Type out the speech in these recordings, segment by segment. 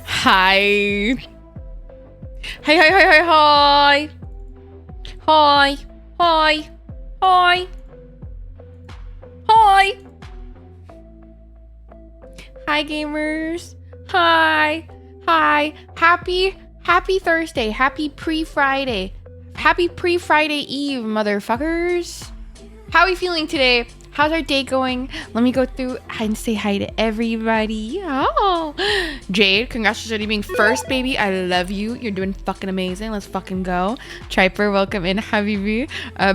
Hi. Hi, hi, hi, hi, hi. Hi. Hi. Hi. Hi. Hi, gamers. Hi. Hi. Happy Thursday. Happy pre-Friday. Happy pre-Friday Eve, motherfuckers. How are we feeling today? How's our day going? Let me go through and say hi to everybody. Oh, Jade, congratulations on being first, baby. I love you. You're doing fucking amazing. Let's fucking go. Triper, welcome in. Habibi.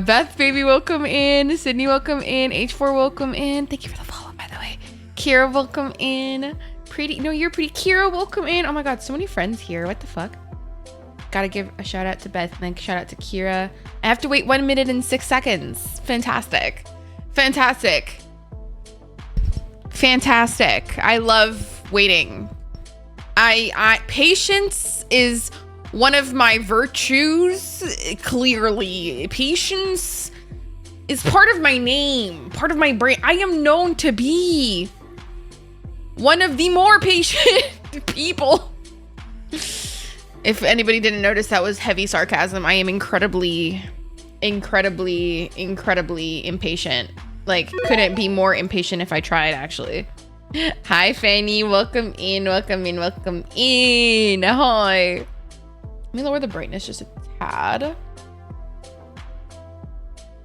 Beth, baby, welcome in. Sydney, welcome in. H4, welcome in. Thank you for the follow, by the way. Kira, welcome in. Pretty, no, you're pretty. Kira, welcome in. Oh my God, so many friends here. What the fuck? Gotta give a shout out to Beth and then shout out to Kira. I have to wait 1 minute and 6 seconds. Fantastic. Fantastic. Fantastic. I love waiting. Patience is one of my virtues. Clearly, patience is part of my name, part of my brain. I am known to be one of the more patient people. If anybody didn't notice, that was heavy sarcasm. I am incredibly impatient. Like, couldn't be more impatient if I tried, actually. Hi, Fanny. Welcome in, welcome in, welcome in. Hi. Let me lower the brightness just a tad.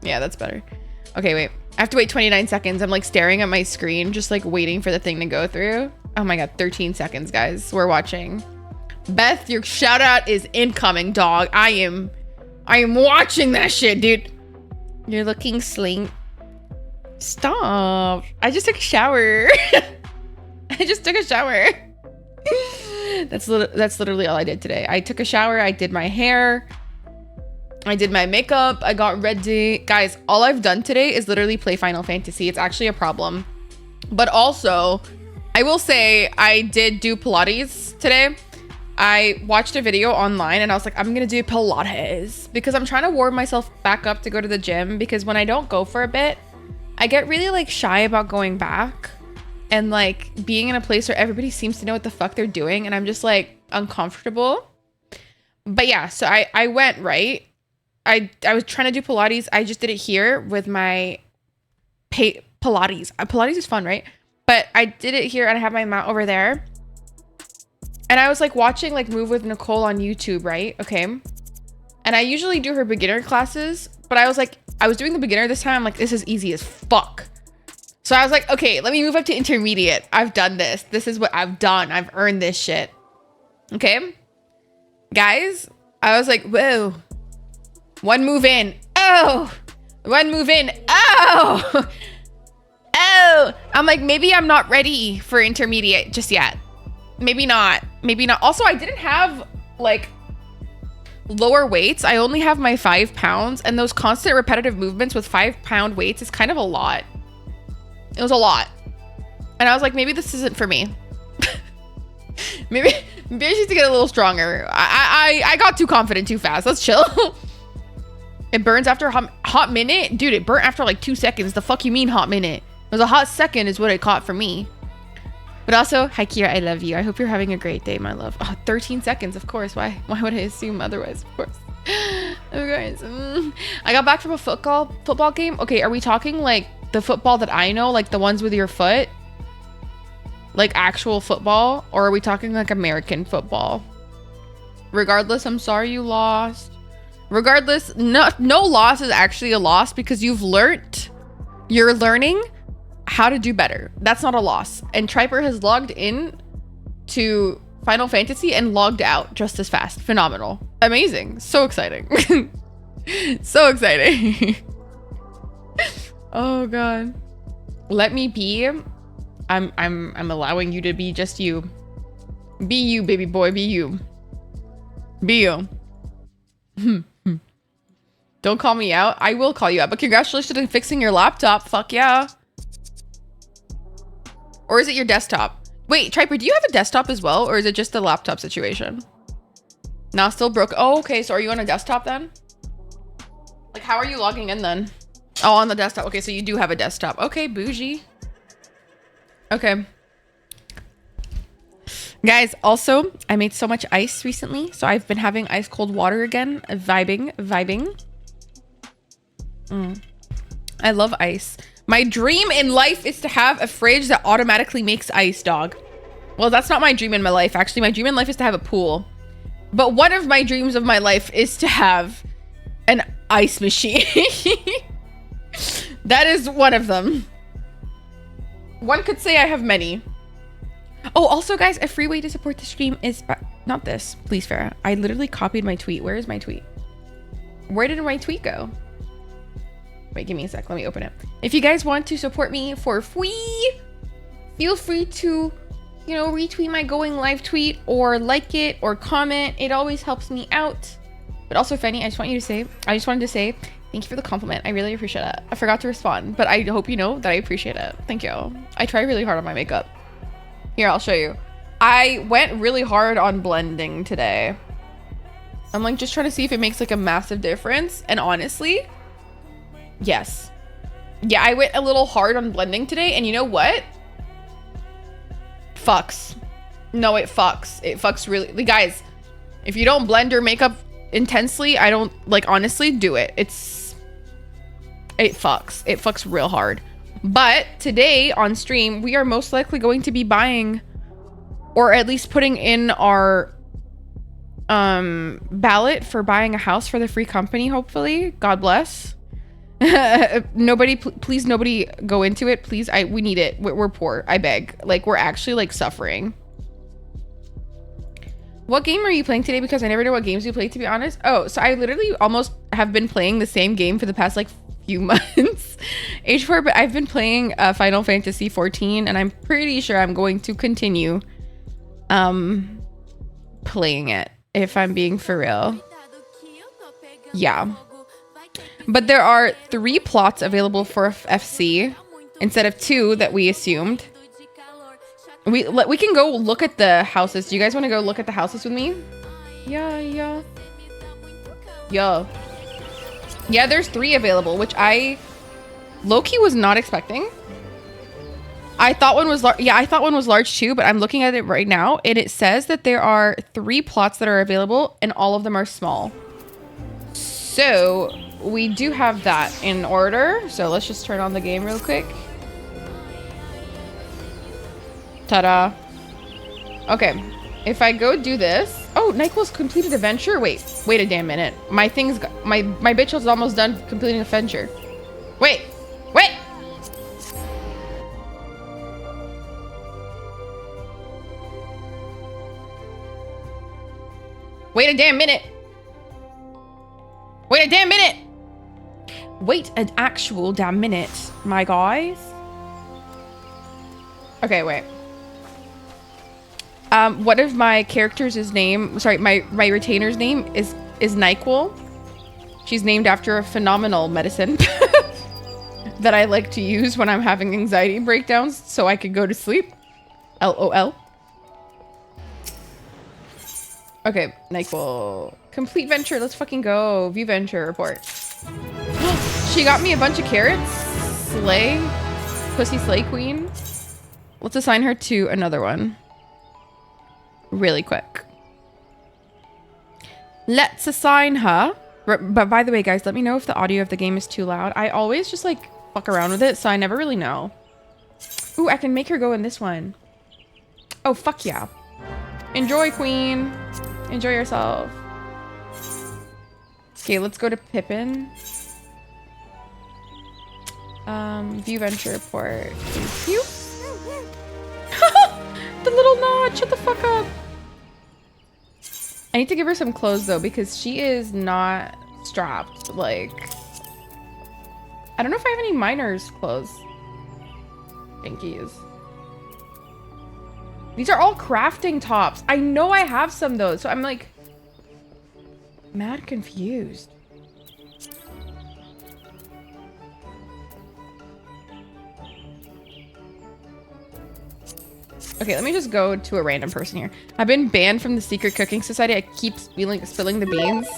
Yeah, that's better. Okay, wait. I have to wait 29 seconds. I'm like staring at my screen, just like waiting for the thing to go through. Oh my God, 13 seconds, guys. We're watching. Beth, your shout out is incoming, dog. I am watching that shit, dude. You're looking slink. Stop. I just took a shower. I just took a shower. That's literally all I did today. I took a shower. I did my hair. I did my makeup. I got ready. Guys, all I've done today is literally play Final Fantasy. It's actually a problem. But also, I will say I did do Pilates today. I watched a video online and I was like, I'm gonna do Pilates because I'm trying to warm myself back up to go to the gym, because when I don't go for a bit, I get really like shy about going back and like being in a place where everybody seems to know what the fuck they're doing and I'm just like uncomfortable. But yeah, so I went, right? I was trying to do Pilates. I just did it here with my Pilates. Pilates is fun, right? But I did it here and I have my mat over there. And I was like watching like Move with Nicole on YouTube, right? Okay. And I usually do her beginner classes, but I was like, I was doing the beginner this time. I'm like, this is easy as fuck. So I was like, okay, let me move up to intermediate. I've done this. This is what I've done. I've earned this shit. Okay. Guys, I was like, whoa. One move in. Oh. One move in. Oh. Oh. I'm like, maybe I'm not ready for intermediate just yet. Maybe not. Maybe not. Also, I didn't have like lower weights. I only have my 5 pounds, and those constant repetitive movements with 5-pound weights is kind of a lot. It was a lot. And I was like, maybe this isn't for me. maybe I need to get a little stronger. I got too confident too fast. Let's chill. It burns after a hot minute. Dude, it burnt after like 2 seconds. The fuck you mean hot minute? It was a hot second is what it caught for me. But also, hi Kira, I love you. I hope you're having a great day, my love. Oh, 13 seconds, of course. Why would I assume otherwise? Of course. Oh, guys. I got back from a football game. Okay, are we talking like the football that I know, like the ones with your foot? Like actual football? Or are we talking like American football? Regardless, I'm sorry you lost. Regardless, no loss is actually a loss because you're learning how to do better. That's not a loss. And Triper has logged in to Final Fantasy and logged out just as fast. Phenomenal. Amazing. So exciting. So exciting. Oh God. Let me be. I'm allowing you to be just you. Be you, baby boy. Be you. Be you. Don't call me out. I will call you out. But congratulations on fixing your laptop. Fuck yeah. Or is it your desktop? Wait, Triper, do you have a desktop as well? Or is it just the laptop situation? Now still broke. Oh, okay. So are you on a desktop then? Like, how are you logging in then? Oh, on the desktop. Okay, so you do have a desktop. Okay, bougie. Okay. Guys, also, I made so much ice recently, so I've been having ice cold water again. Vibing. I love ice. My dream in life is to have a fridge that automatically makes ice, dog. Well, that's not my dream in my life. Actually, my dream in life is to have a pool. But one of my dreams of my life is to have an ice machine. That is one of them. One could say I have many. Oh, also, guys, a free way to support the stream is... Not this. Please, Farah. I literally copied my tweet. Where is my tweet? Where did my tweet go? Wait, give me a sec. Let me open it. If you guys want to support me for free, feel free to, you know, retweet my going live tweet or like it or comment. It always helps me out. But also, Fanny, I just wanted to say thank you for the compliment. I really appreciate it. I forgot to respond, but I hope you know that I appreciate it. Thank you. I try really hard on my makeup. Here, I'll show you. I went really hard on blending today. I'm like just trying to see if it makes like a massive difference. And honestly, yes. Yeah, I went a little hard on blending today. And you know what? Fucks. No, it fucks. It fucks really. Guys, if you don't blend your makeup intensely, I don't, like, honestly, do it. It fucks. It fucks real hard. But today on stream, we are most likely going to be buying, or at least putting in our ballot for buying a house for the free company, hopefully. God bless. Nobody, please, nobody go into it. Please, we need it. We're poor. I beg. Like, we're actually, like, suffering. What game are you playing today? Because I never know what games you play, to be honest. Oh, so I literally almost have been playing the same game for the past, like, few months. H4, but I've been playing Final Fantasy 14, and I'm pretty sure I'm going to continue playing it, if I'm being for real. Yeah. But there are 3 plots available for FC instead of 2 that we assumed. We can go look at the houses. Do you guys want to go look at the houses with me? Yeah. Yeah, there's 3 available, which I low-key was not expecting. I thought one was large. Yeah, I thought one was large too, but I'm looking at it right now, and it says that there are 3 plots that are available, and all of them are small. So we do have that in order. So let's just turn on the game real quick. Ta-da. Okay, if I go do this. Oh, NyQuil's completed adventure. Wait a damn minute. My bitch was almost done completing adventure. Wait. Wait a damn minute. Wait an actual damn minute, my guys. Okay, wait. One of my characters' name, sorry, my retainer's name is NyQuil. She's named after a phenomenal medicine that I like to use when I'm having anxiety breakdowns so I could go to sleep. LOL. Okay, NyQuil. Complete venture, let's fucking go. View venture report. She got me a bunch of carrots. Slay. Pussy slay queen. Let's assign her to another one. Really quick. Let's assign her. But by the way, guys, let me know if the audio of the game is too loud. I always just like fuck around with it, so I never really know. Ooh, I can make her go in this one. Oh, fuck yeah. Enjoy, queen. Enjoy yourself. Okay, let's go to Pippin. View venture report. Thank you. The little nod. Shut the fuck up. I need to give her some clothes though, because she is not strapped. Like, I don't know if I have any miner's clothes. Thank yous. These are all crafting tops. I know I have some though, so I'm like mad confused. Okay, let me just go to a random person here. I've been banned from the secret cooking society. I keep spilling the beans.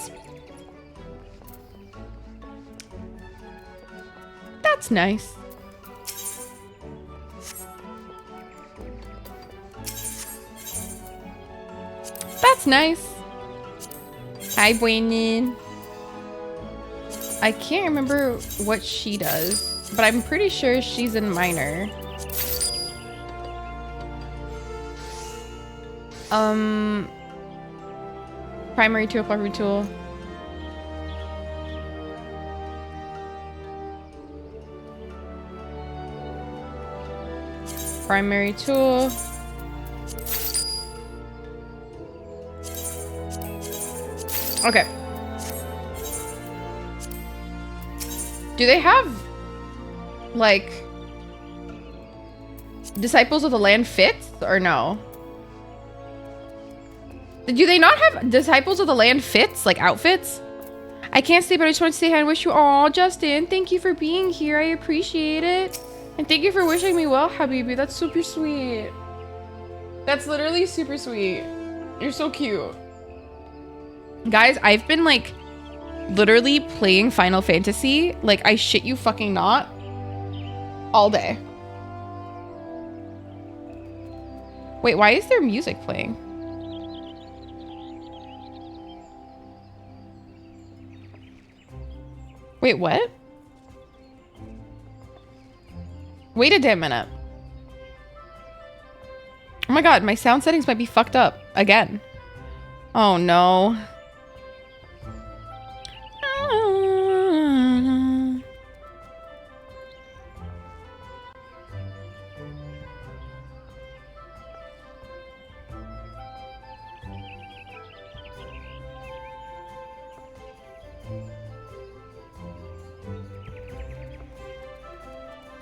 That's nice. nice. Hi, buyin. I can't remember what she does, but I'm pretty sure she's in minor. Primary tool, primary tool. Primary tool. Okay. Do they have, like, Disciples of the Land fits or no? Do they not have Disciples of the Land fits, like outfits? I can't stay, but I just want to say hi and wish you all. Justin, thank you for being here. I appreciate it. And thank you for wishing me well, Habibi. That's super sweet. That's literally super sweet. You're so cute. Guys, I've been like literally playing Final Fantasy, like I shit you fucking not, all day. Wait, why is there music playing? Wait, what? Wait a damn minute. Oh my god, my sound settings might be fucked up again. Oh no.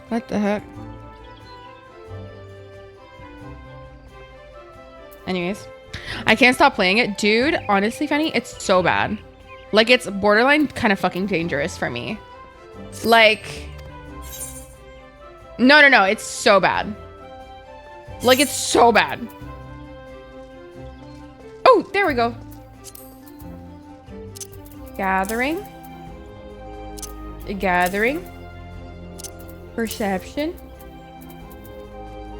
What the heck? Anyways, I can't stop playing it. Dude, honestly, Fanny, it's so bad. Like, it's borderline kind of fucking dangerous for me. Like, no, it's so bad. Like, it's so bad. Oh, there we go. Gathering. Perception.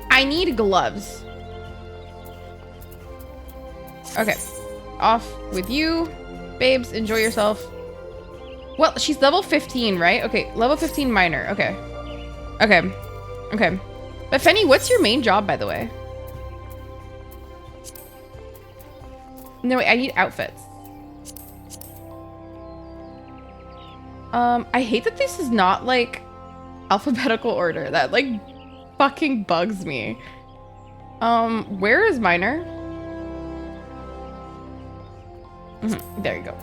I need gloves. Okay. Off with you. Babes, enjoy yourself. Well, she's level 15, right? Okay, level 15 minor. Okay. But Fenny, what's your main job, by the way? No, wait, I need outfits. I hate that this is not, like, alphabetical order. That, like, fucking bugs me. Where is minor? There you go.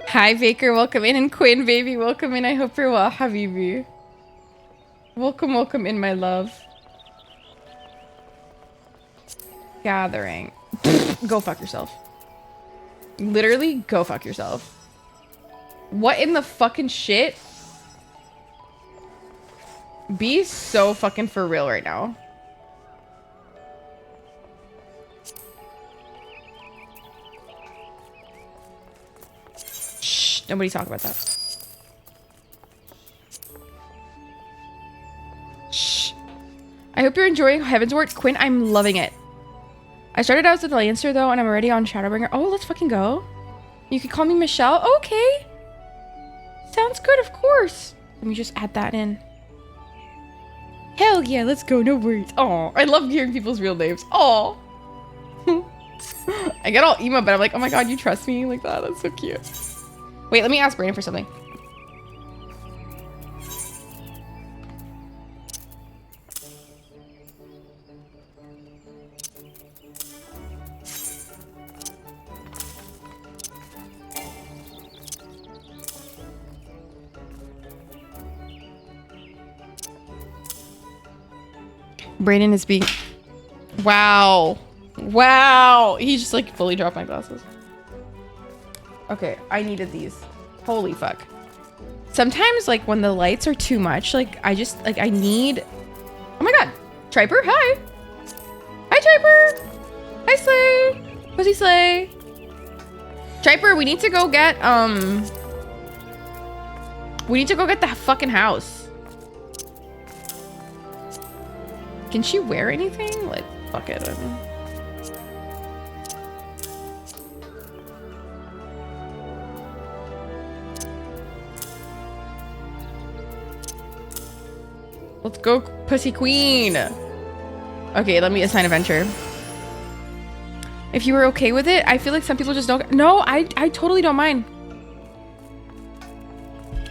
Hi, Baker. Welcome in. And Quinn, baby. Welcome in. I hope you're well, Habibi. Welcome in, my love. Gathering. Go fuck yourself. Literally, go fuck yourself. What in the fucking shit? Be so fucking for real right now. Shh, nobody talk about that. Shh. I hope you're enjoying Heavensward. Quinn, I'm loving it. I started out as a Lancer though, and I'm already on Shadowbringer. Oh, let's fucking go. You can call me Michelle. Okay. Sounds good, of course. Let me just add that in. Hell yeah, let's go. No worries. Oh, I love hearing people's real names. Oh. I get all emo, but I'm like, oh my god, you trust me like that? That's so cute. Wait, let me ask Brandon for something. Brayden is being... Wow. Wow. He just like fully dropped my glasses. Okay, I needed these. Holy fuck. Sometimes like when the lights are too much, like I just like I need... Oh my god. Triper, hi. Hi, Triper. Hi, Slay. Pussy Slay. Triper, we need to go get we need to go get the fucking house. Can she wear anything? Like, Fuck it. Let's go, Pussy Queen. Okay, let me assign a venture. If you were okay with it, I feel like some people just don't. No, I totally don't mind.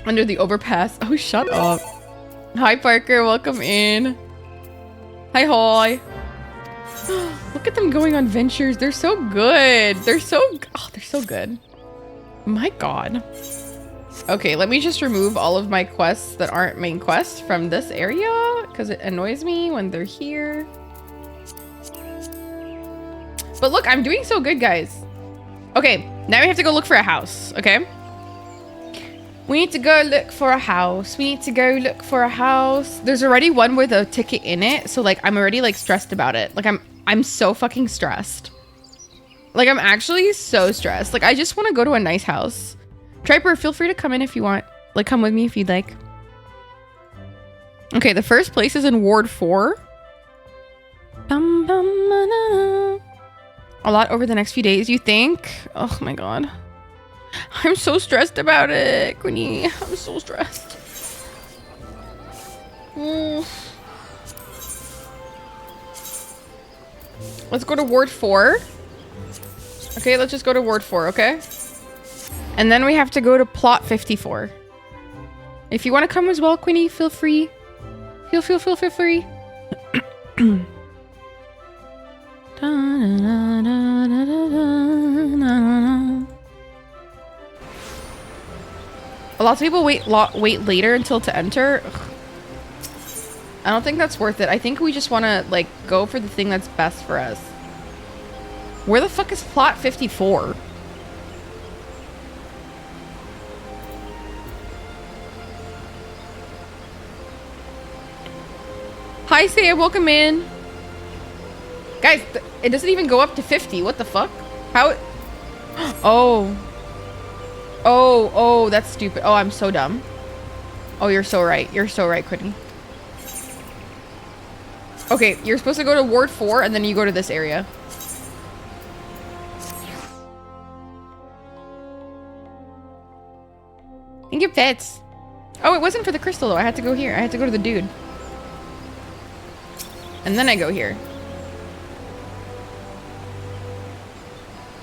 Under the overpass. Oh, shut up. Hi, Parker. Welcome in. Hi, Hoy. Look at them going on ventures. They're so good. They're so good. My God. Okay, let me just remove all of my quests that aren't main quests from this area because it annoys me when they're here. But look, I'm doing so good, guys. Okay, now we have to go look for a house, okay? We need to go look for a house. We need to go look for a house. There's already one with a ticket in it, so like I'm already like stressed about it. Like I'm so fucking stressed. Like I'm actually so stressed. Like I just want to go to a nice house. Triper, feel free to come in if you want. Like, come with me if you'd like. Okay, the first place is in Ward 4. A lot over the next few days, you think? Oh my God. I'm so stressed about it, Queenie. I'm so stressed. Let's go to Ward 4. Okay, let's just go to Ward 4, okay? And then we have to go to plot 54. If you want to come as well, Queenie, feel free. Feel free. Lots of people wait later until to enter. Ugh. I don't think that's worth it. I think we just want to like go for the thing that's best for us. Where the fuck is plot 54? Hi, Sam. Welcome in. Guys, it doesn't even go up to 50. What the fuck? How? Oh, that's stupid. Oh, I'm so dumb. Oh, you're so right. You're so right, Quiddy. Okay, you're supposed to go to Ward 4 and then you go to this area. I think it fits. Oh, it wasn't for the crystal though. I had to go here. I had to go to the dude. And then I go here.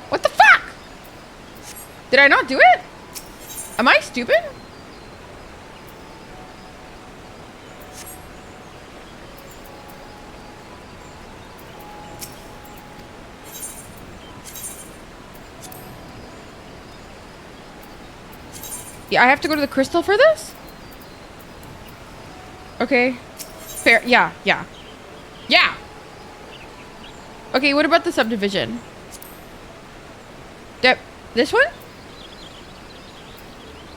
What the fuck? Did I not do it? Am I stupid? Yeah, I have to go to the crystal for this? Okay. Fair. Yeah. Okay, what about the subdivision? This one?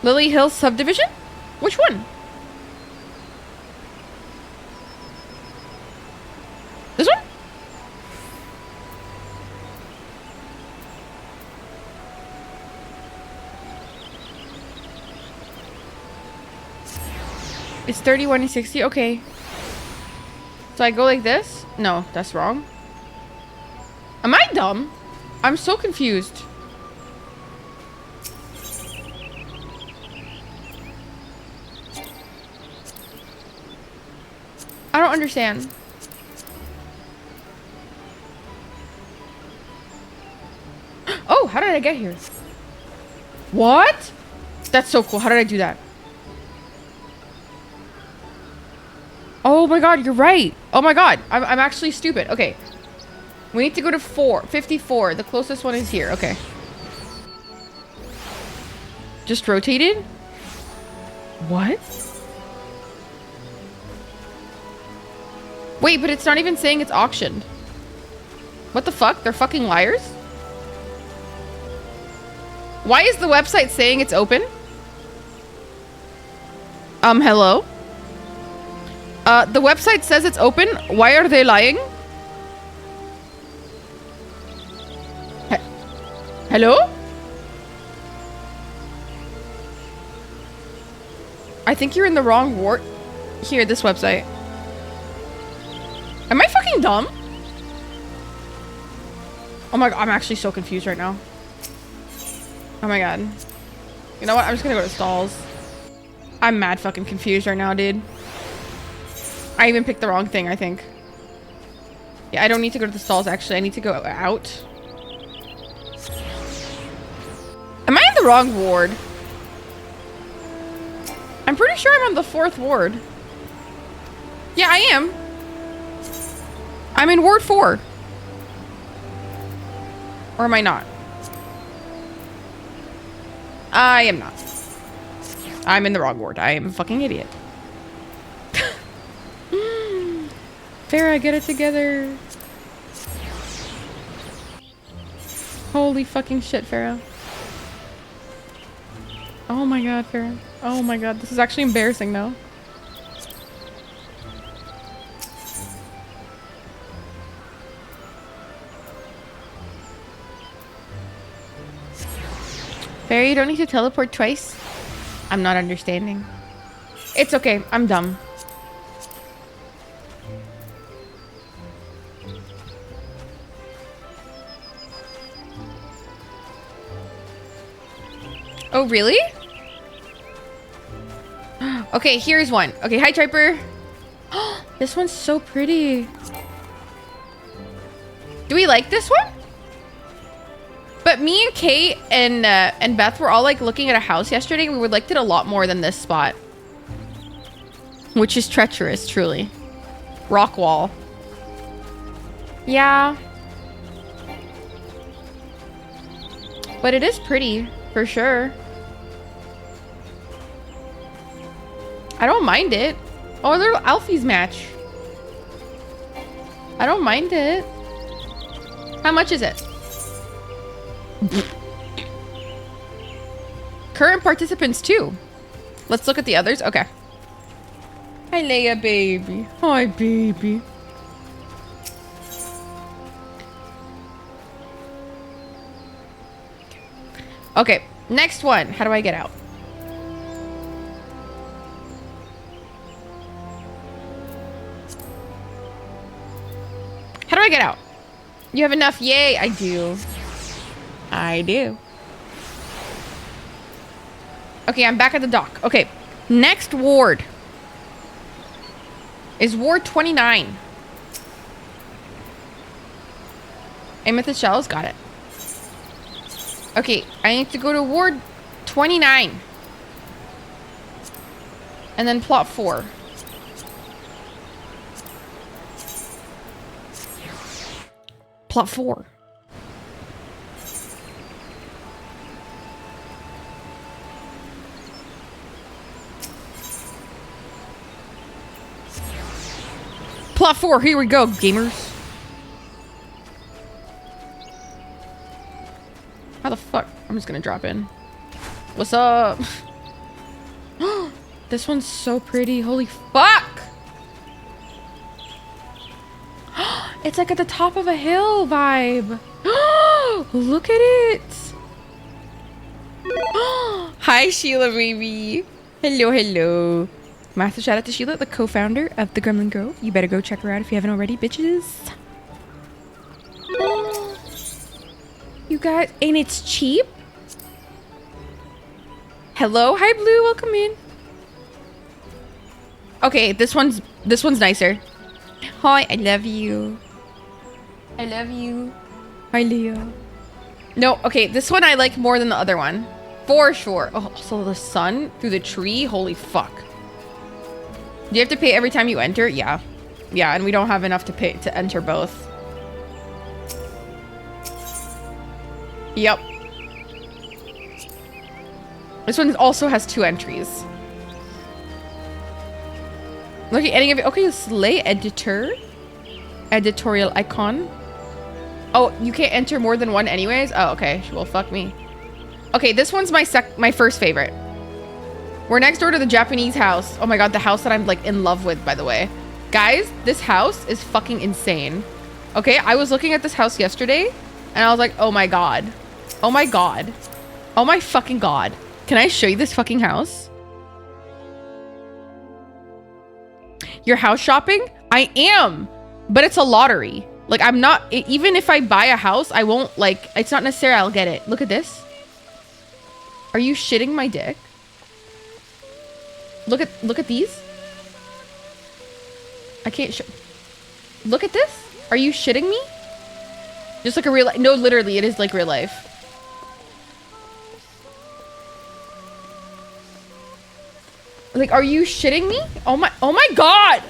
Lily Hills subdivision? Which one? This one? It's 31 and 60. Okay. So I go like this? No, that's wrong. Am I dumb? I'm so confused. I don't understand. Oh, how did I get here? What? That's so cool. How did I do that? Oh my God, you're right. Oh my God, I'm actually stupid. Okay. We need to go to 54. The closest one is here. Okay. Just rotated? What? Wait, but it's not even saying it's auctioned. What the fuck? They're fucking liars? Why is the website saying it's open? Hello? The website says it's open. Why are they lying? Hello? I think you're in the wrong ward. Here, this website. Am I fucking dumb? Oh my god, I'm actually so confused right now. Oh my god. You know what? I'm just gonna go to stalls. I'm mad fucking confused right now, dude. I even picked the wrong thing, I think. Yeah, I don't need to go to the stalls, actually. I need to go out. Am I in the wrong ward? I'm pretty sure I'm on the 4th ward. Yeah, I am. I'm in ward 4. Or am I not? I am not. I'm in the wrong ward. I am a fucking idiot. Farah, get it together. Holy fucking shit, Farah. Oh my god, Farah. Oh my god, this is actually embarrassing now. Farah, you don't need to teleport twice. I'm not understanding. It's okay, I'm dumb. Oh, really? Okay, here's one. Okay, hi, Triper. This one's so pretty. Do we like this one? But me and Kate and Beth were all like looking at a house yesterday, and we liked it a lot more than this spot. Which is treacherous, truly. Rock wall. Yeah. But it is pretty, for sure. I don't mind it. Oh, a little Alfie's match. I don't mind it. How much is it? Current participants too. Let's look at the others. Okay. Hi, Leia, baby. Hi, baby. Okay, next one. How do I get out? How do I get out? You have enough? Yay, I do. I do. Okay, I'm back at the dock. Okay, next ward is ward 29. Amethyst shells, got it. Okay, I need to go to ward 29. And then plot 4. Plot 4. Plot 4, here we go, gamers. How the fuck? I'm just gonna drop in. What's up? This one's so pretty. Holy fuck! It's like at the top of a hill vibe. Look at it. Hi, Sheila, baby. Hello, hello. Massive shout out to Sheila, the co-founder of the Gremlin Grove. You better go check her out if you haven't already, bitches. You guys, and it's cheap. Hello, hi, Blue. Welcome in. Okay, this one's nicer. Hi, I love you. I love you. Hi, Leo. No, okay, this one I like more than the other one. For sure. Oh, also the sun through the tree. Holy fuck. Do you have to pay every time you enter? Yeah. Yeah, and we don't have enough to pay to enter both. Yep. This one also has 2 entries. Look at any of it. Okay, Slay Editor. Editorial icon. Oh, you can't enter more than 1 anyways? Oh, okay. Well, fuck me. Okay, this one's my first favorite. We're next door to the Japanese house. Oh my god, the house that I'm like in love with, by the way. Guys, this house is fucking insane. Okay, I was looking at this house yesterday and I was like, oh my god. Oh my god. Oh my fucking god. Can I show you this fucking house? You're house shopping? I am, but it's a lottery. Like, I'm not, even if I buy a house, I won't, like, it's not necessary I'll get it. Look at this. Are you shitting my dick? Look at these. I can't show. Look at this. Are you shitting me? Just like a real life. No, literally, it is like real life. Like, are you shitting me? Oh my god!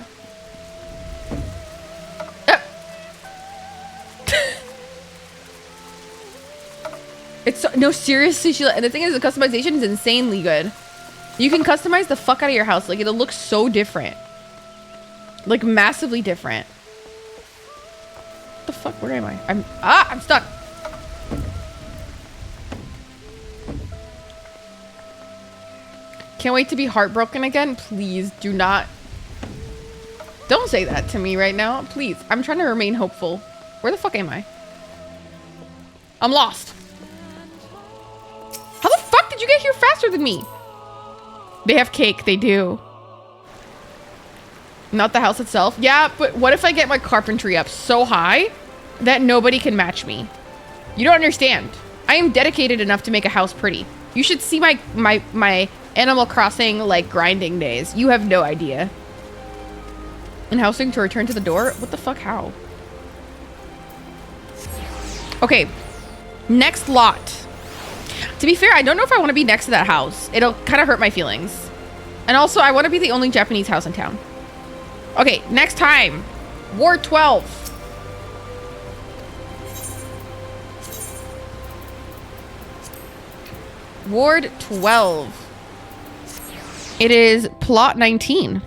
It's so, no, seriously, Sheila. And the thing is, the customization is insanely good. You can customize the fuck out of your house. Like, it'll look so different. Like, massively different. What the fuck? Where am I? I'm stuck. Can't wait to be heartbroken again. Please do not. Don't say that to me right now. Please. I'm trying to remain hopeful. Where the fuck am I? I'm lost. How the fuck did you get here faster than me? They have cake. They do. Not the house itself. Yeah, but what if I get my carpentry up so high that nobody can match me? You don't understand. I am dedicated enough to make a house pretty. You should see my Animal Crossing, like, grinding days. You have no idea. And housing to return to the door? What the fuck? How? Okay. Next lot. To be fair, I don't know if I want to be next to that house. It'll kind of hurt my feelings. And also, I want to be the only Japanese house in town. Okay, next time. Ward 12. Ward 12. It is plot 19.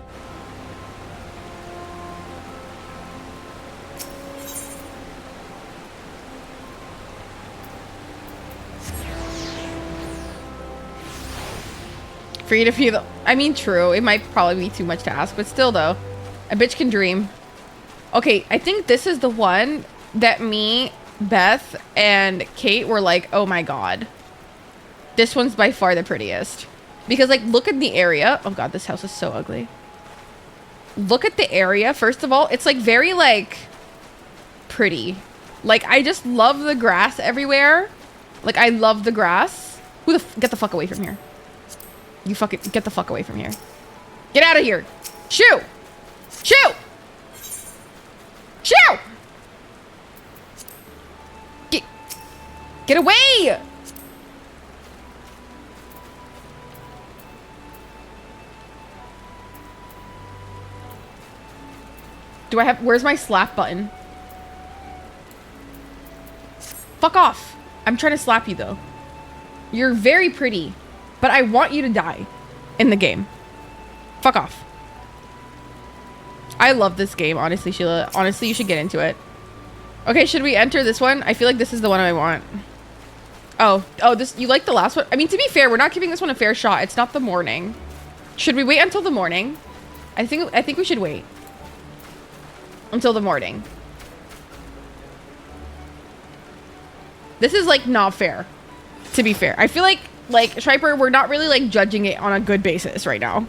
For you to feel the, I mean, true. It might probably be too much to ask, but still though, a bitch can dream. Okay, I think this is the one that me, Beth, and Kate were like, oh my god. This one's by far the prettiest. Because, like, look at the area. Oh god, this house is so ugly. Look at the area. First of all, it's like very, like, pretty. Like, I just love the grass everywhere. Like, I love the grass. Get the fuck away from here. You fucking get the fuck away from here. Get out of here. Shoo! Shoo! Shoo! Get away! Do I have... Where's my slap button? Fuck off. I'm trying to slap you, though. You're very pretty. But I want you to die in the game. Fuck off. I love this game, honestly, Sheila. Honestly, you should get into it. Okay, should we enter this one? I feel like this is the one I want. Oh, this... You like the last one? I mean, to be fair, we're not giving this one a fair shot. It's not the morning. Should we wait until the morning? I think we should wait. Until the morning. This is, like, not fair. To be fair. I feel like Striper, we're not really, like, judging it on a good basis right now.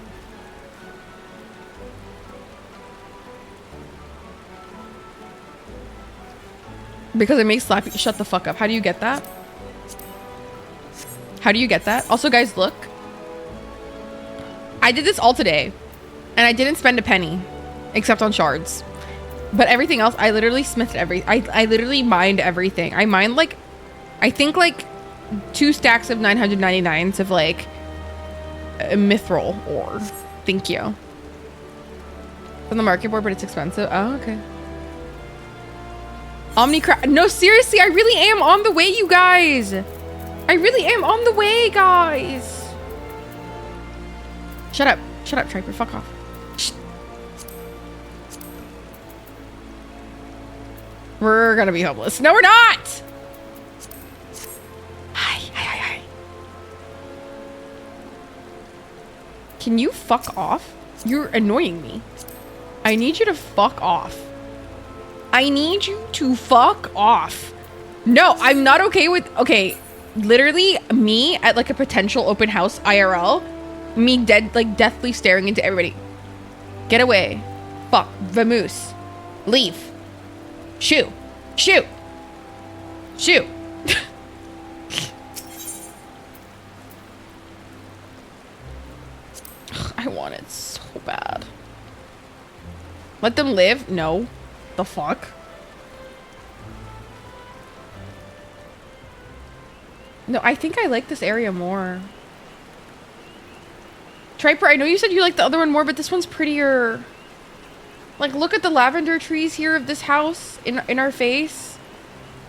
Because it makes Slappy... Shut the fuck up. How do you get that? How do you get that? Also, guys, look. I did this all today. And I didn't spend a penny. Except on shards. But everything else, I literally smithed I literally mined everything. I mined, like... I think, like... 2 stacks of 999s of, like... mithril ore. Thank you. From the market board, but it's expensive. Oh, okay. Omnicraft. No, seriously, I really am on the way, you guys. I really am on the way, guys. Shut up. Shut up, Triper. Fuck off. Shh. We're gonna be homeless. No, we're not. Hi. Can you fuck off? You're annoying me. I need you to fuck off. I need you to fuck off. No, I'm not okay with... Okay, literally me at like a potential open house IRL. Me dead, like deathly staring into everybody. Get away. Fuck. Vamoose. Leave. Shoo. Shoo. Shoo. I want it so bad. Let them live? No. The fuck? No, I think I like this area more. Triper, I know you said you like the other one more, but this one's prettier. Like, look at the lavender trees here of this house in our face.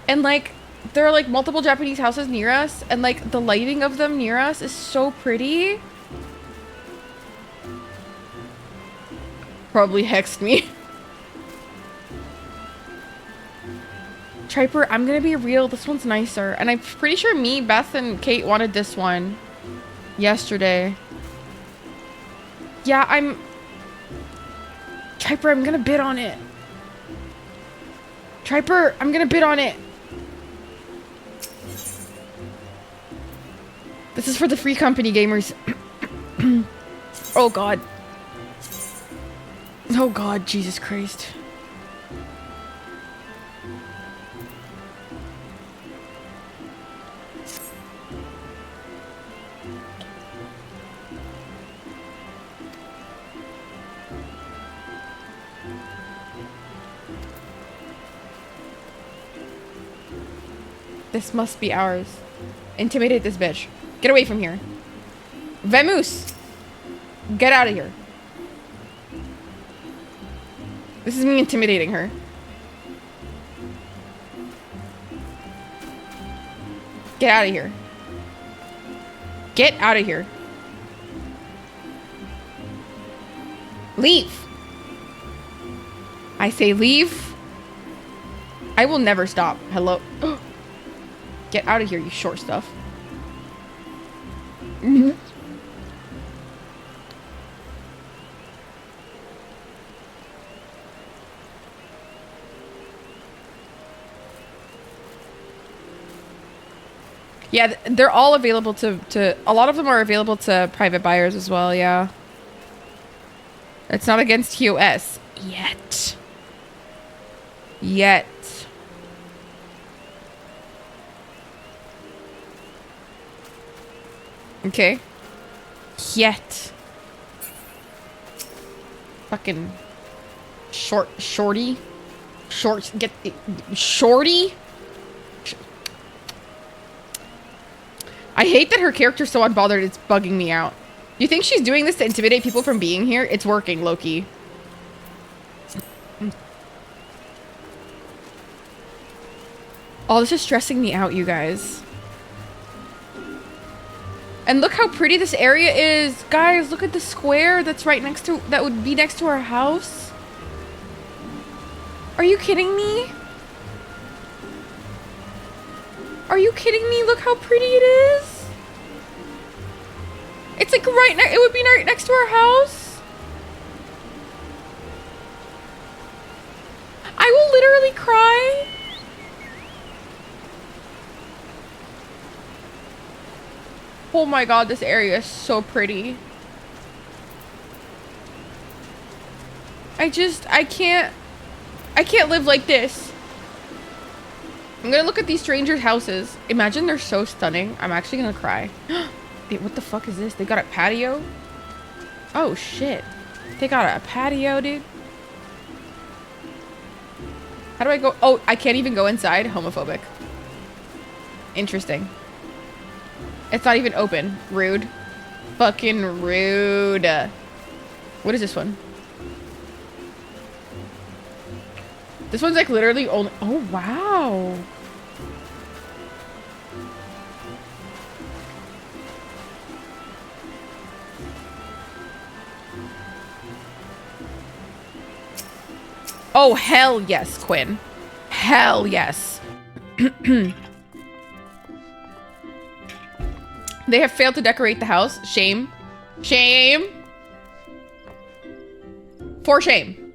And, like, there are, like, multiple Japanese houses near us. And, like, the lighting of them near us is so pretty. Probably hexed me. Triper, I'm gonna be real. This one's nicer. And I'm pretty sure me, Beth, and Kate wanted this one yesterday. Yeah, Triper, I'm gonna bid on it. Triper, I'm gonna bid on it. This is for the free company gamers. Oh god. Oh god, Jesus Christ. This must be ours. Intimidate this bitch. Get away from here. Vamoose! Get out of here. This is me intimidating her. Get out of here. Get out of here. Leave. I say leave. I will never stop. Hello. Get out of here, you short stuff. Mm-hmm. Yeah, they're all available to a lot of them are available to private buyers as well, yeah. It's not against QS yet. Yet. Okay. Yet. Fucking shorty. Get shorty. I hate that her character's so unbothered, it's bugging me out. You think she's doing this to intimidate people from being here? It's working, Loki. Oh, this is stressing me out, you guys. And look how pretty this area is. Guys, look at the square that's right next to, that would be next to our house. Are you kidding me? Are you kidding me? Look how pretty it is. It's like it would be right next to our house. I will literally cry. Oh my god, this area is so pretty. I can't live like this. I'm gonna look at these strangers' houses. Imagine they're so stunning. I'm actually gonna cry. Wait, what the fuck is this? They got a patio? Oh shit. They got a patio, dude. How do I go? Oh, I can't even go inside? Homophobic. Interesting. It's not even open. Rude. Fucking rude. What is this one? This one's like literally only... Oh, wow. Oh, hell yes, Quinn. Hell yes. They have failed to decorate the house. Shame. Shame. For shame.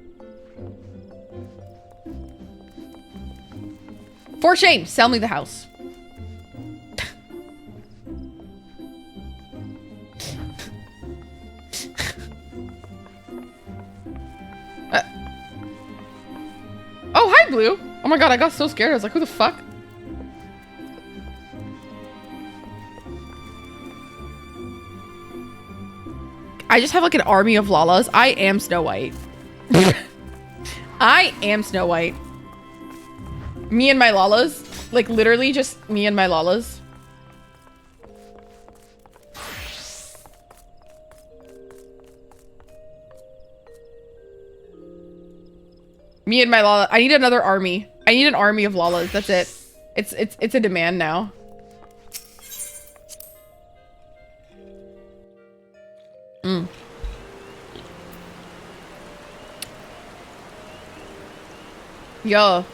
For shame. Sell me the house. Oh, hi, Blue. Oh my god, I got so scared. I was like, who the fuck? I just have like an army of Lalas. I am Snow White. I am Snow White. Me and my Lalas. Like literally just me and my Lalas. Me and my Lala. I need another army. I need an army of Lalas. That's it. It's a demand now. Yo.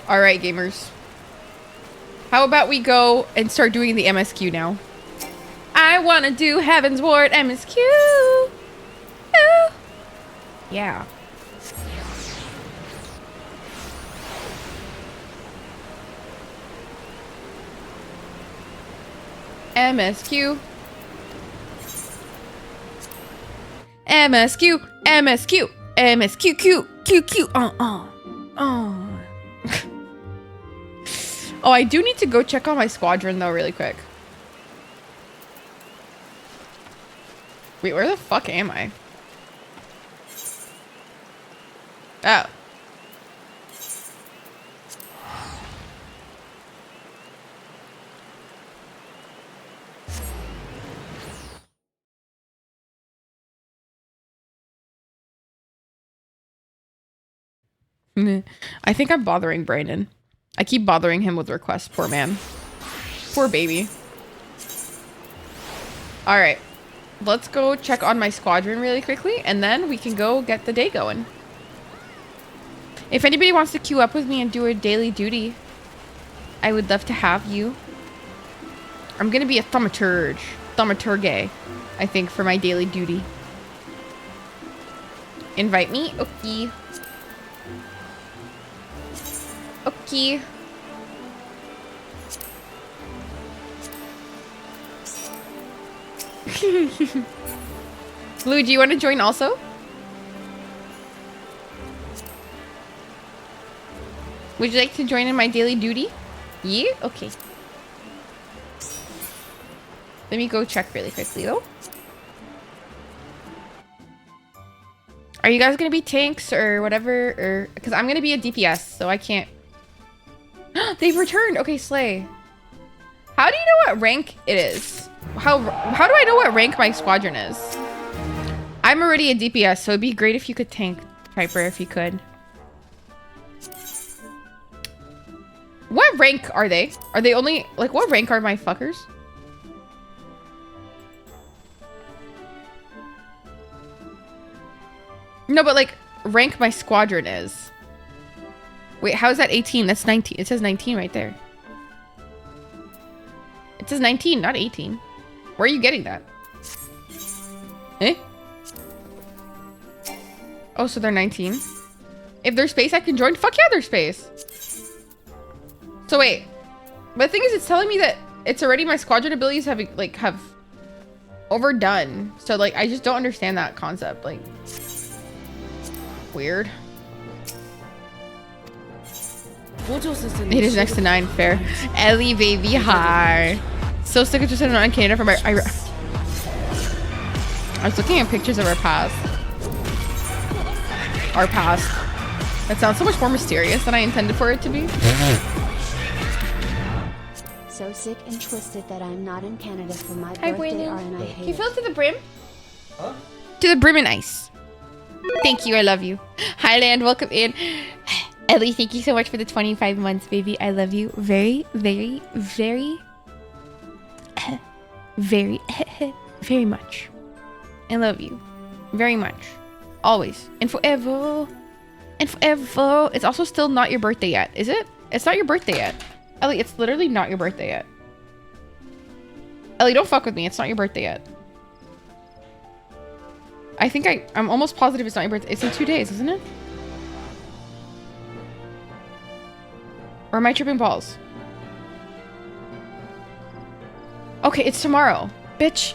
Alright, gamers. How about we go and start doing the MSQ now? I wanna do Heaven's Ward MSQ. Ooh. Yeah. MSQ. MSQ. MSQ. MSQ. Q. Q. Q. Oh, I do need to go check on my squadron though really quick. Wait, where the fuck am I? Oh. I think I'm bothering Brandon. I keep bothering him with requests. Poor man. Poor baby. Alright. Let's go check on my squadron really quickly, and then we can go get the day going. If anybody wants to queue up with me and do a daily duty, I would love to have you. I'm gonna be a thaumaturge, I think, for my daily duty. Invite me? Okay. Okay. Blue, do you want to join also? Would you like to join in my daily duty? Yeah? Okay. Let me go check really quickly though. Are you guys gonna be tanks or whatever? Or because I'm gonna be a DPS, so I can't. They've returned. Okay, slay. How do you know what rank it is? How do I know what rank my squadron is? I'm already a DPS, so it'd be great if you could tank Piper if you could. What rank are they? Are they only like what rank are my fuckers? No, but like rank my squadron is. Wait, how is that 18? That's 19. It says 19 right there. It says 19, not 18. Where are you getting that? Eh? Oh, so they're 19. If there's space, I can join. Fuck yeah, there's space. So wait. But the thing is, it's telling me that it's already my squadron abilities have overdone. So like, I just don't understand that concept. Like, weird. It is next to 9. Fair. Ellie, baby, hi. So sick of just sitting on Canada from I was looking at pictures of our past. Our past. That sounds so much more mysterious than I intended for it to be. So sick and twisted that I'm not in Canada for my Hi, birthday, Brandon. and I hate Can you it. fill it to the brim? Huh? To the brim and ice. Thank you. I love you. Highland, welcome in. Ellie, thank you so much for the 25 months, baby. I love you very, very, very, very, very much. I love you very much. Always. And forever. And forever. It's also still not your birthday yet, is it? It's not your birthday yet. Ellie, it's literally not your birthday yet. Ellie, don't fuck with me. It's not your birthday yet. I think I'm almost positive it's not your birthday. It's in 2 days, isn't it? Or am I tripping balls? Okay, it's tomorrow. Bitch.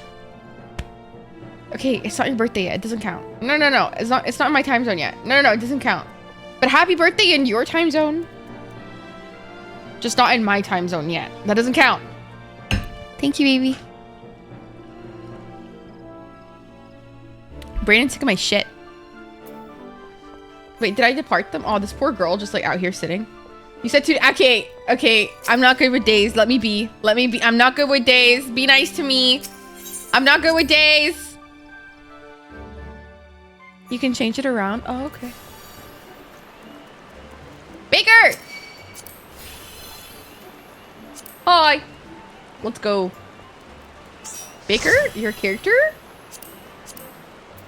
Okay, it's not your birthday yet. It doesn't count. No. It's not in my time zone yet. No. It doesn't count. But happy birthday in your time zone. Just not in my time zone yet. That doesn't count. Thank you, baby. Brandon's sick of my shit. Wait, did I depart them? Oh, this poor girl just like out here sitting. You said to, okay, okay. I'm not good with days. Let me be. Let me be. I'm not good with days. Be nice to me. I'm not good with days. You can change it around. Oh, okay. Baker! Hi. Let's go. Baker, your character?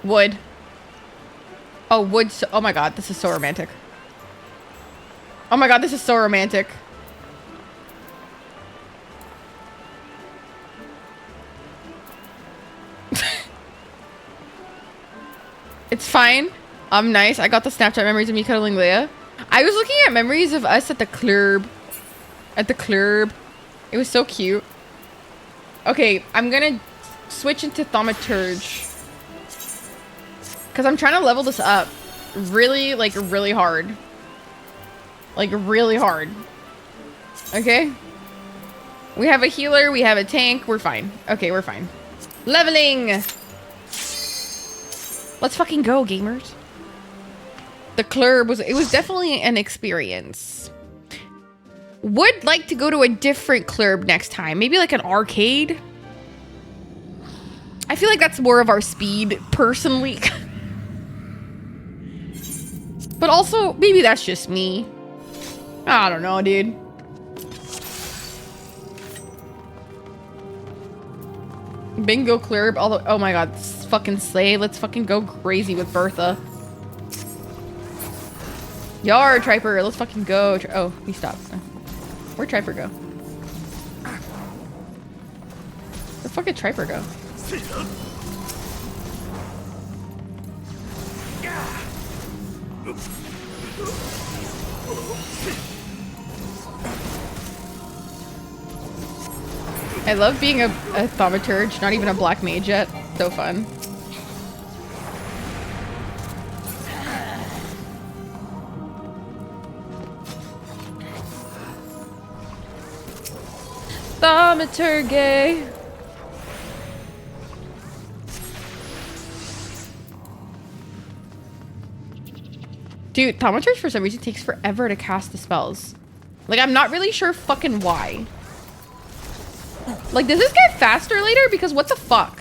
Wood. Oh, wood. So oh my god, this is so romantic. Oh my god, this is so romantic. It's fine. I'm nice. I got the Snapchat memories of me cuddling Leia. I was looking at memories of us at the club. At the club. It was so cute. Okay, I'm gonna switch into thaumaturge. Because I'm trying to level this up. Really, like, really hard. Like, really hard. Okay? We have a healer. We have a tank. We're fine. Okay, we're fine. Leveling! Let's fucking go, gamers. The club was... It was definitely an experience. Would like to go to a different club next time. Maybe like an arcade. I feel like that's more of our speed, personally. But also, maybe that's just me. I don't know, dude. Bingo club. Although, oh my god, fucking slay. Let's fucking go crazy with Bertha. Yar, Triper. Let's fucking go. Oh, he stopped. Where'd Triper go? Where the fuck did Triper go? I love being a thaumaturge, not even a black mage yet. So fun. Thaumaturge. Dude, thaumaturge for some reason takes forever to cast the spells. Like, I'm not really sure fucking why. Like, does this get faster later? Because what the fuck?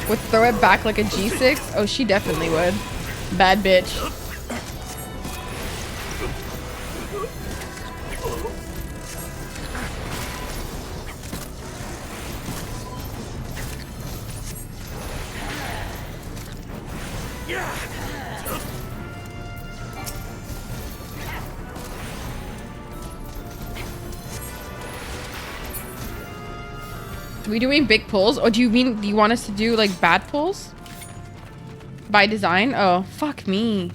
Would throw it back like a G6? Oh, she definitely would. Bad bitch. Are we doing big pulls? Or do you want us to do like bad pulls? By design? Oh, fuck me.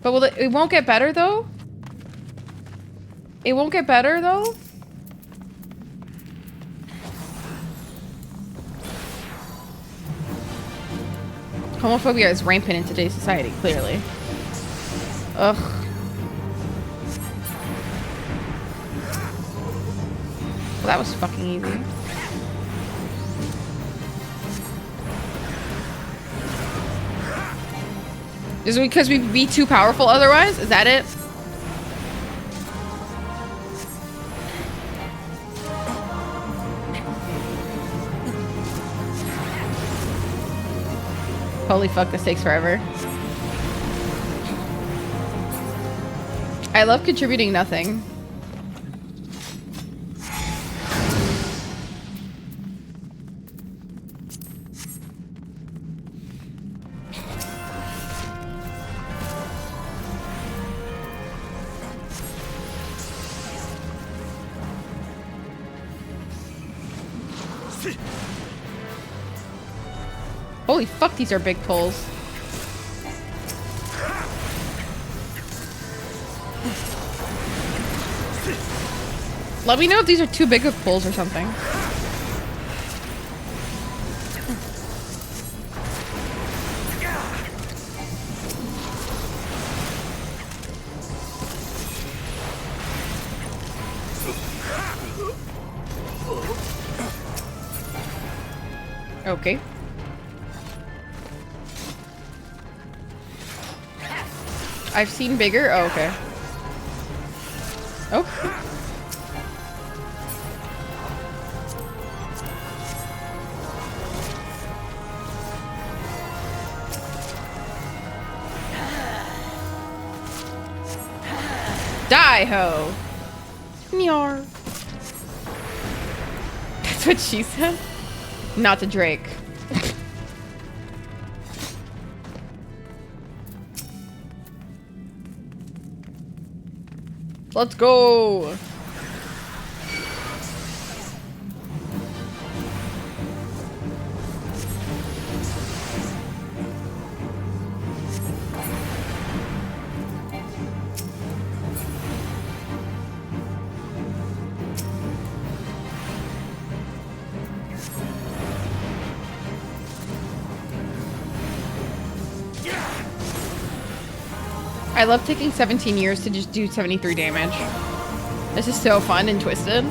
But will it won't get better though? It won't get better though? Homophobia is rampant in today's society, clearly. Ugh. Well, that was fucking easy. Is it because we'd be too powerful otherwise? Is that it? Holy fuck, this takes forever. I love contributing nothing. Holy fuck, these are big pulls. Let me know if these are too big of pulls or something. Okay. I've seen bigger. Oh, okay. Oh. Die ho. Nyar. That's what she said. Not to Drake. Let's go. I love taking 17 years to just do 73 damage. This is so fun and twisted.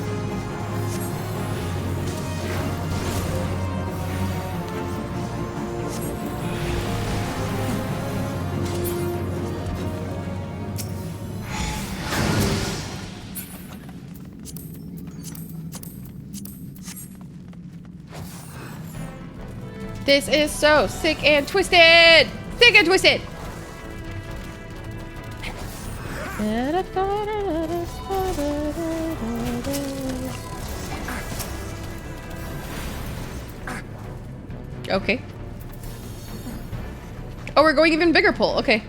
This is so sick and twisted! Sick and twisted! Okay. Oh, we're going even bigger pull. Okay.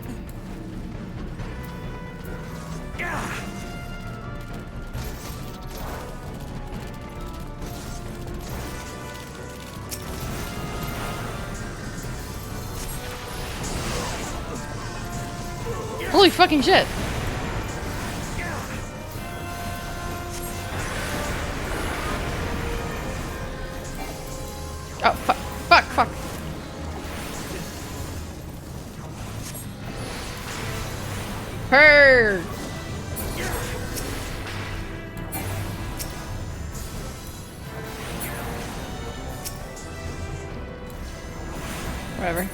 Holy fucking shit. Oh, fuck, fuck, fuck. Her. Whatever.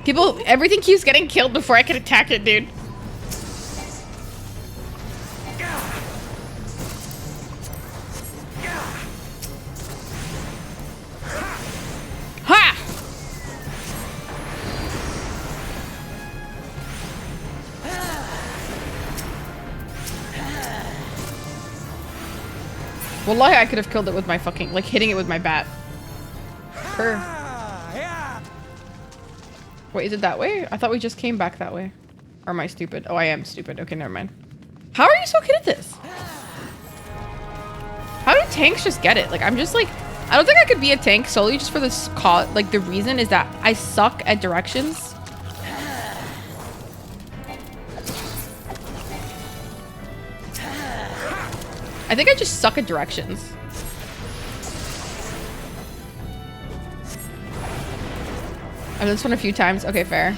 People, everything keeps getting killed before I can attack it, dude. Ha! Wallahi, I could have killed it with my fucking, like, hitting it with my bat. Her. Wait, is it that way? I thought we just came back that way. Or am I stupid? Oh, I am stupid. Okay, never mind. How are you so good at this? How do tanks just get it? Like, I'm just like, I don't think I could be a tank solely just for this cause. Like, the reason is that I suck at directions. I think I just suck at directions. I've done this one a few times. Okay, fair.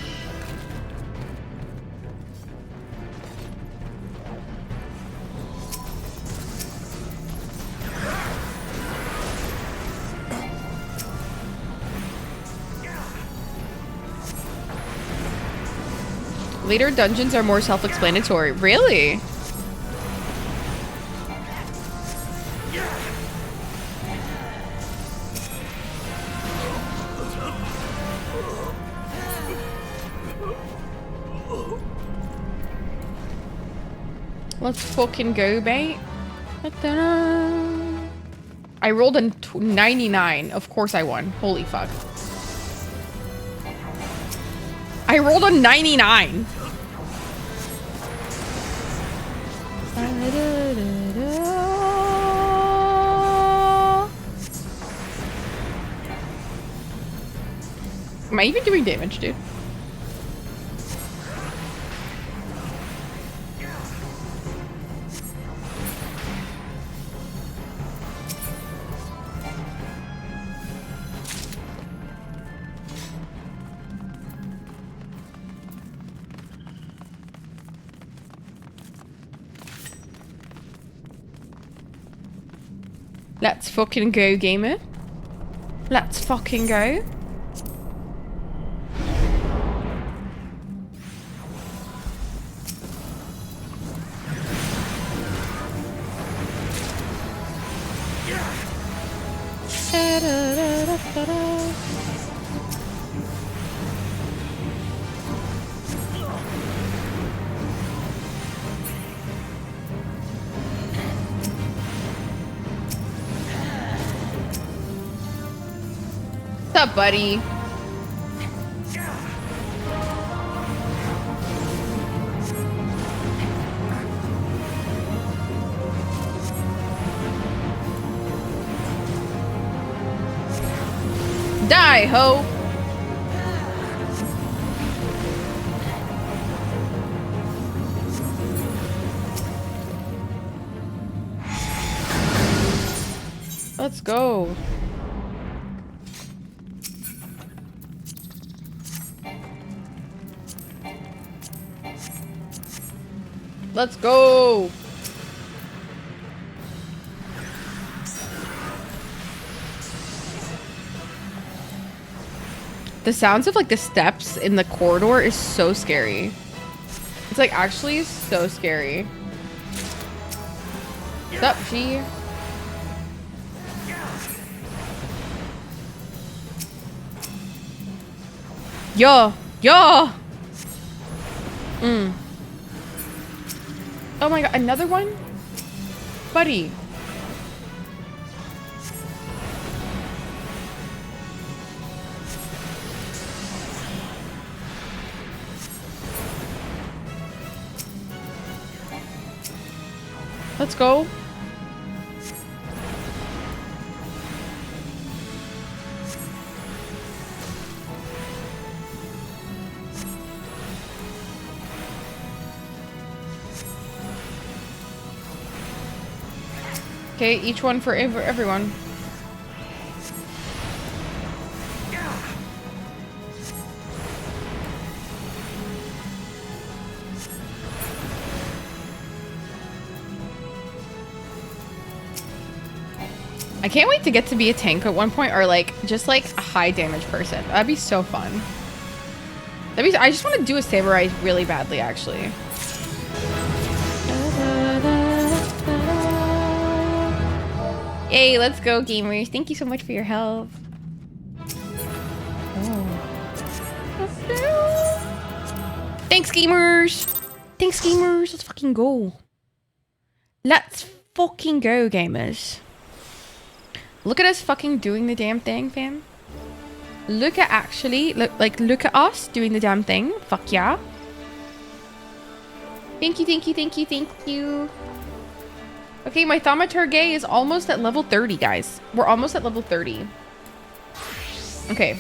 Later dungeons are more self-explanatory. Really? Let's fucking go, mate. I rolled a 99. Of course I won. Holy fuck. I rolled a 99. Am I even doing damage, dude? Let's fucking go, gamer. Let's fucking go. What's up, buddy? Die, ho! Let's go. Let's go. The sounds of like the steps in the corridor is so scary. It's like actually so scary. What's up, G? Yo, yo. Oh my god, another one? Buddy. Let's go. Okay, each one for everyone. I can't wait to get to be a tank at one point, or like just like a high damage person. That'd be so fun. I just want to do a samurai really badly, actually. Hey, let's go, gamers. Thank you so much for your help. Oh. Thanks, gamers. Thanks, gamers. Let's fucking go. Let's fucking go, gamers. Look at us fucking doing the damn thing, fam. Look at look at us doing the damn thing. Fuck yeah. Thank you, thank you, thank you, thank you. Okay, my thaumaturge is almost at level 30, guys. We're almost at level 30. Okay.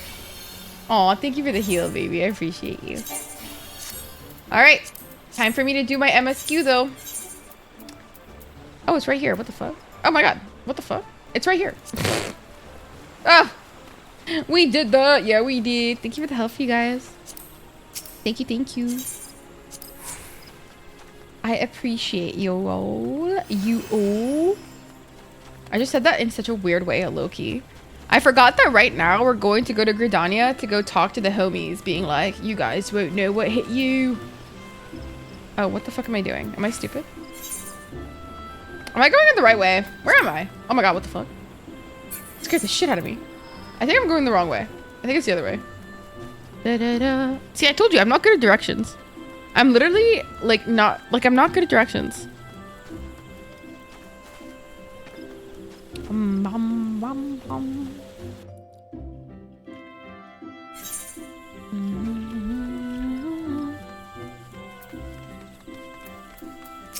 Aw, thank you for the heal, baby. I appreciate you. Alright. Time for me to do my MSQ, though. Oh, it's right here. What the fuck? Oh my god. What the fuck? It's right here. Ah! We did that. Yeah, we did. Thank you for the help, you guys. Thank you, thank you. I appreciate you all. You all. I just said that in such a weird way, a low-key. I forgot that right now we're going to go to Gridania to go talk to the homies, being like, you guys won't know what hit you. Oh, what the fuck am I doing? Am I stupid? Am I going in the right way? Where am I? Oh my god, what the fuck? It scared the shit out of me. I think I'm going the wrong way. I think it's the other way. See, I told you, I'm not good at directions. I'm literally, like, I'm not good at directions.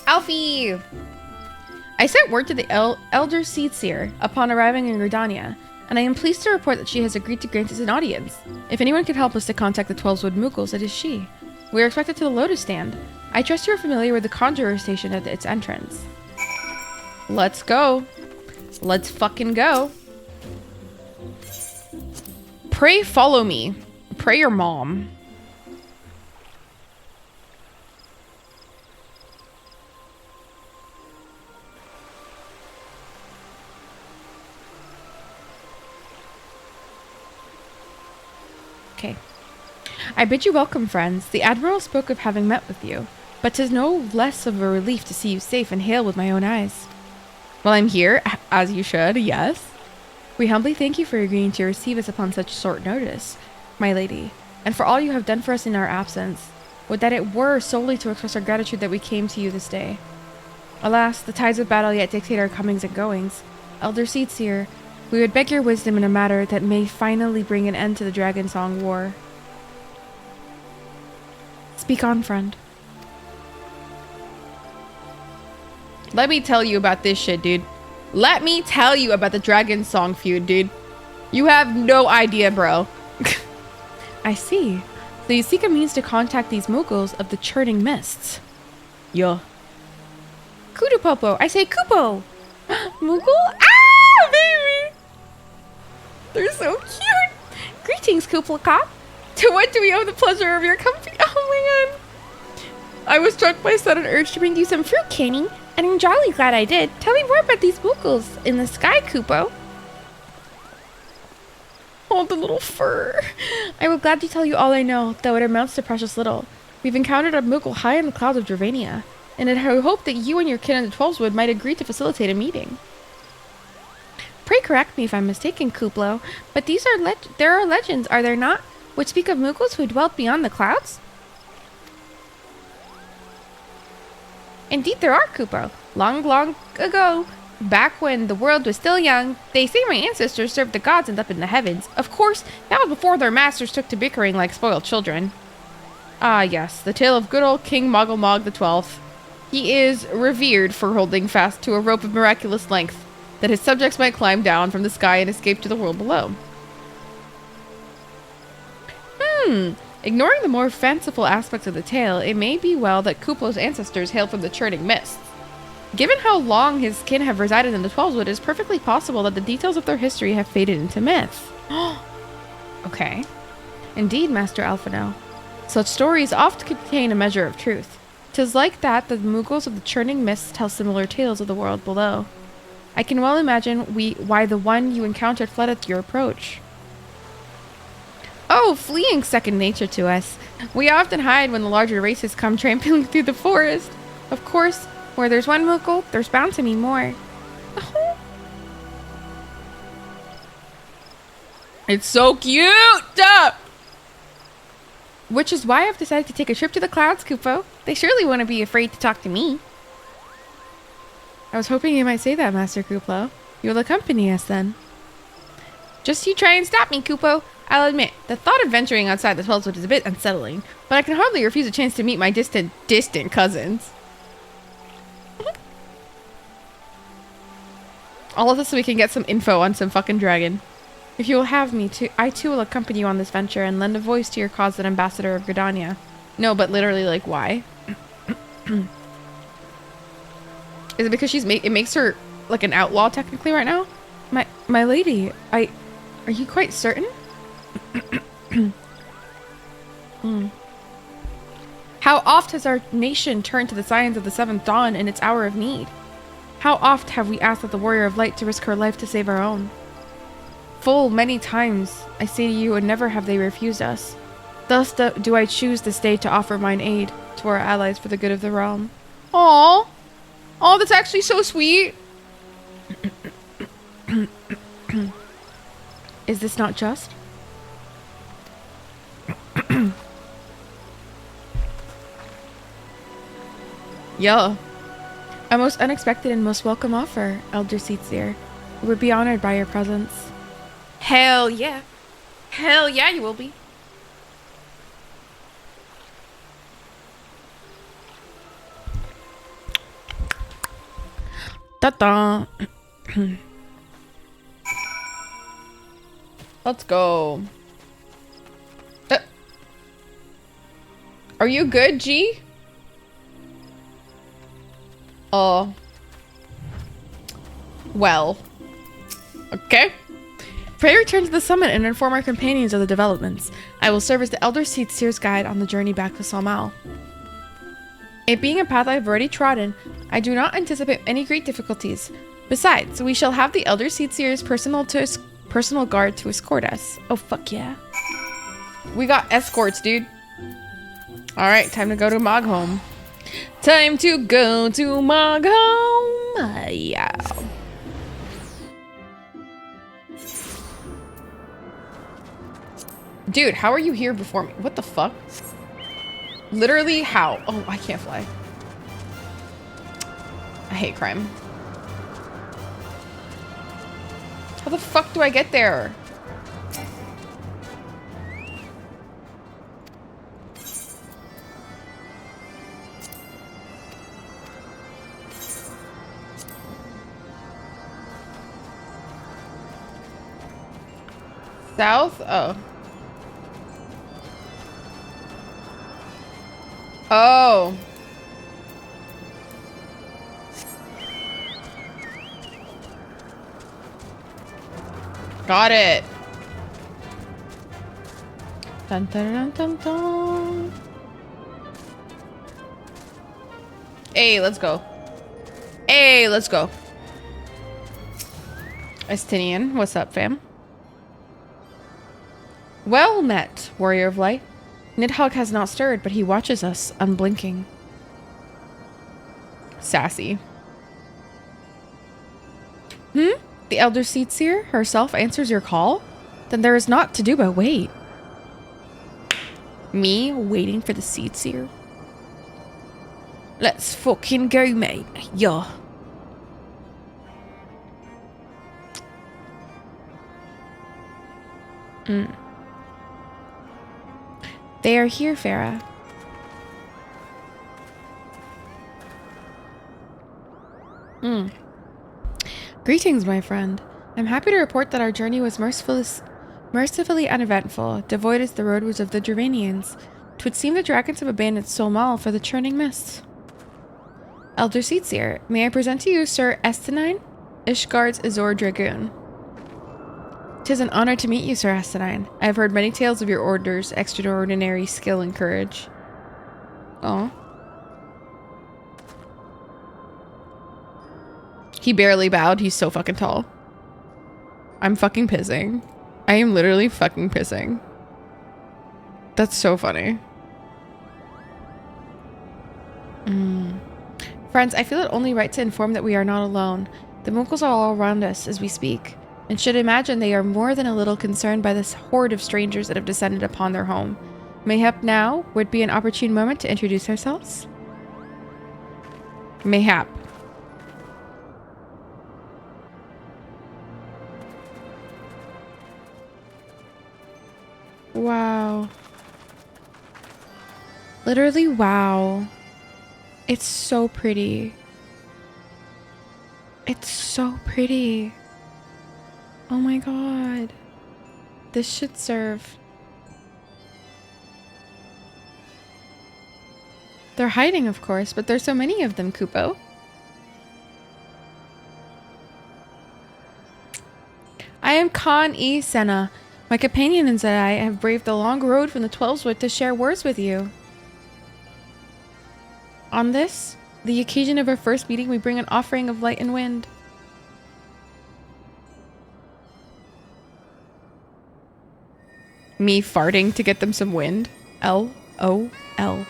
Alfie! I sent word to the Elder Seedseer upon arriving in Gridania, and I am pleased to report that she has agreed to grant us an audience. If anyone could help us to contact the 12 Wood Moogles, it is she. We are expected to the Lotus Stand. I trust you are familiar with the Conjurer Station at its entrance. Let's go. Let's fucking go. Pray follow me. Pray your mom. Okay. I bid you welcome, friends. The Admiral spoke of having met with you, but 'tis no less of a relief to see you safe and hail with my own eyes. Well, I'm here, as you should, yes. We humbly thank you for agreeing to receive us upon such short notice, my lady, and for all you have done for us in our absence. Would that it were solely to express our gratitude that we came to you this day. Alas, the tides of battle yet dictate our comings and goings. Elder Seatseer, we would beg your wisdom in a matter that may finally bring an end to the Dragon Song War. Speak on, friend. Let me tell you about this shit, dude. Let me tell you about the Dragon Song feud, dude. You have no idea, bro. I see. So you seek a means to contact these Mughals of the Churning Mists. Yo. Kudupopo. I say Kupo. Mughal? Ah, baby. They're so cute. Greetings, Kuplaka. To what do we owe the pleasure of your company? Oh my god. I was struck by a sudden urge to bring you some fruit canning, and I'm jolly glad I did. Tell me more about these Mughals in the sky, Kupo. Oh, the little fur. I will gladly tell you all I know, though it amounts to precious little. We've encountered a Mughal high in the clouds of Dravania, and I hope that you and your kin in the Twelveswood might agree to facilitate a meeting. Pray correct me if I'm mistaken, Kuplo, but these are there are legends, are there not, which speak of Mughals who dwelt beyond the clouds? Indeed there are, Kupo. Long, long ago, back when the world was still young, they say my ancestors served the gods and up in the heavens. Of course, that was before their masters took to bickering like spoiled children. Ah, yes, the tale of good old King Mogglmog the 12th. He is revered for holding fast to a rope of miraculous length, that his subjects might climb down from the sky and escape to the world below. Ignoring the more fanciful aspects of the tale, it may be well that Kuplo's ancestors hailed from the Churning Mists. Given how long his kin have resided in the Twelveswood, it is perfectly possible that the details of their history have faded into myth. Okay. Indeed, Master Alphino. Such stories oft contain a measure of truth. 'Tis like that the Mughals of the Churning Mists tell similar tales of the world below. I can well imagine why the one you encountered fled at your approach. Oh, fleeing second nature to us. We often hide when the larger races come trampling through the forest. Of course, where there's one Mughal, there's bound to be more. Oh. It's so cute! Which is why I've decided to take a trip to the clouds, Kupo. They surely wouldn't be afraid to talk to me. I was hoping you might say that, Master Kuplo. You'll accompany us then. Just you try and stop me, Kupo. I'll admit, the thought of venturing outside the Twelveswood is a bit unsettling, but I can hardly refuse a chance to meet my distant cousins. All of this so we can get some info on some fucking dragon. If you will have me, I too will accompany you on this venture and lend a voice to your cause as ambassador of Gridania. No, but literally, like, why? Is it because it makes her like an outlaw technically right now? My lady, are you quite certain? How oft has our nation turned to the signs of the seventh dawn in its hour of need? How oft have we asked that the warrior of light to risk her life to save our own? Full many times, I say to you, and never have they refused us. Thus do I choose this day to offer mine aid to our allies for the good of the realm. Aww. Oh, that's actually so sweet. Is this not just? Yo. A most unexpected and most welcome offer, Elder Seatseer. We would be honored by your presence. Hell yeah. Hell yeah, you will be. Ta-da. Let's go. Are you good, G? Well. Okay. Pray return to the summit and inform our companions of the developments. I will serve as the Elder Seatseer's guide on the journey back to Salmal. It being a path I have already trodden, I do not anticipate any great difficulties. Besides, we shall have the Elder Seatseer's personal guard to escort us. Oh, fuck yeah. We got escorts, dude. All right, time to go to Mog home. Time to go to Mog home. Yeah. Dude, how are you here before me? What the fuck? Literally, how? Oh, I can't fly. I hate crime. How the fuck do I get there? South? Oh. Oh. Got it. Dun, dun, dun, dun, dun. Hey, let's go. Hey, let's go. Estinian, what's up, fam? Well met, warrior of light. Nidhogg has not stirred, but he watches us, unblinking. Sassy. The Elder Seatseer herself answers your call? Then there is naught to do but wait. Me waiting for the Seatseer? Let's fucking go, mate. Yeah. They are here, Farah. Greetings, my friend. I'm happy to report that our journey was mercifully uneventful. Devoid as the road was of the Dravanians. 'Twould seem the dragons have abandoned Solmal for the churning mists. Elder Seatseer, may I present to you Sir Estinine, Ishgard's Azor Dragoon. 'Tis an honor to meet you, Sir Estinine. I have heard many tales of your order's extraordinary skill and courage. Oh. He barely bowed. He's so fucking tall. I'm fucking pissing. I am literally fucking pissing. That's so funny. Friends, I feel it only right to inform that we are not alone. The Munkles are all around us as we speak, and should imagine they are more than a little concerned by this horde of strangers that have descended upon their home. Mayhap now would be an opportune moment to introduce ourselves? Mayhap. Wow. Literally, wow. It's so pretty. It's so pretty. Oh my god. This should serve. They're hiding, of course, but there's so many of them, Kupo. I am Khan E. Senna. My companions and I have braved the long road from the Twelveswood to share words with you. On this, the occasion of our first meeting, we bring an offering of light and wind. Me farting to get them some wind. L-O-L.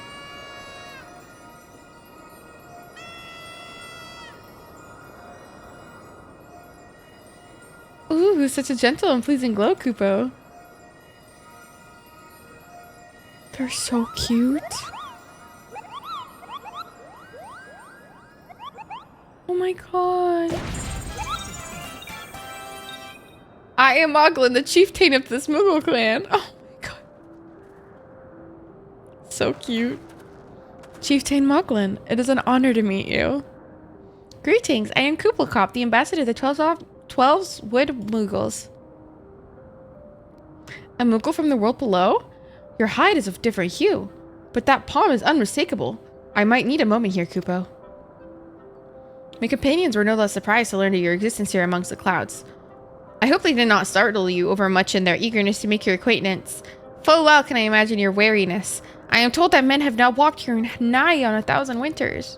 Ooh, such a gentle and pleasing glow, Kupo. They're so cute. Oh my god. I am Moglin, the chieftain of this Moogle clan. Oh my god. So cute. Chieftain Moglin, it is an honor to meet you. Greetings, I am Kuppelkop, the ambassador of the Twelveswood Moogles. A Moogle from the world below? Your hide is of different hue, but that palm is unmistakable. I might need a moment here, Kupo. My companions were no less surprised to learn of your existence here amongst the clouds. I hope they did not startle you overmuch in their eagerness to make your acquaintance. Full well can I imagine your wariness. I am told that men have now walked here nigh on 1,000 winters.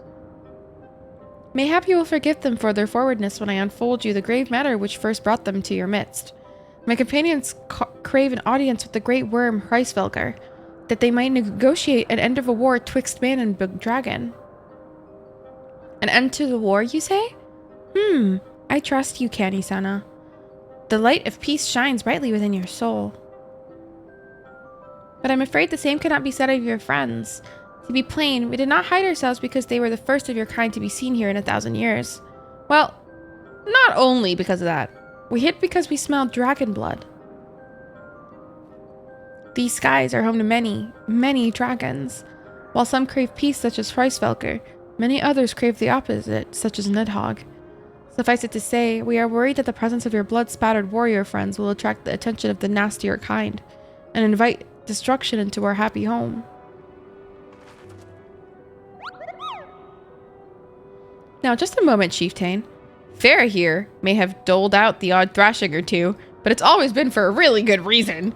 Mayhap you will forgive them for their forwardness when I unfold you the grave matter which first brought them to your midst. My companions crave an audience with the great worm Hreisvelger, that they might negotiate an end of a war twixt man and big dragon. An end to the war, you say? I trust you, Kani-sana. The light of peace shines brightly within your soul. But I'm afraid the same cannot be said of your friends. To be plain, we did not hide ourselves because they were the first of your kind to be seen here in 1,000 years. Well, not only because of that. We hid because we smelled dragon blood. These skies are home to many, many dragons. While some crave peace, such as Hreisvelger, many others crave the opposite, such as Nidhogg. Suffice it to say, we are worried that the presence of your blood-spattered warrior friends will attract the attention of the nastier kind, and invite destruction into our happy home. Now, just a moment, Chieftain. Farah here may have doled out the odd thrashing or two, but it's always been for a really good reason.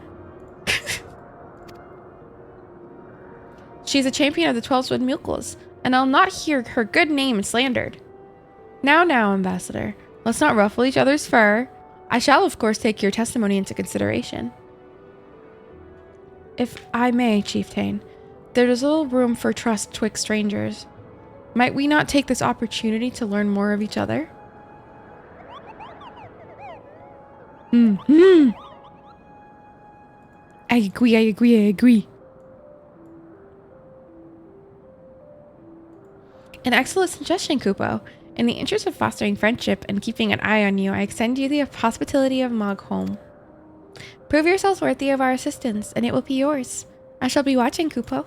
She's a champion of the 12 Sword Mulkles, and I'll not hear her good name slandered. Now, Ambassador, let's not ruffle each other's fur. I shall, of course, take your testimony into consideration. If I may, Chieftain, there is little room for trust twixt strangers. Might we not take this opportunity to learn more of each other? I agree. An excellent suggestion, Kupo. In the interest of fostering friendship and keeping an eye on you, I extend you the hospitality of Mogholm. Prove yourselves worthy of our assistance, and it will be yours. I shall be watching, Kupo.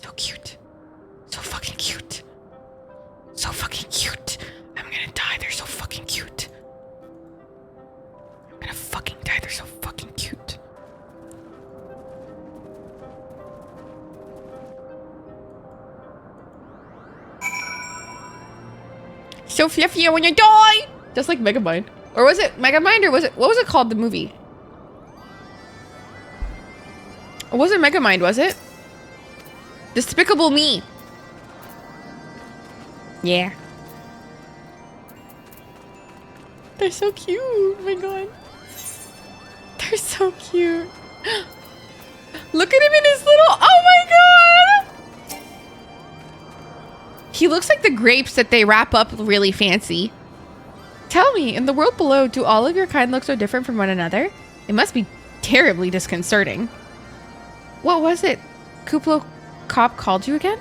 So cute. So fucking cute. So fucking cute. I'm gonna die. They're so fucking cute. I'm gonna fucking die. They're so fucking cute. So fluffy, I wanna die! Just like Megamind. Or was it Megamind, or was it, what was it called, the movie? It wasn't Megamind, was it? Despicable Me. Yeah. They're so cute. Oh my god. They're so cute. Look at him in his little... Oh my god! He looks like the grapes that they wrap up really fancy. Tell me, in the world below, do all of your kind look so different from one another? It must be terribly disconcerting. What was it Kuplo Cop called you again?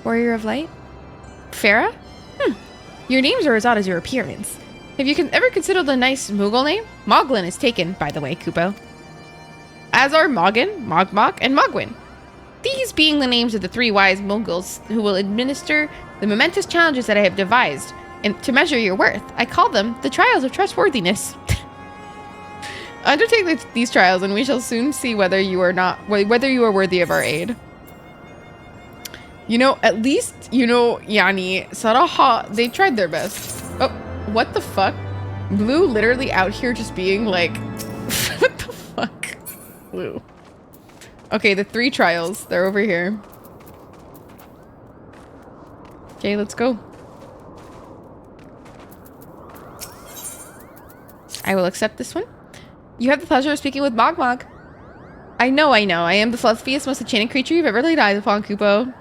Warrior of Light? Farah? Your names are as odd as your appearance. Have you ever considered the nice Moogle name? Moglin is taken, by the way, Kupo. As are Moggin, Mogmok, and Mogwin. These being the names of the 3 wise Moogles who will administer the momentous challenges that I have devised and to measure your worth. I call them the trials of trustworthiness. Undertake these trials, and we shall soon see whether you are worthy of our aid. You know, at least, you know, Yani, Saraha, they tried their best. Oh, what the fuck? Blue literally out here just being like, what the fuck? Blue. Okay, the 3 trials, they're over here. Okay, let's go. I will accept this one. You have the pleasure of speaking with Mogmog. I know. I am the fluffiest, most enchanting creature you've ever laid eyes upon, Kupo.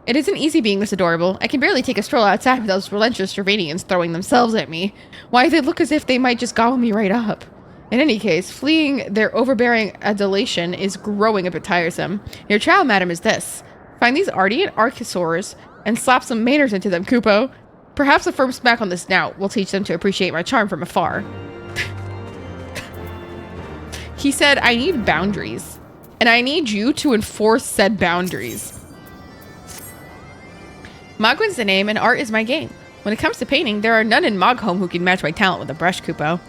It isn't easy being this adorable. I can barely take a stroll outside with those relentless Stravanians throwing themselves at me. Why, they look as if they might just gobble me right up. In any case, fleeing their overbearing adulation is growing a bit tiresome. Your trial, madam, is this. Find these Ardian Archosaurs and slap some manners into them, Kupo. Perhaps a firm smack on the snout will teach them to appreciate my charm from afar. He said, I need boundaries, and I need you to enforce said boundaries. Mogwin's the name, and art is my game. When it comes to painting, there are none in Mogholm who can match my talent with a brush, Kupo.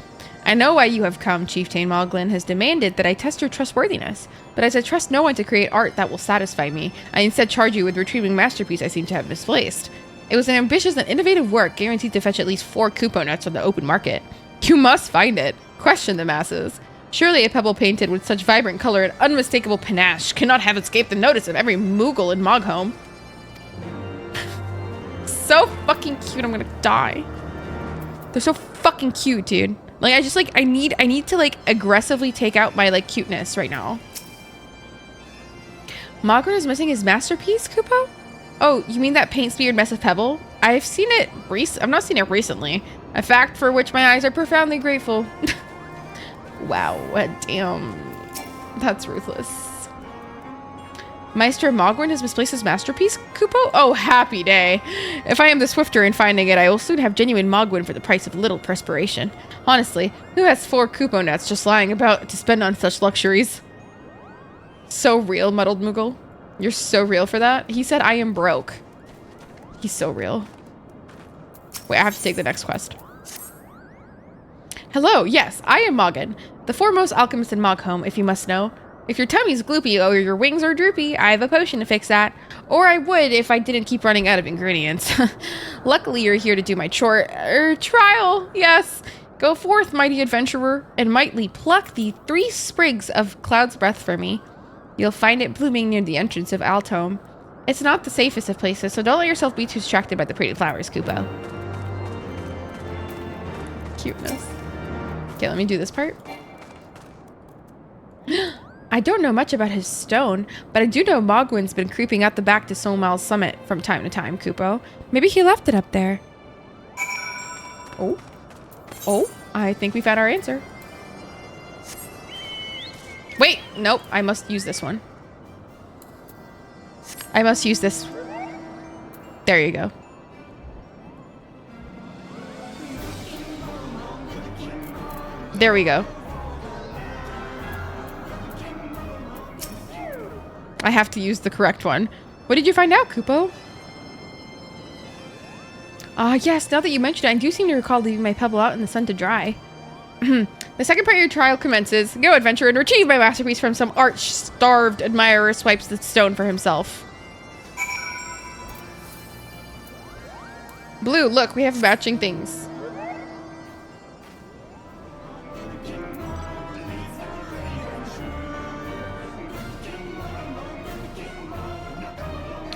I know why you have come. Chieftain Moglin has demanded that I test your trustworthiness, but as I trust no one to create art that will satisfy me, I instead charge you with retrieving masterpiece I seem to have misplaced. It was an ambitious and innovative work, guaranteed to fetch at least 4 Kupo nuts from the open market. You must find it. Question the masses. Surely a pebble painted with such vibrant color and unmistakable panache cannot have escaped the notice of every Moogle in Mogholm. So fucking cute, I'm gonna die. They're so fucking cute, dude. Like, I just, like, I need to, like, aggressively take out my, like, cuteness right now. Mogwin is missing his masterpiece, Kupo? Oh, you mean that paint-smeared mess of pebble? I've seen it I've not seen it recently. A fact for which my eyes are profoundly grateful. Wow, damn. That's ruthless. Maestro Mogwin has misplaced his masterpiece, Kupo? Oh, happy day. If I am the swifter in finding it, I will soon have genuine Mogwin for the price of little perspiration. Honestly, who has 4 Kupo nuts just lying about to spend on such luxuries? So real, muddled Moogle. You're so real for that. He said I am broke. He's so real. Wait, I have to take the next quest. Hello, yes, I am Mogin, the foremost alchemist in Mogholm, if you must know. If your tummy's gloopy or your wings are droopy, I have a potion to fix that. Or I would if I didn't keep running out of ingredients. Luckily, you're here to do my trial. Yes. Go forth, mighty adventurer, and mightily pluck the 3 sprigs of Cloud's Breath for me. You'll find it blooming near the entrance of Altome. It's not the safest of places, so don't let yourself be too distracted by the pretty flowers, Kupo. Cuteness. Okay, let me do this part. I don't know much about his stone, but I do know Mogwin's been creeping out the back to Somal's summit from time to time, Kupo. Maybe he left it up there. Oh. Oh, I think we found our answer. Wait, nope, I must use this one. I must use this. There you go. There we go. I have to use the correct one. What did you find out, Kupo? Ah, yes, now that you mention it, I do seem to recall leaving my pebble out in the sun to dry. The second part of your trial commences. Go, adventurer, and retrieve my masterpiece from some arch-starved admirer who swipes the stone for himself. Blue, look, we have matching things.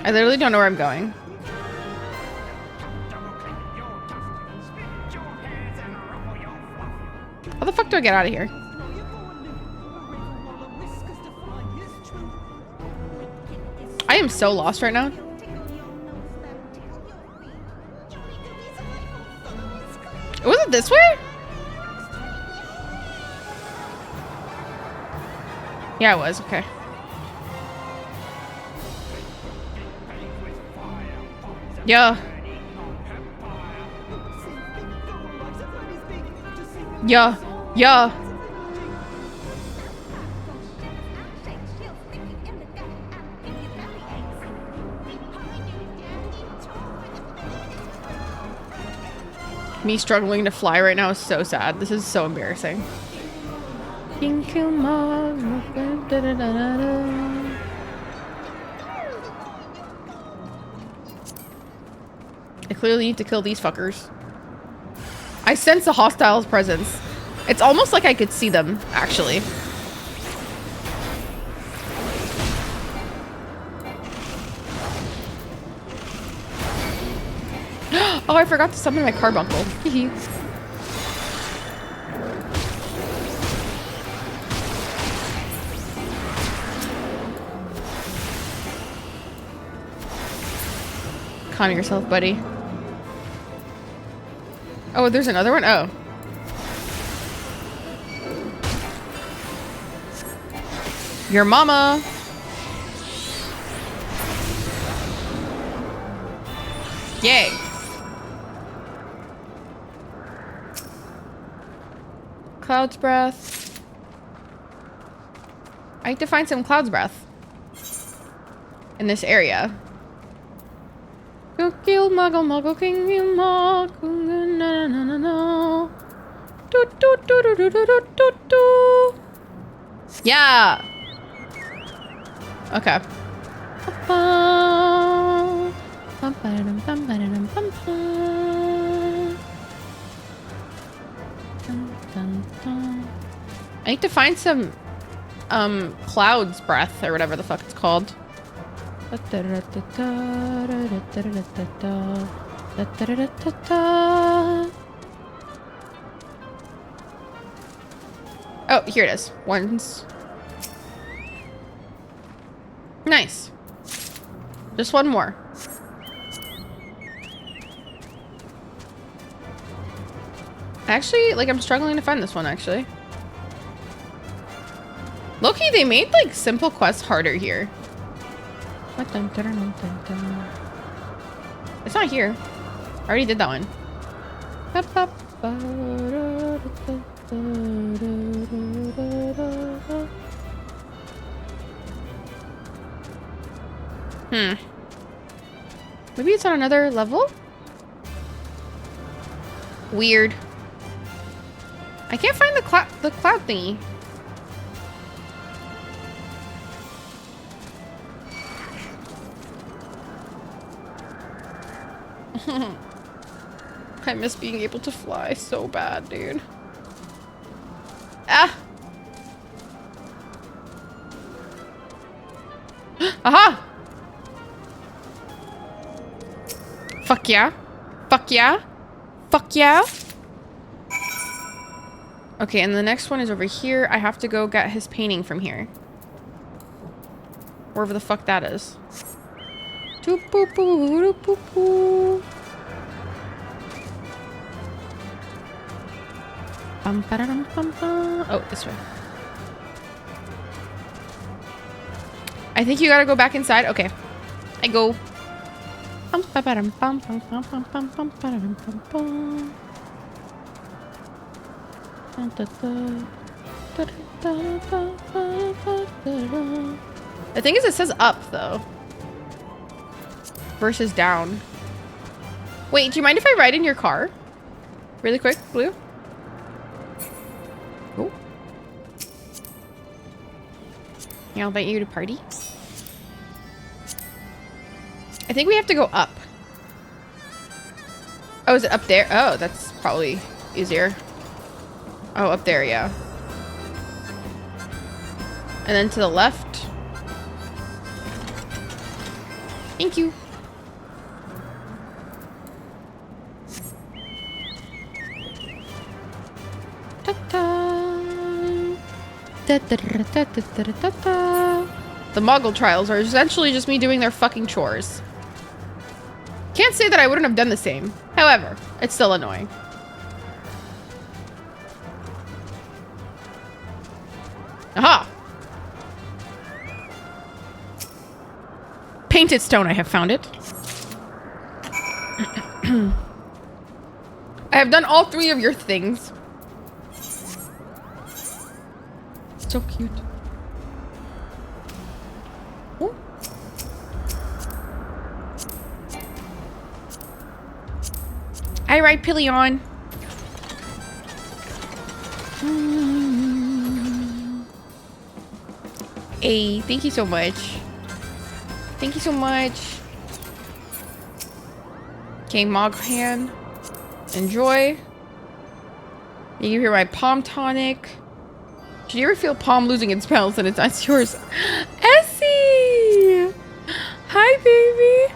I literally don't know where I'm going. How the fuck do I get out of here? I am so lost right now. Was it this way? Yeah, it was. Okay. Yeah. Yeah. Yeah. Me struggling to fly right now is so sad. This is so embarrassing. I clearly need to kill these fuckers. I sense a hostile presence. It's almost like I could see them, actually. Oh, I forgot to summon my carbuncle. Calm yourself, buddy. Oh, there's another one? Oh. Your mama. Yay. Cloud's Breath. I need to find some Cloud's Breath in this area. Go kill Muggle, Muggle King, you Muggle, na na na na. Do do do do do do do do. Yeah. Okay. I need to find some Cloud's Breath or whatever the fuck it's called. Oh, here it is. Ones. Nice. Just one more. Actually, like, I'm struggling to find this one, actually. Low-key, they made, like, simple quests harder here. It's not here. I already did that one. Maybe it's on another level? Weird. I can't find the cloud thingy. I miss being able to fly so bad, dude. Ah! Aha! Fuck yeah. Fuck yeah. Fuck yeah. Okay, and the next one is over here. I have to go get his painting from here. Wherever the fuck that is. Oh, this way. I think you gotta go back inside. Okay. I go. The thing is, it says up, though. Versus down. Wait, do you mind if I ride in your car? Really quick, Blue? Oh. Yeah, I'll invite you to party. I think we have to go up. Oh, is it up there? Oh, that's probably easier. Oh, up there, yeah. And then to the left. Thank you. The Muggle trials are essentially just me doing their fucking chores. Can't say that I wouldn't have done the same. However, it's still annoying. Aha! Painted stone, I have found it. I have done all 3 of your things. So cute. Ooh. I ride Pillion. Hey, thank you so much. Thank you so much. Okay, Moghan. Enjoy. You hear my palm tonic. Did you ever feel palm losing its spells and it's yours? Essie! Hi, baby.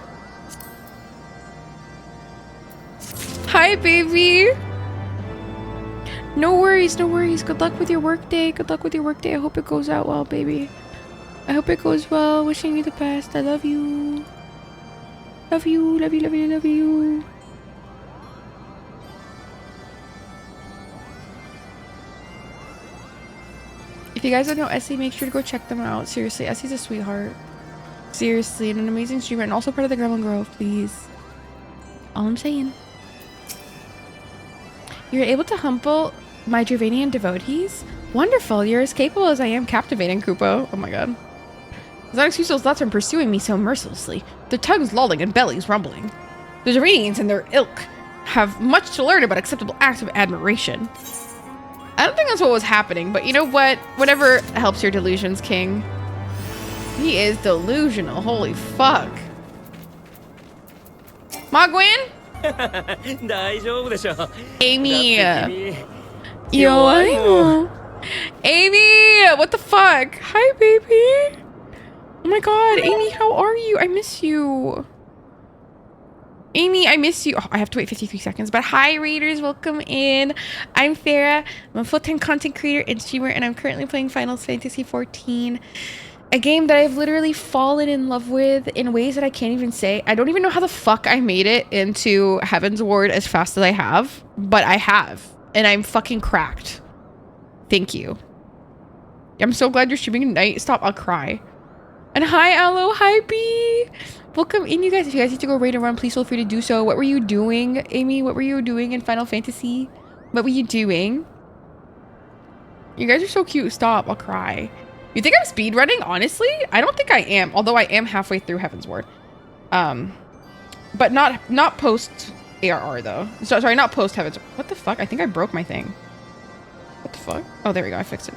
Hi, baby. No worries, no worries. Good luck with your work day. Good luck with your work day. I hope it goes out well, baby. I hope it goes well. Wishing you the best. I love you. Love you, love you, love you, love you. If you guys don't know Essie, make sure to go check them out. Seriously, Essie's a sweetheart. Seriously, and an amazing streamer and also part of the Gremlin Grove, please. All I'm saying. You're able to humble my Gervanian devotees? Wonderful, you're as capable as I am captivating, Kupo. Oh my god. Does not excuse those thoughts from pursuing me so mercilessly. Their tongues lolling and bellies rumbling. The Gervanians and their ilk have much to learn about acceptable acts of admiration. I don't think that's what was happening, but you know what? Whatever helps your delusions, King. He is delusional. Holy fuck. Mogwin? Amy. Yo, I know. Amy, what the fuck? Hi, baby. Oh my god, Amy, how are you? I miss you. Amy, I miss you. Oh, I have to wait 53 seconds. But hi, readers. Welcome in. I'm Farah. I'm a full-time content creator and streamer, and I'm currently playing Final Fantasy 14. A game that I've literally fallen in love with in ways that I can't even say. I don't even know how the fuck I made it into Heaven's Ward as fast as I have. But I have. And I'm fucking cracked. Thank you. I'm so glad you're streaming tonight. Stop, I'll cry. And hi, Aloe. Hi, B. Welcome in, you guys. If you guys need to go raid and run, please feel free to do so. What were you doing, Amy? What were you doing in Final Fantasy? What were you doing? You guys are so cute. Stop, I'll cry. You think I'm speedrunning? Honestly, I don't think I am. Although I am halfway through Heaven's Ward. But not post ARR though. Sorry, not post Heaven's Ward. What the fuck? I think I broke my thing. What the fuck? Oh, there we go. I fixed it.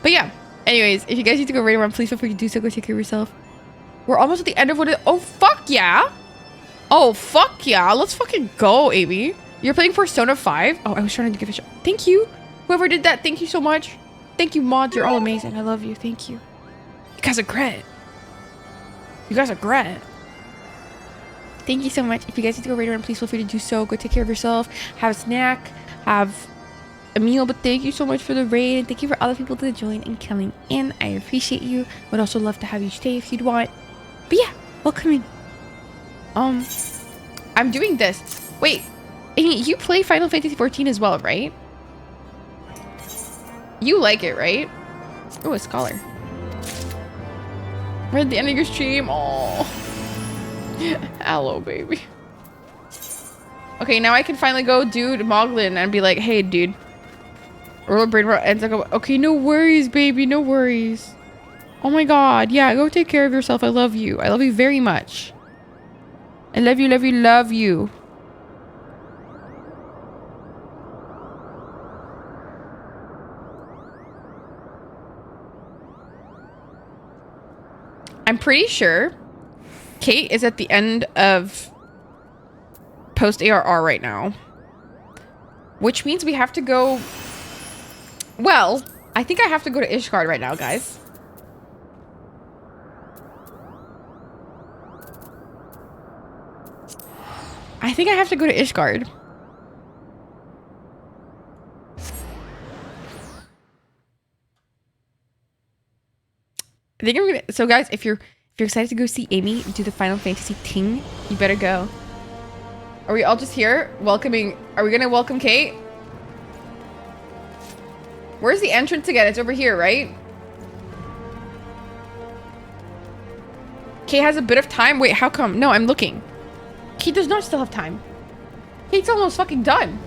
But yeah. Anyways, if you guys need to go raid and run, please feel free to do so. Go take care of yourself. We're almost at the end of what it. Oh fuck yeah! Oh fuck yeah! Let's fucking go, Amy. You're playing Persona 5? Oh, I was trying to give a shot. Thank you. Whoever did that, thank you so much. Thank you, mods. You're all amazing. I love you. Thank you. You guys are great. You guys are great. Thank you so much. If you guys need to go raid around, please feel free to do so. Go take care of yourself. Have a snack. Have a meal. But thank you so much for the raid. And thank you for all the people that joined and coming in. I appreciate you. Would also love to have you stay if you'd want. But yeah, welcome in. I'm doing this. Wait, Amy, you play Final Fantasy 14 as well, right? You like it, right? Oh, a scholar. We're at the end of your stream. Oh, hello, baby. Okay, now I can finally go dude Moglin and be like, hey, dude. Or brain ends up. Okay, no worries, baby. No worries. Oh my god. Yeah, go take care of yourself. I love you. I love you very much. I love you, love you, love you. I'm pretty sure Kate is at the end of post ARR right now. Which means we have to go... Well, I think I have to go to ISHGUARD right now, guys. I think I have to go to ISHGUARD. I think I'm gonna... So guys, if you're excited to go see Amy do the Final Fantasy ting, you better go. Are we all just here welcoming... Are we gonna welcome Kate? Where's the entrance again? It's over here, right? Kate has a bit of time. Wait, how come? No, I'm looking. Kate does not still have time. Kate's almost fucking done.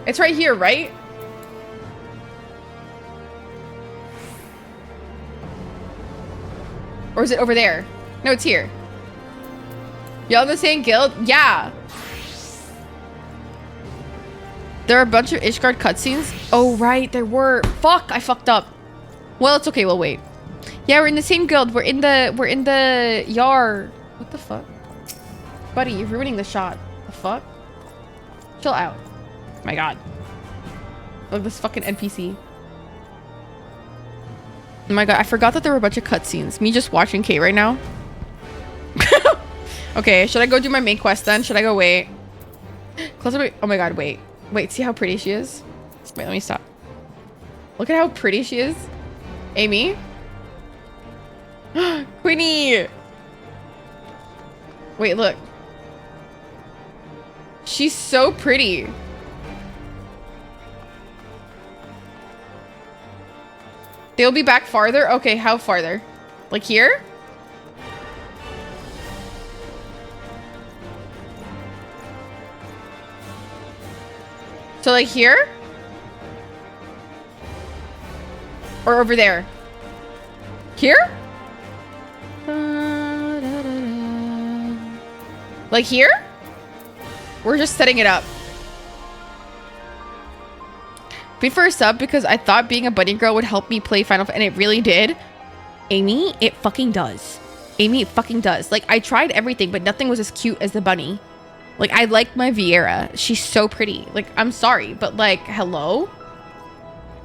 It's right here, right? Or is it over there? No, it's here. Y'all in the same guild? Yeah. There are a bunch of ISHGUARD cutscenes. Oh, right. There were. Fuck, I fucked up. Well, it's okay. We'll wait. Yeah, we're in the same guild. We're in the yard. What the fuck? Buddy, you're ruining the shot. The fuck? Chill out. My god. Look, this fucking NPC. Oh my god, I forgot that there were a bunch of cutscenes. Me just watching Kate right now. Okay, should I go do my main quest then? Should I go wait? Close up. Oh my god, wait. Wait, see how pretty she is? Wait, let me stop. Look at how pretty she is. Amy? Queenie! Wait, look. She's so pretty. They'll be back farther? Okay, how farther? Like here? So like here? Or over there? Here? Like here? We're just setting it up. Bid for a sub because I thought being a bunny girl would help me play Final Fantasy, and it really did. Amy, it fucking does. Amy, it fucking does. Like, I tried everything, but nothing was as cute as the bunny. Like, I like my Vieira. She's so pretty. Like, I'm sorry, but like, hello?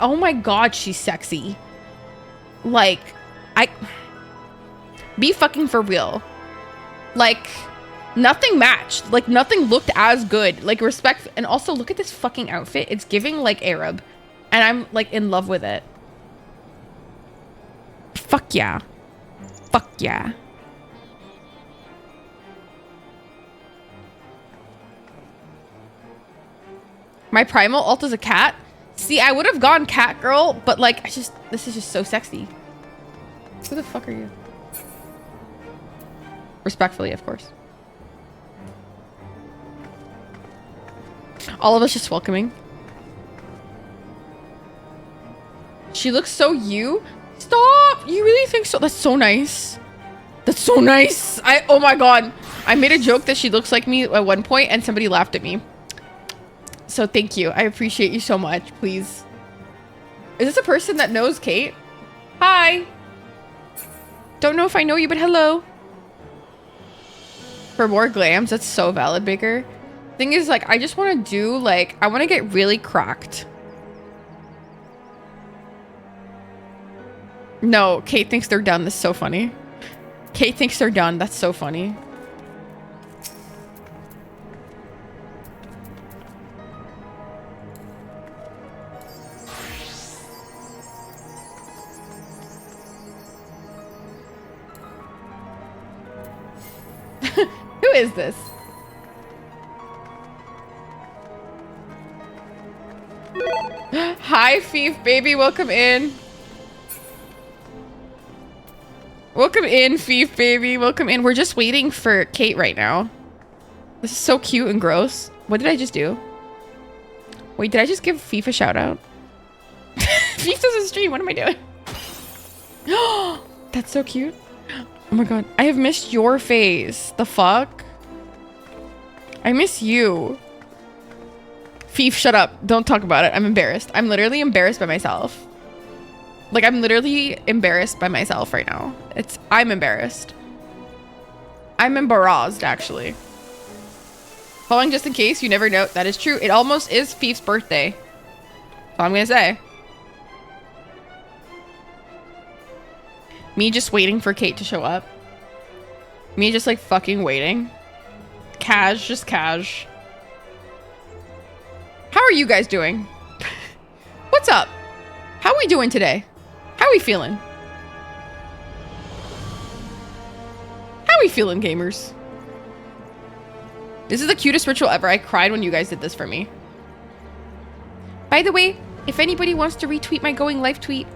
Oh my god, she's sexy. Like, be fucking for real. Like, nothing matched. Like, nothing looked as good. Like, respect. And also, look at this fucking outfit. It's giving, like, Arab. And I'm, like, in love with it. Fuck yeah. Fuck yeah. My primal alt is a cat. See, I would have gone cat girl, but, like, this is just so sexy. Who the fuck are you? Respectfully, of course. All of us just welcoming. She looks so you. Stop! You really think so? That's so nice. That's so nice. Oh my god. I made a joke that she looks like me at one point and somebody laughed at me. So thank you. I appreciate you so much. Please. Is this a person that knows Kate? Hi. Don't know if I know you, but hello. For more glams. That's so valid, Baker. Thing is, like, I just want to do, like, I want to get really cracked. No, Kate thinks they're done. That's so funny. Kate thinks they're done. That's so funny. Who is this? Hi, Fief, baby. Welcome in. Welcome in, Fief, baby. Welcome in. We're just waiting for Kate right now. This is so cute and gross. What did I just do? Wait, did I just give Fief a shout out? Fief doesn't stream. What am I doing? That's so cute. Oh my god. I have missed your face. The fuck? I miss you. Fief, shut up. Don't talk about it. I'm embarrassed. I'm literally embarrassed by myself. Like, I'm literally embarrassed by myself right now. I'm embarrassed. I'm embarrassed, actually. Following just in case, you never know. That is true. It almost is Fief's birthday. That's all I'm gonna say. Me just waiting for Kate to show up. Me just, like, fucking waiting. Cash, just cash. How are you guys doing? What's up? How are we doing today? How are we feeling? How are we feeling, gamers? This is the cutest ritual ever. I cried when you guys did this for me. By the way, if anybody wants to retweet my going live tweet,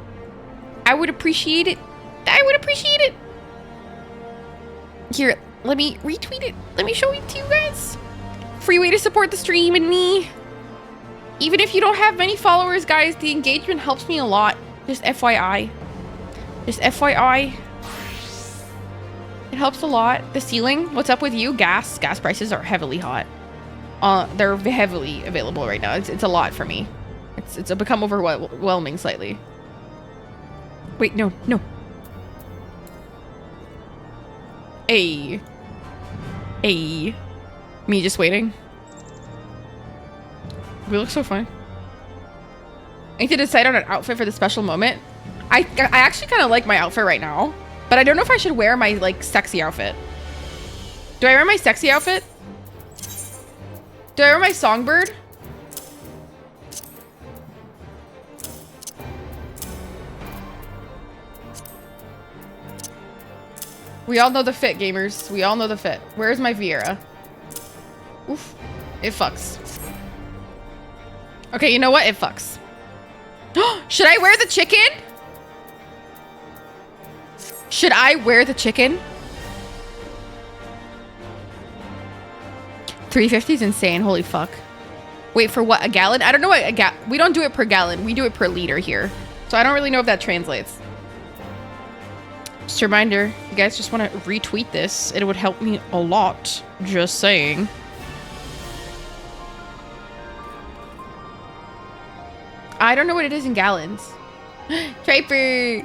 I would appreciate it. I would appreciate it. Here, let me retweet it. Let me show it to you guys. Free way to support the stream and me. Even if you don't have many followers, guys, the engagement helps me a lot. Just FYI. Just FYI. It helps a lot. The ceiling, what's up with you? Gas prices are heavily hot. They're heavily available right now. It's a lot for me. It's become overwhelming slightly. Wait, no. Hey. Me just waiting. We look so fun. I need to decide on an outfit for the special moment. I actually kind of like my outfit right now, but I don't know if I should wear my, like, sexy outfit. Do I wear my sexy outfit? Do I wear my songbird? We all know the fit, gamers. We all know the fit. Where's my Vieira? Oof. It fucks. Okay, you know what? It fucks. Should I wear the chicken? Should I wear the chicken? 350 is insane. Holy fuck. Wait, for what? A gallon? I don't know what we don't do it per gallon. We do it per liter here. So I don't really know if that translates. Just a reminder, if you guys just want to retweet this, it would help me a lot. Just saying. I don't know what it is in gallons. Draper!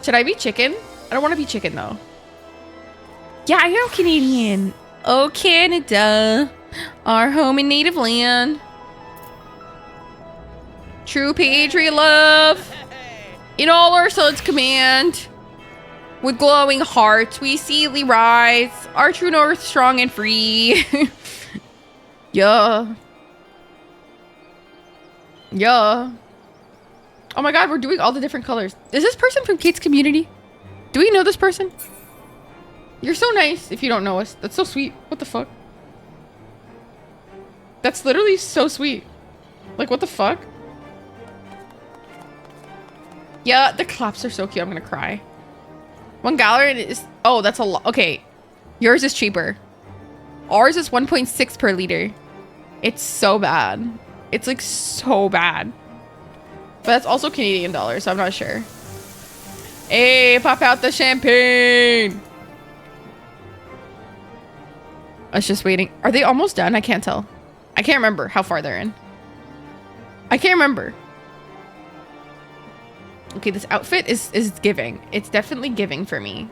Should I be chicken? I don't want to be chicken, though. Yeah, I am Canadian. Oh, Canada. Our home and native land. True patriot love. In all our sons command. With glowing hearts, we seely rise. Our true north, strong and free. Yeah. Yeah. Oh my god, we're doing all the different colors. Is this person from Kate's community? Do we know this person? You're so nice if you don't know us. That's so sweet. What the fuck? That's literally so sweet. Like, what the fuck? Yeah, the claps are so cute. I'm gonna cry. One gallon is... Oh, that's a lot. Okay. Yours is cheaper. Ours is 1.6 per liter. It's so bad. It's like so bad. But that's also Canadian dollars, so I'm not sure. Hey, pop out the champagne. I was just waiting. Are they almost done? I can't tell. I can't remember how far they're in. I can't remember. Okay, this outfit is giving. It's definitely giving for me.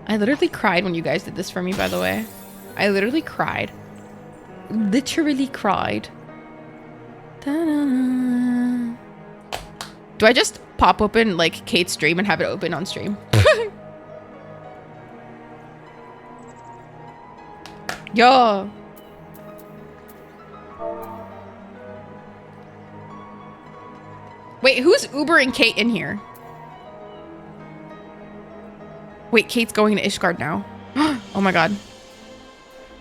I literally cried when you guys did this for me, by the way. I literally cried. Literally cried. Do I just pop open like Kate's stream and have it open on stream? Yo. Wait, who's Ubering Kate in here? Wait, Kate's going to ISHGUARD now. Oh my god.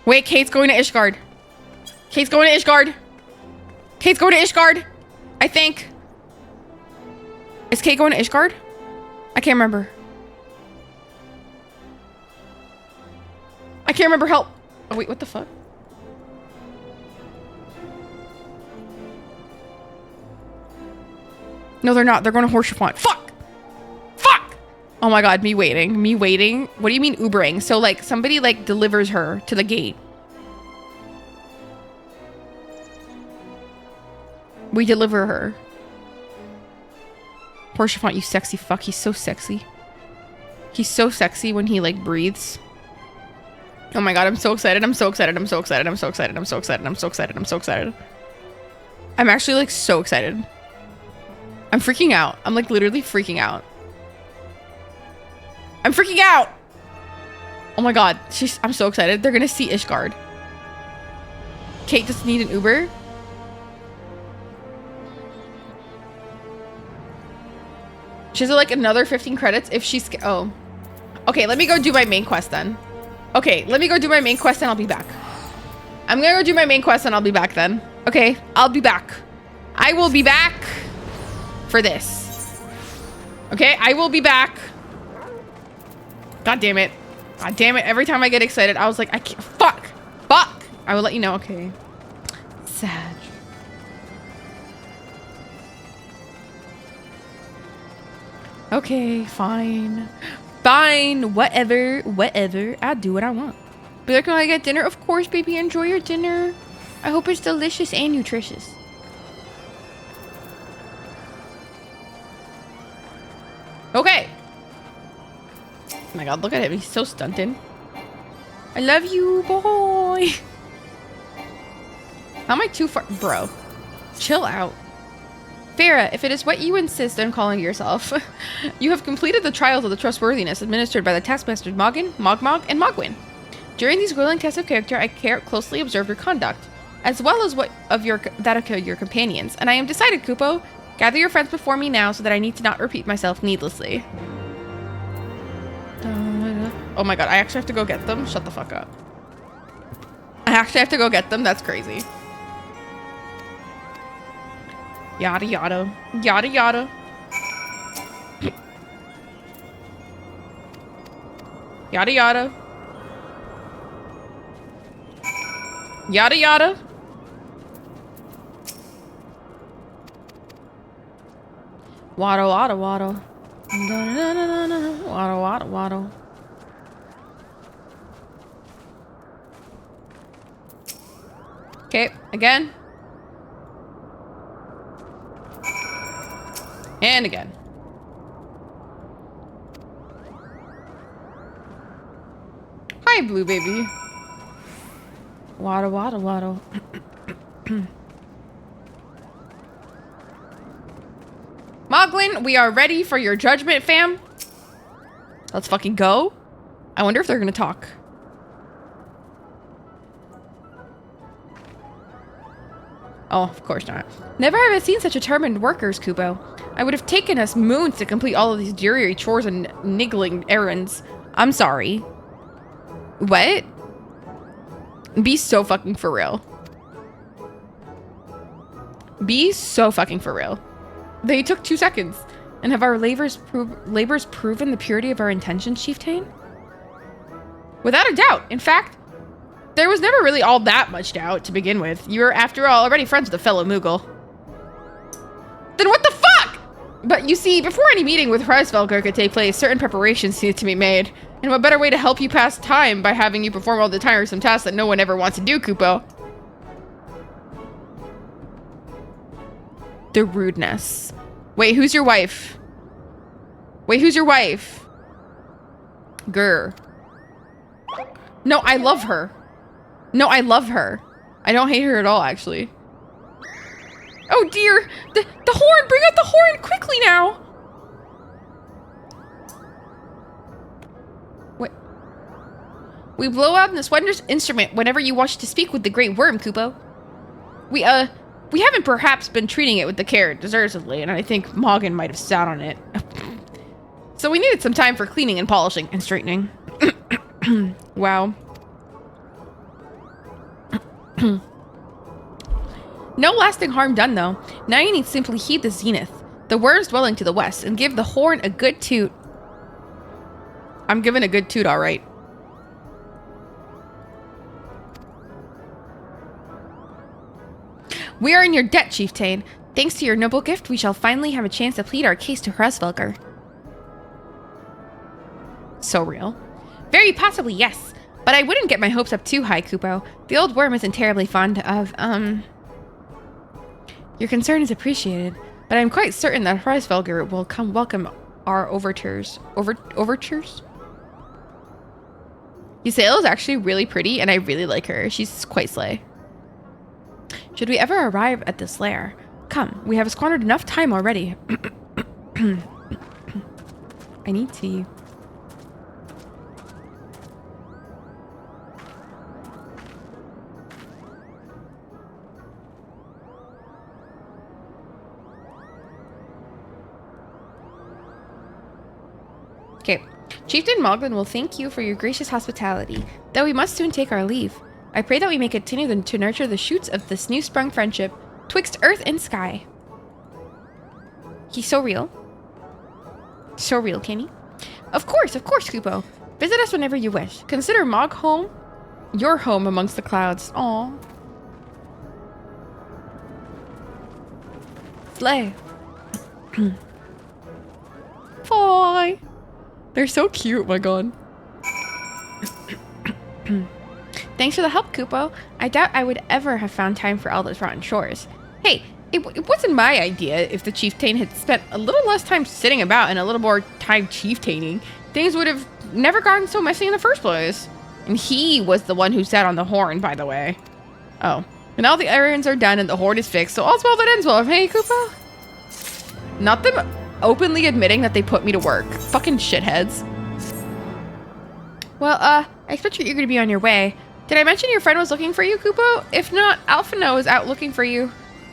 Wait, Kate's going to ISHGUARD. Kate's going to ISHGUARD. Kate's going to ISHGUARD. I think. Is Kate going to ISHGUARD? I can't remember. I can't remember. Help. Oh, wait, what the fuck? No, they're not. They're going to Horseshoe Font. Fuck! Fuck! Oh my god, me waiting. Me waiting. What do you mean Ubering? So, like, somebody, like, delivers her to the gate. We deliver her. Horseshoe Font, you sexy fuck. He's so sexy. He's so sexy when he, like, breathes. Oh my god, I'm so excited. I'm so excited. I'm so excited. I'm so excited. I'm so excited. I'm so excited. I'm so excited. I'm actually like so excited. I'm freaking out. I'm like literally freaking out. I'm freaking out. Oh my god. I'm so excited. They're gonna see ISHGUARD. Kate just need an Uber. She's like another 15 credits if she's... Oh. Okay, let me go do my main quest then. Okay, let me go do my main quest and I'll be back. I'm gonna go do my main quest and I'll be back then. Okay, I'll be back. I will be back for this. Okay, I will be back. God damn it. God damn it. Every time I get excited, I was like, I can't. Fuck. Fuck. I will let you know. Okay. Sad. Okay, fine. Fine, whatever, whatever. I'll do what I want. Be like, when I get dinner? Of course, baby. Enjoy your dinner. I hope it's delicious and nutritious. Okay. Oh my god, look at him. He's so stunted. I love you, boy. How am I too far? Bro, chill out. Farah, if it is what you insist on calling yourself, you have completed the trials of the trustworthiness administered by the taskmasters Moggin, Mogmog, and Mogwin. During these grueling tests of character, I closely observed your conduct, as well as that of your companions, and I am decided, Kupo. Gather your friends before me now so that I need to not repeat myself needlessly. Oh my god, I actually have to go get them? Shut the fuck up. I actually have to go get them? That's crazy. Yada yada. Yada yada. Yada yada. Yada yada. Waddle waddle waddle. Waddle waddle waddle. Okay, again. And again. Hi, blue baby. Waddle, waddle, waddle. Moglin, we are ready for your judgment, fam. Let's fucking go. I wonder if they're gonna talk. Oh, of course not. Never have I seen such determined workers, Kubo. I would have taken us moons to complete all of these dreary chores and niggling errands. I'm sorry. What? Be so fucking for real. Be so fucking for real. They took 2 seconds. And have our labors proven the purity of our intentions, Chieftain? Without a doubt. In fact, there was never really all that much doubt to begin with. You were, after all, already friends with a fellow Moogle. Then what the fuck? But you see, before any meeting with Hraesvelgr could take place, certain preparations needed to be made. And what better way to help you pass time by having you perform all the tiresome tasks that no one ever wants to do, Kupo? The rudeness. Wait, who's your wife? Wait, who's your wife? Grr. No, I love her. No, I love her. I don't hate her at all, actually. Oh dear! The horn! Bring out the horn quickly now! What? We blow out this wondrous instrument whenever you wish to speak with the great worm, Kupo. We haven't perhaps been treating it with the care it deserves of late, and I think Morgan might have sat on it. So we needed some time for cleaning and polishing and straightening. Wow. No lasting harm done, though. Now you need to simply heed the zenith, the worms dwelling to the west, and give the horn a good toot. I'm giving a good toot, all right. We are in your debt, Chieftain. Thanks to your noble gift, we shall finally have a chance to plead our case to Hraesvelgr. So real. Very possibly, yes. But I wouldn't get my hopes up too high, Kupo. The old worm isn't terribly fond of, Your concern is appreciated, but I'm quite certain that Hraesvelgr will come welcome our overtures. Overtures? Ysayle is actually really pretty, and I really like her. She's quite slay. Should we ever arrive at this lair? Come, we have squandered enough time already. I need tea. Okay. Chieftain Moglin will thank you for your gracious hospitality, though we must soon take our leave. I pray that we may continue to nurture the shoots of this new-sprung friendship twixt earth and sky. He's so real. So real, Kenny. Of course, Kupo. Visit us whenever you wish. Consider Mog home, your home amongst the clouds. Aww. Slay. Bye. They're so cute, my god. Thanks for the help, Kupo. I doubt I would ever have found time for all those rotten chores. Hey, it wasn't my idea. If the chieftain had spent a little less time sitting about and a little more time chieftaining, things would have never gotten so messy in the first place. And he was the one who sat on the horn, by the way. Oh. And all the errands are done and the horn is fixed, so all's well that ends well. Hey, Kupo? Not them openly admitting that they put me to work. Fucking shitheads. Well, I expect you're eager to be on your way. Did I mention your friend was looking for you, Kupo? If not, Alphino is out looking for you.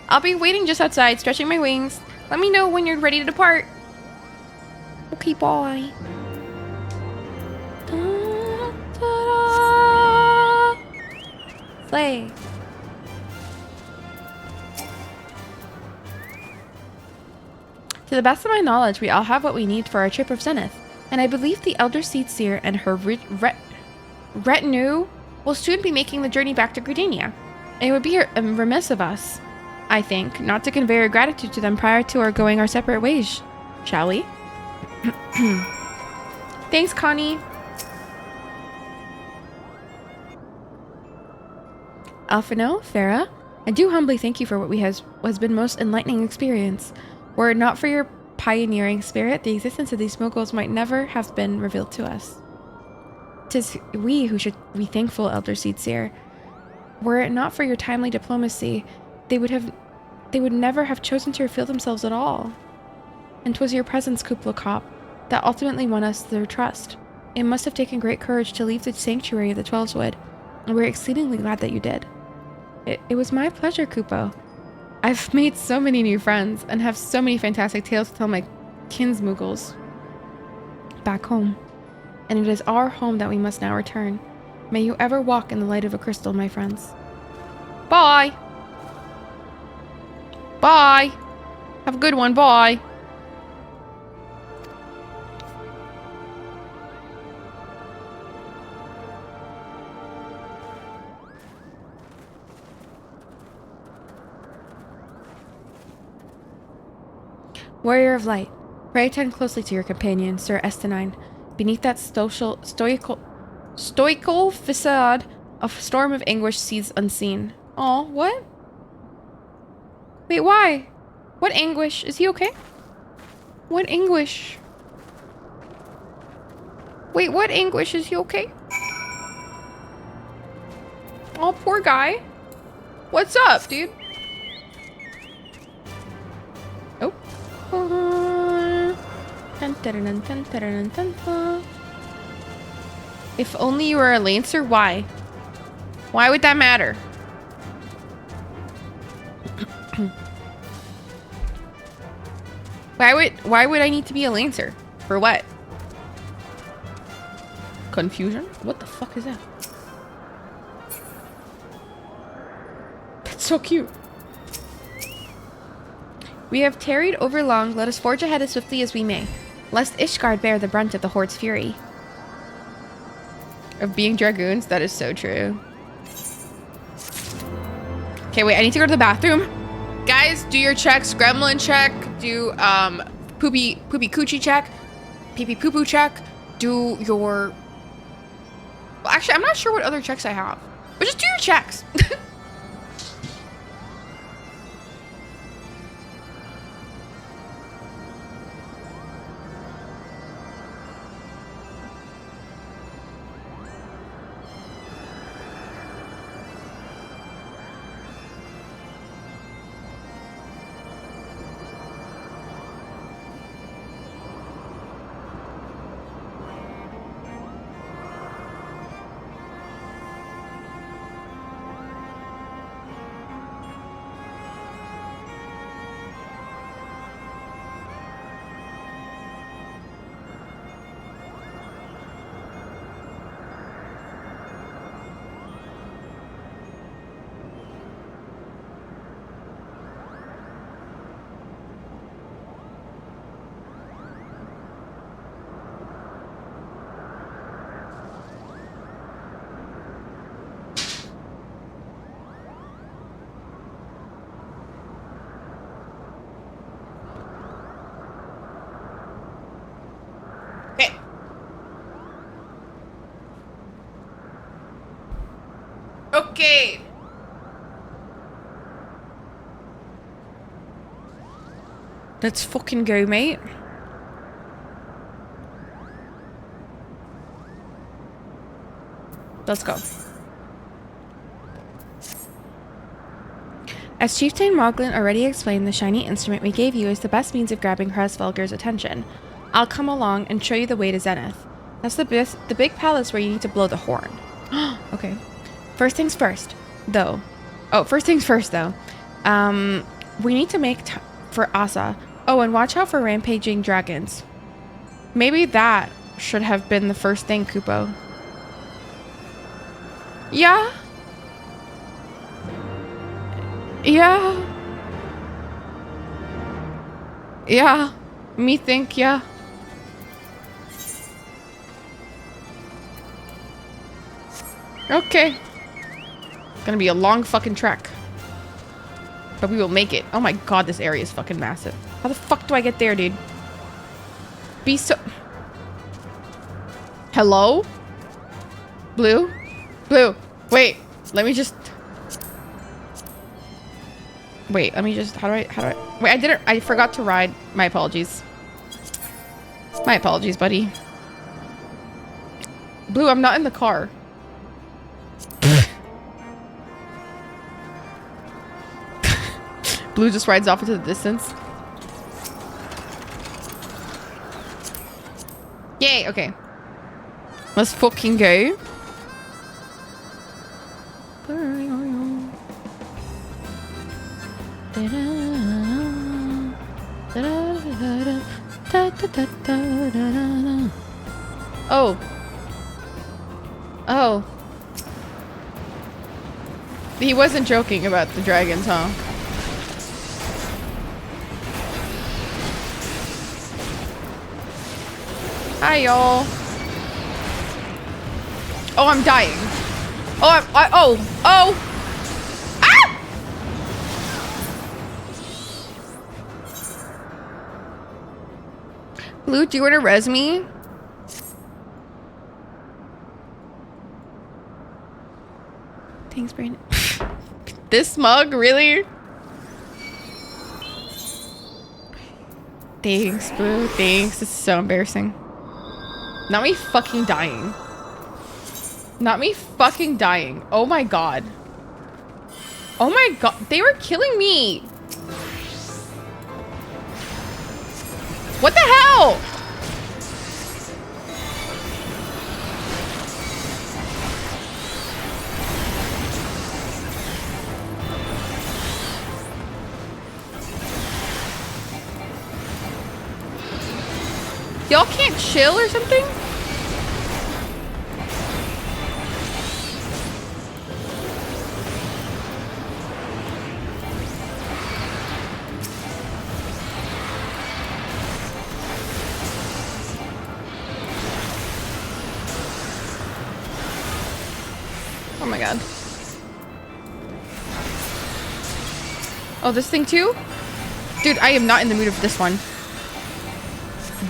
I'll be waiting just outside, stretching my wings. Let me know when you're ready to depart. Okay, bye. Da, da, da. Slay. To the best of my knowledge, we all have what we need for our trip of Zenith, and I believe the Elder Seedseer and her retinue will soon be making the journey back to Gardenia. It would be remiss of us, I think, not to convey our gratitude to them prior to our going our separate ways, shall we? Thanks, Connie. Alphino, Farah, I do humbly thank you for what has been most enlightening experience. Were it not for your pioneering spirit, the existence of these Moogles might never have been revealed to us. 'Tis we who should be thankful, Elder Seedseer. Were it not for your timely diplomacy, they would never have chosen to reveal themselves at all. And 'twas your presence, Kuplo Cop, that ultimately won us their trust. It must have taken great courage to leave the sanctuary of the Twelveswood, and we're exceedingly glad that you did. It was my pleasure, Kupo. I've made so many new friends, and have so many fantastic tales to tell my kinsmoogles back home. And it is our home that we must now return. May you ever walk in the light of a crystal, my friends. Bye! Bye! Have a good one, bye! Warrior of Light, pray attend closely to your companion, Sir Estenine. Beneath that stoical facade, a storm of anguish seethes unseen. Aw, what? Wait, why? What anguish? Is he okay? What anguish? Wait, what anguish? Is he okay? Oh, poor guy. What's up, dude? Oh. If only you were a Lancer, why? Why would that matter? Why would I need to be a Lancer? For what? Confusion? What the fuck is that? That's so cute. We have tarried over long, let us forge ahead as swiftly as we may, lest Ishgard bear the brunt of the Horde's fury. Of being dragoons? That is so true. Okay, wait, I need to go to the bathroom. Guys, do your checks. Gremlin check. Do, poopy coochie check. Pee pee poo poo check. Do your... Well, actually, I'm not sure what other checks I have. But just do your checks. Okay. Let's fucking go, mate. Let's go. As Chieftain Moglin already explained, the shiny instrument we gave you is the best means of grabbing Hraesvelgur's attention. I'll come along and show you the way to Zenith. That's the big palace where you need to blow the horn. Okay. First things first, though. We need to make for Asa. Oh, and watch out for rampaging dragons. Maybe that should have been the first thing, Kupo. Yeah? Yeah? Yeah. Me think, yeah. Okay. Gonna be a long fucking trek. But we will make it. Oh my god, this area is fucking massive. How the fuck do I get there, dude? Be so... Hello? Blue? Blue. Wait. Let me just... Wait, let me just... How do I... Wait, I forgot to ride. My apologies. My apologies, buddy. Blue, I'm not in the car. Blue just rides off into the distance. Yay, okay. Let's fucking go. Oh. Oh. He wasn't joking about the dragons, huh? Hi, y'all. Oh, I'm dying. Oh, oh. Ah! Blue, do you want to res me? Thanks, Brandon. This mug, really? Thanks, Blue. Thanks. This is so embarrassing. Not me fucking dying. Not me fucking dying. Oh my god. Oh my god. They were killing me. What the hell? Y'all can't chill or something? Oh my god. Oh, this thing too? Dude, I am not in the mood for this one.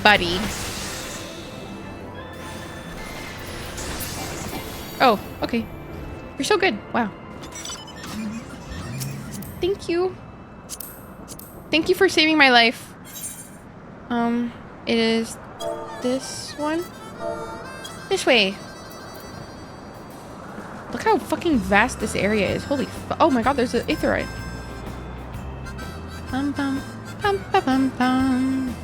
Buddy. Oh, okay. You're so good. Wow. Thank you. Thank you for saving my life. It is this one? This way. Look how fucking vast this area is. Holy fu- Oh my god, there's an aetheryte. Bum bum bum bum bum bum.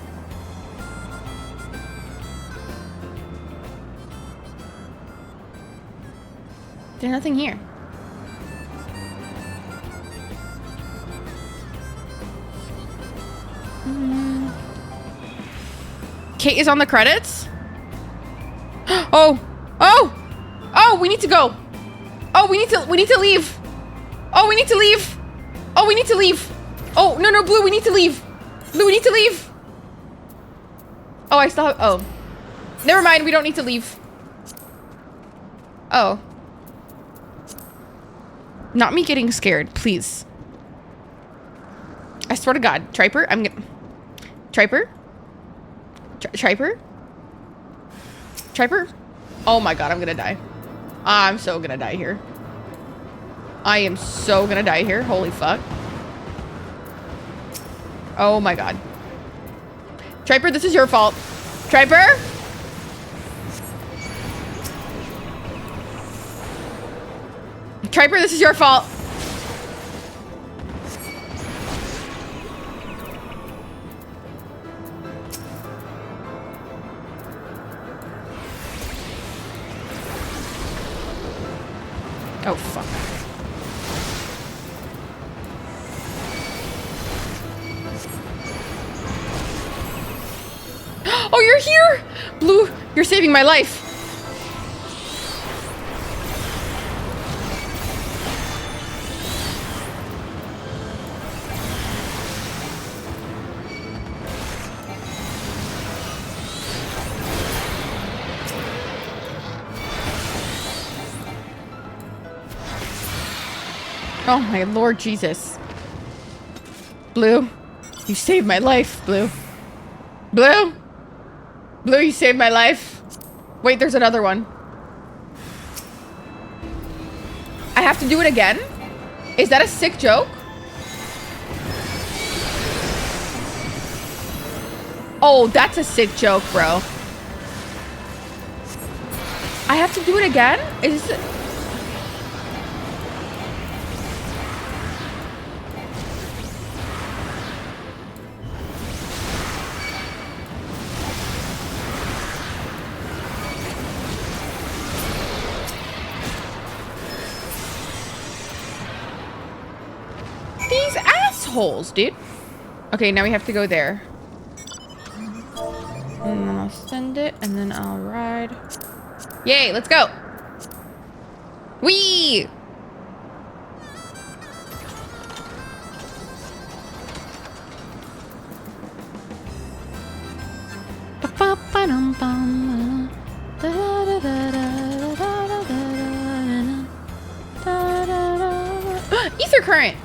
There's nothing here. Kate is on the credits? Oh! Oh! Oh, we need to go! Oh, we need to leave! Oh, we need to leave! Oh, we need to leave! Oh, no, Blue, we need to leave! Blue, we need to leave! Oh, I still have- oh. Never mind, we don't need to leave. Oh. Not me getting scared, please. I swear to God. Triper, I'm gonna... Triper? Triper? Triper? Oh my god, I'm gonna die. I'm so gonna die here. I am so gonna die here. Holy fuck. Oh my god. Triper, this is your fault. Triper? Triper, this is your fault. Oh, fuck. Oh, you're here! Blue, you're saving my life. Oh my Lord Jesus. Blue, you saved my life, Blue. Blue? Blue, you saved my life. Wait, there's another one. I have to do it again? Is that a sick joke? Oh, that's a sick joke, bro. I have to do it again? Is it... assholes, dude. Okay, now we have to go there. And then I'll send it, and then I'll ride. Yay, let's go. Whee! Ether current.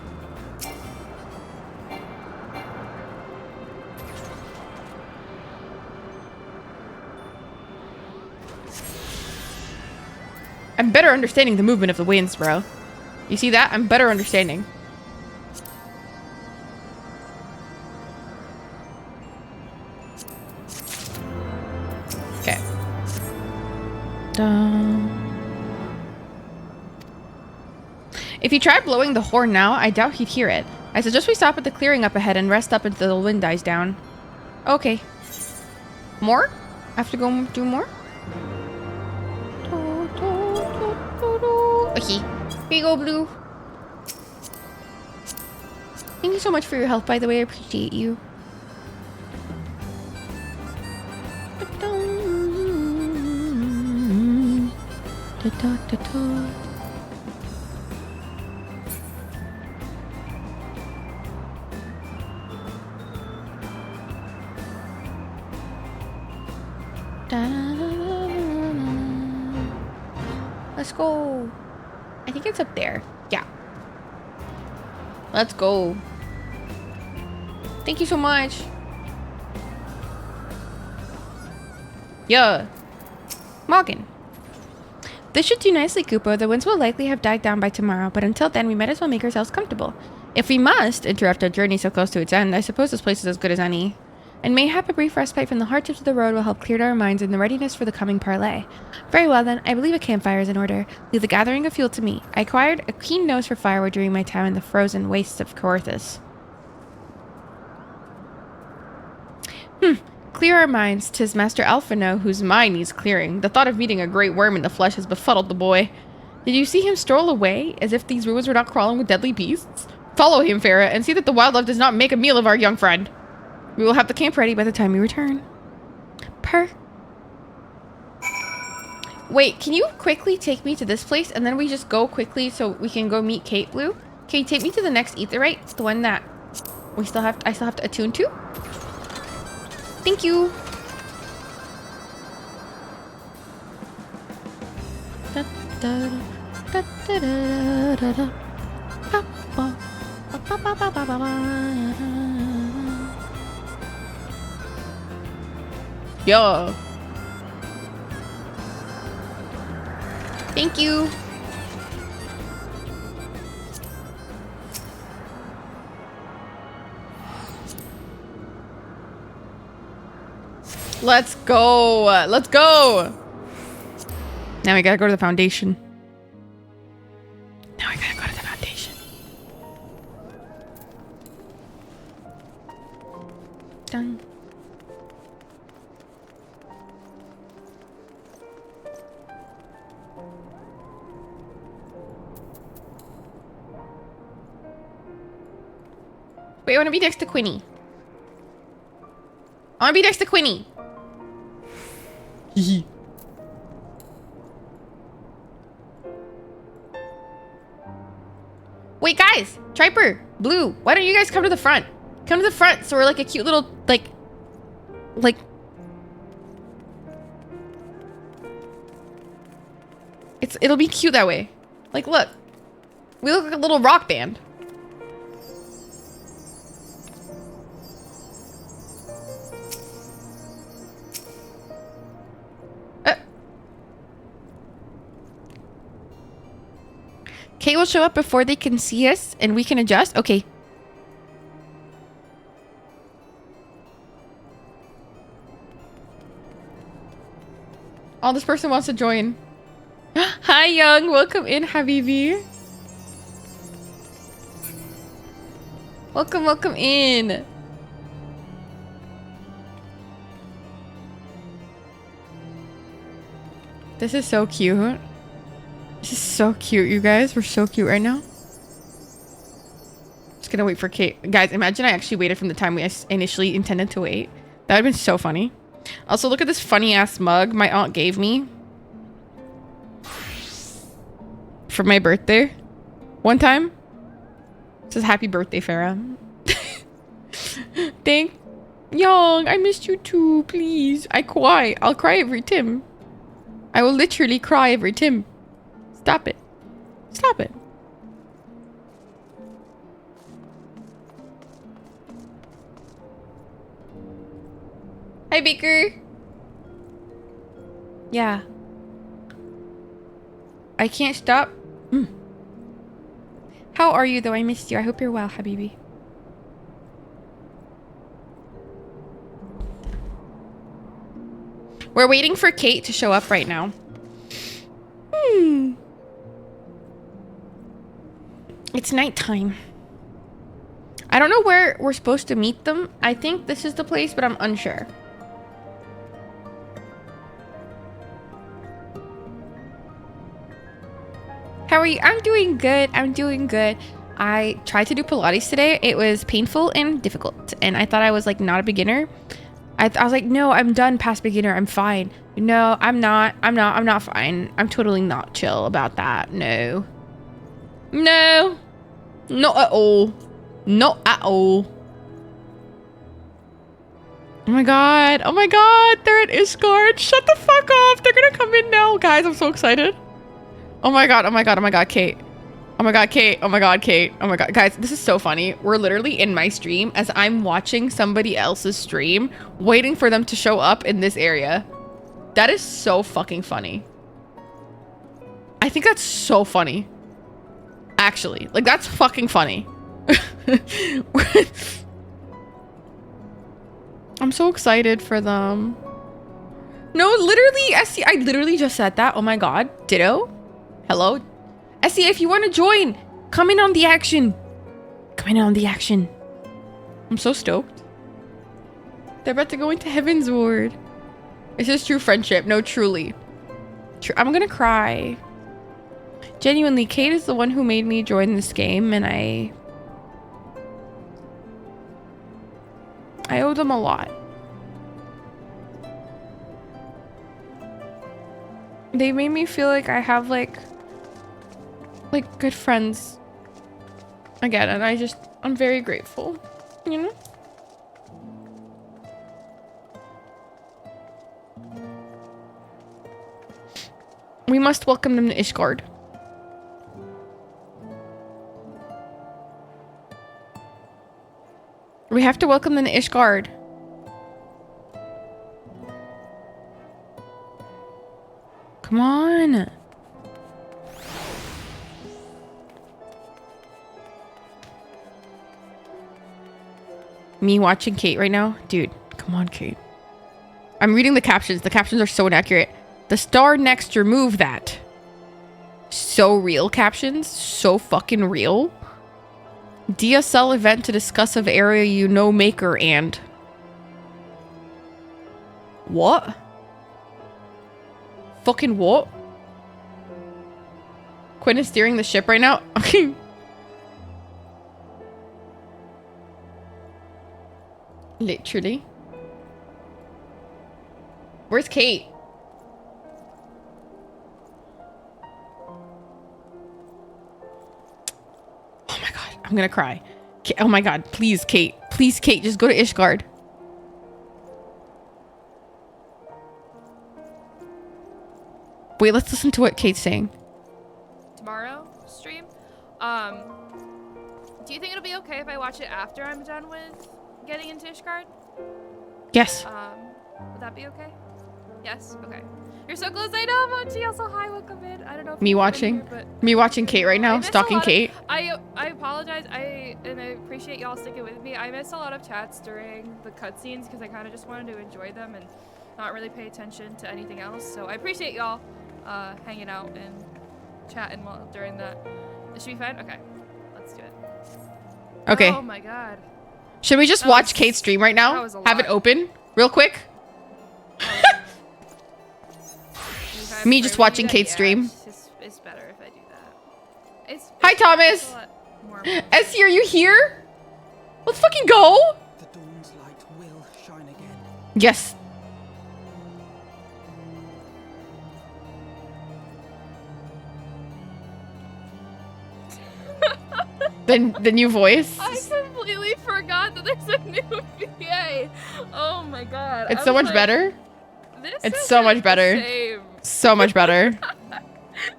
I'm better understanding the movement of the winds, bro. You see that? I'm better understanding. Okay. If you try blowing the horn now, I doubt he'd hear it. I suggest we stop at the clearing up ahead and rest up until the wind dies down. Okay. More? I have to go do more? Okay. Here you go, Blue. Thank you so much for your help, by the way. I appreciate you. Let's go. I think it's up there. Yeah. Let's go. Thank you so much. Yeah. Morgan. This should do nicely, Koopa. The winds will likely have died down by tomorrow, but until then, we might as well make ourselves comfortable. If we must interrupt our journey so close to its end, I suppose this place is as good as any. And mayhap a brief respite from the hardships of the road will help clear our minds in the readiness for the coming parley. Very well then, I believe a campfire is in order. Leave the gathering of fuel to me. I acquired a keen nose for firewood during my time in the frozen wastes of Corythus. Clear our minds. 'Tis Master Alphino whose mind needs clearing. The thought of meeting a great worm in the flesh has befuddled the boy. Did you see him stroll away, as if these ruins were not crawling with deadly beasts? Follow him, Farah, and see that the wildlife does not make a meal of our young friend. We will have the camp ready by the time we return. Wait, can you quickly take me to this place, and then we just go quickly so we can go meet Kate, Blue? Can you take me to the next aetherite? The one that I still have to attune to? Thank you. Yo. Thank you. Let's go. Let's go. Now we gotta go to the foundation. Done. Wait, I want to be next to Quinny. I want to be next to Quinny. Wait, guys. Triper, Blue, why don't you guys come to the front? Come to the front so we're like a cute little, like... It'll be cute that way. Like, look. We look like a little rock band. Kate will show up before they can see us and we can adjust. Okay. Oh, this person wants to join. Hi, Young. Welcome in, Habibi. Welcome, welcome in. This is so cute. This is so cute, you guys. We're so cute right now. Just gonna wait for Kate. Guys, imagine I actually waited from the time we initially intended to wait. That would have been so funny. Also, look at this funny ass mug my aunt gave me for my birthday one time. It says happy birthday, Farah. Thank Young, I missed you too, please. I cry. I'll cry every Tim. I will literally cry every Tim. Stop it. Stop it. Hi, Baker. Yeah. I can't stop. How are you, though? I missed you. I hope you're well, Habibi. We're waiting for Kate to show up right now. It's nighttime. I don't know where we're supposed to meet them. I think this is the place, but I'm unsure. How are you? I'm doing good. I'm doing good. I tried to do Pilates today. It was painful and difficult. And I thought I was like not a beginner. I was like, no, I'm done past beginner. I'm fine. No, I'm not. I'm not fine. I'm totally not chill about that. No. No. Not at all. Not at all. Oh my god. Oh my god. They're at ISHGUARD. Shut the fuck up. They're gonna come in now. Guys, I'm so excited. Oh my god. Oh my god. Oh my god, Kate. Oh my god, Kate. Oh my god, Kate. Oh my god. Guys, this is so funny. We're literally in my stream as I'm watching somebody else's stream, waiting for them to show up in this area. That is so fucking funny. I think that's so funny. Actually, like that's fucking funny. I'm so excited for them. No, literally, Essie, I literally just said that. Oh my god. Ditto. Hello. Essie, if you want to join, come in on the action. Come in on the action. I'm so stoked. They're about to go into Heaven's Ward. This is true friendship. No, truly. I'm gonna cry. Genuinely, Kate is the one who made me join this game, and I owe them a lot. They made me feel like I have like good friends again, and I'm very grateful, you know? We must welcome them to ISHGUARD. We have to welcome them to ISHGUARD. Come on. Me watching Kate right now? Dude, come on, Kate. I'm reading the captions. The captions are so inaccurate. The star next, remove that. So real captions. So fucking real. DSL event to discuss of area you know maker and... What? Fucking what? Quinn is steering the ship right now? Okay. Literally. Where's Kate? Oh my god, I'm gonna cry. Oh my god, please, Kate. Please, Kate, just go to ISHGUARD. Wait, let's listen to what Kate's saying. Tomorrow stream. Do you think it'll be okay if I watch it after I'm done with getting into ISHGUARD? Yes. Would that be okay? Yes. Okay. You're so close. I know, Monty. Also, hi, welcome in. I don't know if Me watching. Here, me watching Kate right now, stalking Kate. I apologize. I appreciate y'all sticking with me. I missed a lot of chats during the cutscenes because I kind of just wanted to enjoy them and not really pay attention to anything else. So I appreciate y'all hanging out and chatting while during that. It should be fine. Okay, let's do it. Okay. Oh my god. Should we just watch Kate's stream right now? Have it open real quick. Me just watching Kate's stream. It's better if I do that. Hi, Thomas. more. Essie, are you here? Let's fucking go. The dawn's light will shine again. Yes. The new voice. I completely forgot that there's a new VA. Oh my god. It's I so was much like, better. This It's so isn't much the better. same. So much better.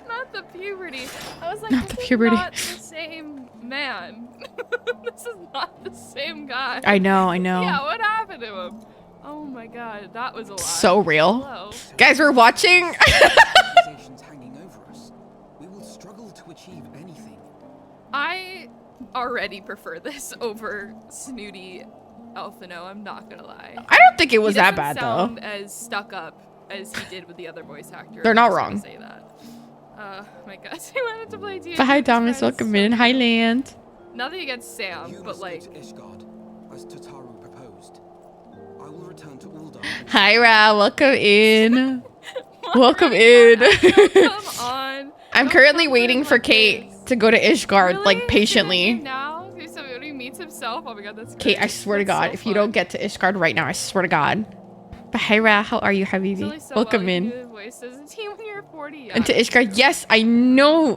Not the puberty. I was like, Not this the is puberty. not the same man. This is not the same guy. I know. Yeah, what happened to him? Oh my god, that was a lot. So real. Hello. Guys, we're watching. Accusations hanging over us. We will struggle to achieve anything. I already prefer this over snooty Alphino, I'm not gonna lie. I don't think it was He that doesn't bad sound though. as stuck up as he did with the other voice actor. They're not I'm just wrong. gonna Say that. My god, he wanted to play D&D. But hi, with his Thomas. friends, Welcome so in. cute. Hi, Land. Nothing against Sam, You but must like, go to Ishgard, as Tataru proposed. I will return to Ul'dah. Hi, Ra. Welcome in. Welcome in. come on. I'm Don't currently come waiting in for like Kate this. to go to Ishgard, Really? like Is he patiently. waiting now? So when he meets himself, oh my god, that's Kate, great. I swear to That's God, so if you fun. don't get to Ishgard right now, I swear to God. But hi, Ra. How are you, It's only Habibi? so Welcome well you in. do the voices. And team when you're 40. Yeah. And to Ishgard. Yes, I know,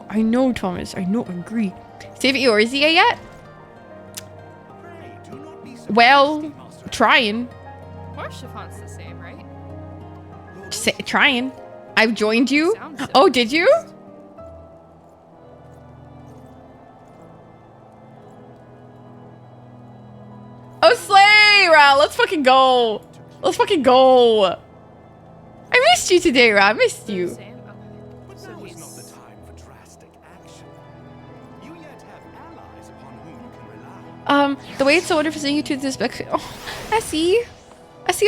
Thomas. I know, agree. Save Eorzea yet? Well, trying. Or Chiffon's the same, right? Trying. I've joined you. Sounds so Oh, did you? Oh, slay, Ra. Let's fucking go. Let's fucking go. I missed you today, Ra. I missed They're you. the same? Okay. But So now is he's- not the time for drastic action. You yet have allies upon whom you can rely. The way it's so wonderful seeing you to this back. Oh, Essie,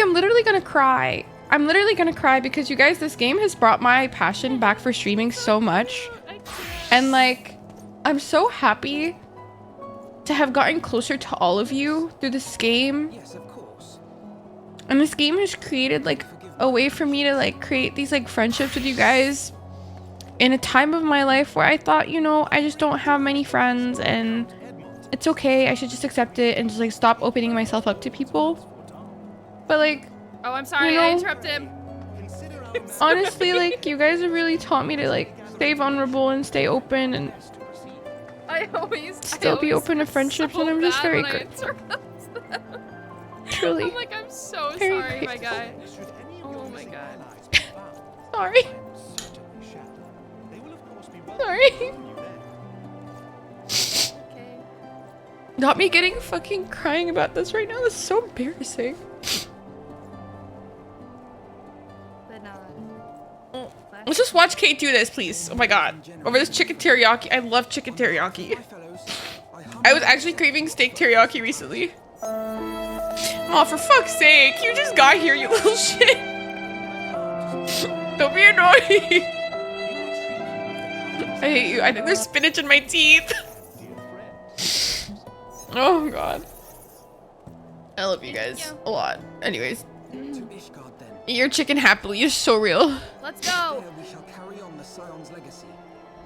I'm literally gonna cry. I'm literally gonna cry because you guys, this game has brought my passion back for streaming so much. I can't. And like, I'm so happy to have gotten closer to all of you through this game. Yes, of course. And this game has created like a way for me to like create these like friendships with you guys in a time of my life where I thought, you know, I just don't have many friends and it's okay. I should just accept it and just like stop opening myself up to people. But like, Oh, I'm sorry. you I know- interrupted him. Consider our honestly, like you guys have really taught me to like stay vulnerable and stay open and I always Still be open to friendships, and I'm just very grateful. Truly. I'm like, I'm so Very sorry, my grateful. guy. Should any of Oh your my missing God. allies be found, Sorry. I am certainly shall. They will of course be welcome Sorry. to welcome you then. Okay. Not me getting fucking crying about this right now. This is so embarrassing. But Let's just watch Kate do this, please. Oh my god. Over this chicken teriyaki. I love chicken teriyaki. My fellows, I was actually craving steak teriyaki recently. Oh, for fuck's sake. You just got here, you little shit. Don't be annoying. I hate you. I think there's spinach in my teeth. Oh god. I love you guys a lot. Anyways, to Ishgard then. eat your chicken happily is so real. Let's go. There we shall carry on the Scion's legacy.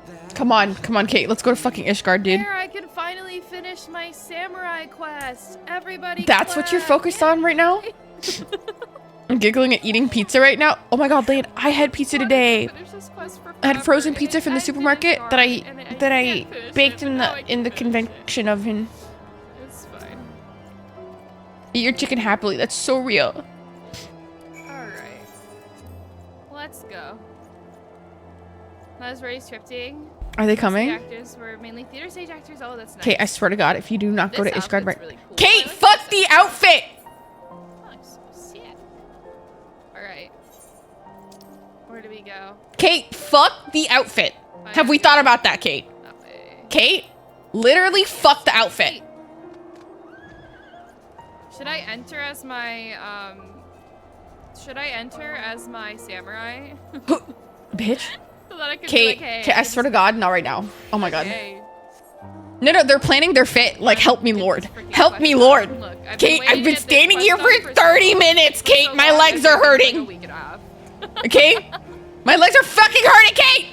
There, Come on, Kate. Let's go to fucking Ishgard, dude. There, I can finally finish my samurai quest. Everybody. That's what you're clap. focused on right now? I'm giggling at eating pizza right now. Oh my god, Lane, I had pizza today. Finish this quest for I had forever, frozen and pizza from the I did supermarket start, that I and that can't I finish baked it, in but now I the can finish it. convection oven. It's fine. Eat your chicken happily. That's so real. Alright. Let's go. I was already scripting. Are they The coming? actors were mainly theater stage actors. Oh, that's nice. Kate, I swear to God, if you do not go to This Ishgard outfit's right, really cool. Kate, I like fuck this the outfit. outfit. Oh, so sick. Alright. Where do we go? Kate, fuck the outfit. I Have we to thought go about that, Kate? that way. Kate, literally fuck the outfit. Should I enter as my samurai? Bitch. So that I can Kate, be like, hey, Kate, I swear to God, not right now. Oh my God. hey. No, they're planning their fit. Like, help me, Lord. Freaking Help me, quest Lord. done. Look, I've Kate, waiting I've been at this standing quest here done for 30 minutes, for Kate. so My long, legs it's are been like a hurting. week and a half. Okay? My legs are fucking hurting, Kate.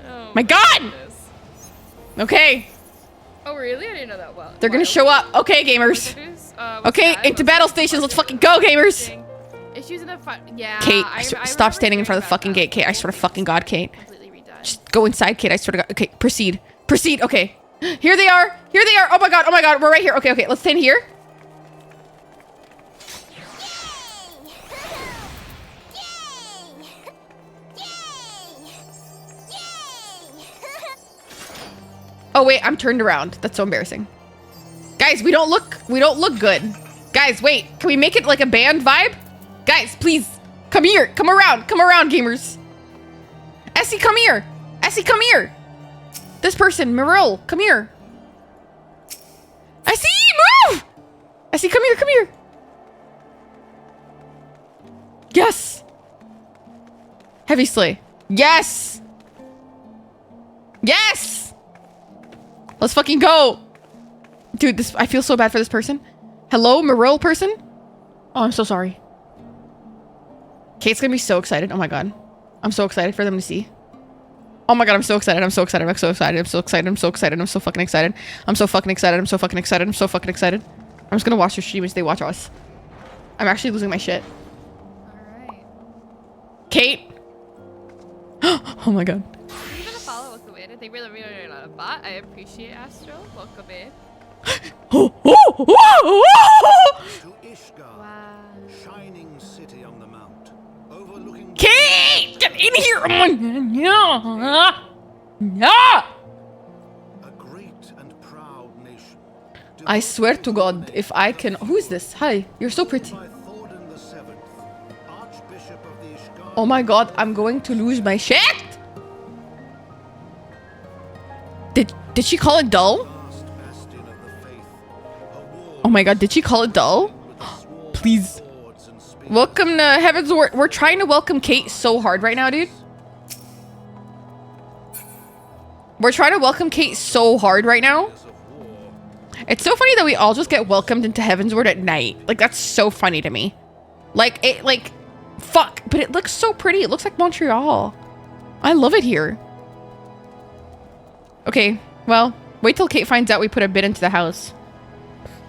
Oh My God. goodness. Okay. Oh, really? I didn't know that well. They're gonna show up. Okay, gamers. Okay, into battle stations. Let's fucking go, gamers. Issues in the yeah. Kate, stop standing in front of the fucking gate, Kate. I swear to fucking God, Kate. Just go inside, Kate. I swear to God. Okay, proceed. Proceed. Okay. Here they are. Here they are. Oh my God. Oh my God. We're right here. Okay, okay. Let's stand here. Oh wait, I'm turned around. That's so embarrassing. Guys, we don't look good. Guys, wait. Can we make it like a band vibe? Guys, please. Come here. Come around. Come around, gamers. Essie, come here. Essie, come here. This person, Meryl, come here. Essie, move! Essie, come here, come here. Yes. Heavy sleigh. Yes. Yes. Let's fucking go. Dude, this, I feel so bad for this person. Hello, Meryl person? Oh, I'm so sorry. Kate's gonna be so excited. Oh my God. I'm so excited for them to see. Oh my God, I'm so excited. I'm so excited. I'm so excited. I'm so excited. I'm so excited. I'm so fucking excited. I'm so fucking excited. I'm so fucking excited. I'm so fucking excited. I'm just gonna watch their stream as they watch us. I'm actually losing my shit. Alright. Kate? Oh my God. You're gonna follow welcome in. I think really a lot of bot. I appreciate Astro. Welcome in. Oh, oh, oh, oh. To Ishgard, Wow. shining city on the mount, overlooking Kate! Get in here! Oh my God. Yeah. Yeah. a great and proud nation. I swear to God, if I can... Who is this? Hi, you're so pretty. By Thordan the Seventh, Archbishop of the Ishgard. Oh my God, I'm going to lose my shit! Did she call it dull? Last bastion of the faith, a wall Oh my God, did she call it dull? with a sword Please. of swords and spears. Welcome to Heaven's Word. We're trying to welcome Kate so hard right now, dude. We're trying to welcome Kate so hard right now. Of war. It's so funny that we all just get welcomed into Heaven's Word at night. Like, that's so funny to me. Like, it, like, fuck. But it looks so pretty. It looks like Montreal. I love it here. Okay, well, wait till Kate finds out we put a bid into the house.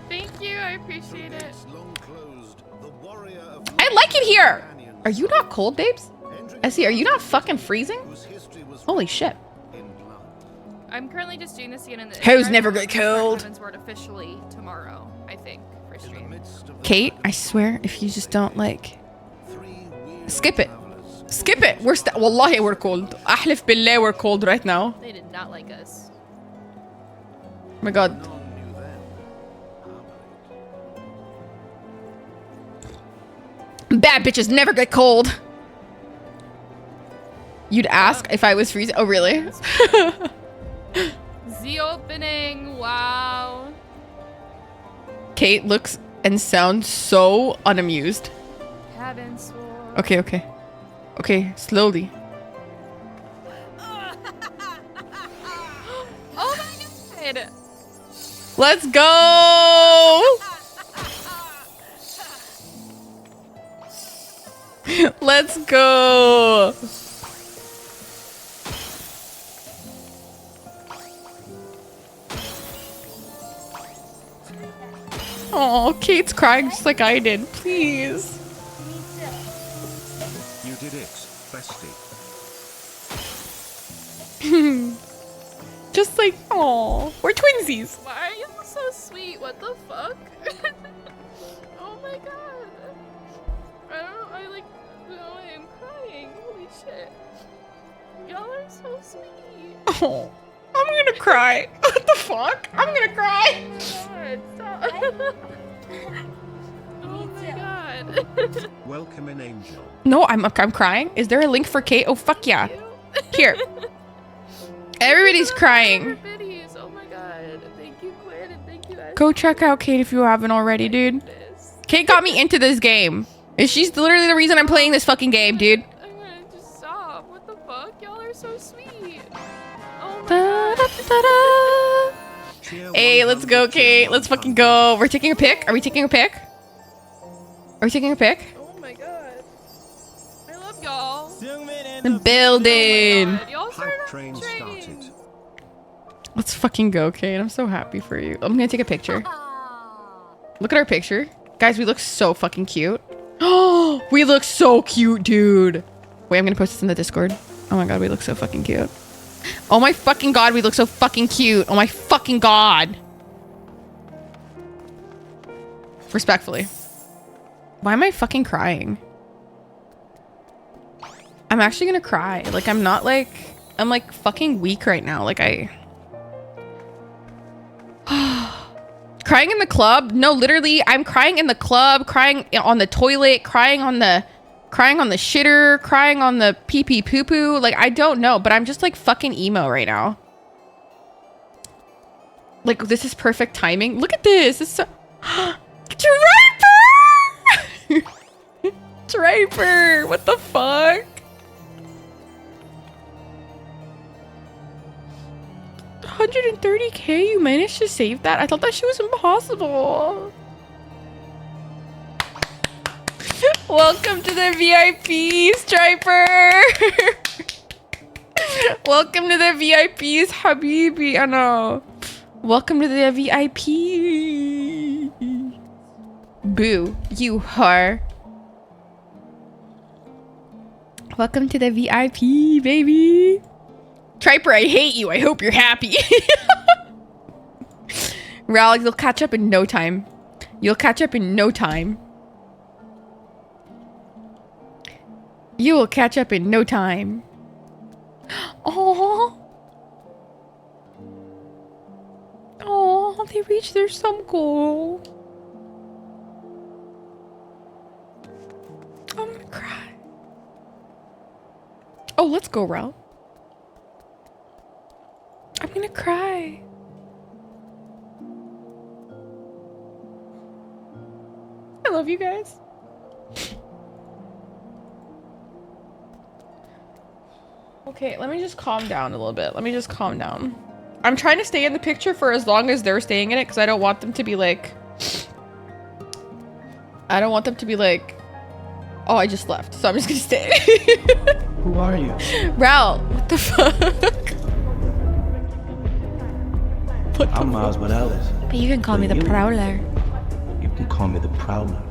Thank you. I appreciate it. Gates long closed, the warrior of I like it here. companions, Are you not cold, babes? Hendrik Essie, are you not fucking freezing? whose history was Holy shit. in blood. I'm currently just doing this again in the. Who's never get killed? Heaven's Word officially tomorrow, I think, for In the stream. midst of the Kate, I swear, if you just don't, like... three weird Skip it. travelers Skip it. We're Wallahi, we're cold. Ahlif billah, we're cold right now. They did not like us. Oh my God. none knew then. Bad bitches never get cold. You'd ask if I was freezing. Oh, really? The opening. Wow. Kate looks and sounds so unamused. Heaven swore. Okay, okay. Okay, slowly. Oh my God. Let's go! Let's go! Oh, Kate's crying just like I did. Please. You did it, bestie. Just like, oh, we're twinsies. Why are you so sweet? What the fuck? Oh my God. I like, no, I'm crying. Holy shit. Y'all are so sweet. Oh, I'm gonna cry. What the fuck? I'm gonna cry. Oh my God, stop. Oh my God. Welcome an angel. No, I'm crying. Is there a link for Kate? Oh, fuck yeah. Here. Everybody's crying. Videos. Oh my God. Thank you, Quinn, and thank you, Go check out Kate if you haven't already, dude. Kate got me into this game. She's literally the reason I'm playing this fucking game, dude. I'm gonna just stop. What the fuck? Y'all are so sweet. Oh my Da, da, God. da, da. Hey, let's go, Kate. Let's fucking go. We're taking a pic. Are we taking a pic? Are we taking a pic? Oh my God. I love y'all. The building. God, y'all started Hype on train the started. Let's fucking go, Kane. I'm so happy for you. I'm gonna take a picture. Look at our picture. Guys, we look so fucking cute. Oh, we look so cute, dude. Wait, I'm gonna post this in the Discord. Oh my god, we look so fucking cute. Oh my fucking god, we look so fucking cute. Oh my fucking god. Respectfully. Why am I fucking crying? I'm actually gonna cry. Like, I'm not like... I'm like fucking weak right now. Like, crying in the club? No, literally, I'm crying in the club, crying on the toilet, crying on the shitter, crying on the pee pee poo poo. Like, I don't know, but I'm just like fucking emo right now. Like, this is perfect timing. Look at this. It's so... Draper! Draper! What the fuck? 130k? You managed to save that? I thought that shit was impossible. Welcome to the VIPs, Striper. Welcome to the VIPs, Habibi. I know. Welcome to the VIP. Boo, you whore. Welcome to the VIP, baby. Triper, I hate you. I hope you're happy. Ral, you'll catch up in no time. You'll catch up in no time. You will catch up in no time. Oh. Oh, they reached their some goal. I'm gonna cry. Oh, let's go, Ral. I'm gonna cry. I love you guys. Okay, let me just calm down a little bit. Let me just calm down. I'm trying to stay in the picture for as long as they're staying in it because I don't want them to be like... I don't want them to be like... Oh, I just left, so I'm just gonna stay. Who are you? Ral, what the fuck? I'm Miles Morales. But you can call me the Prowler. You can call me the Prowler.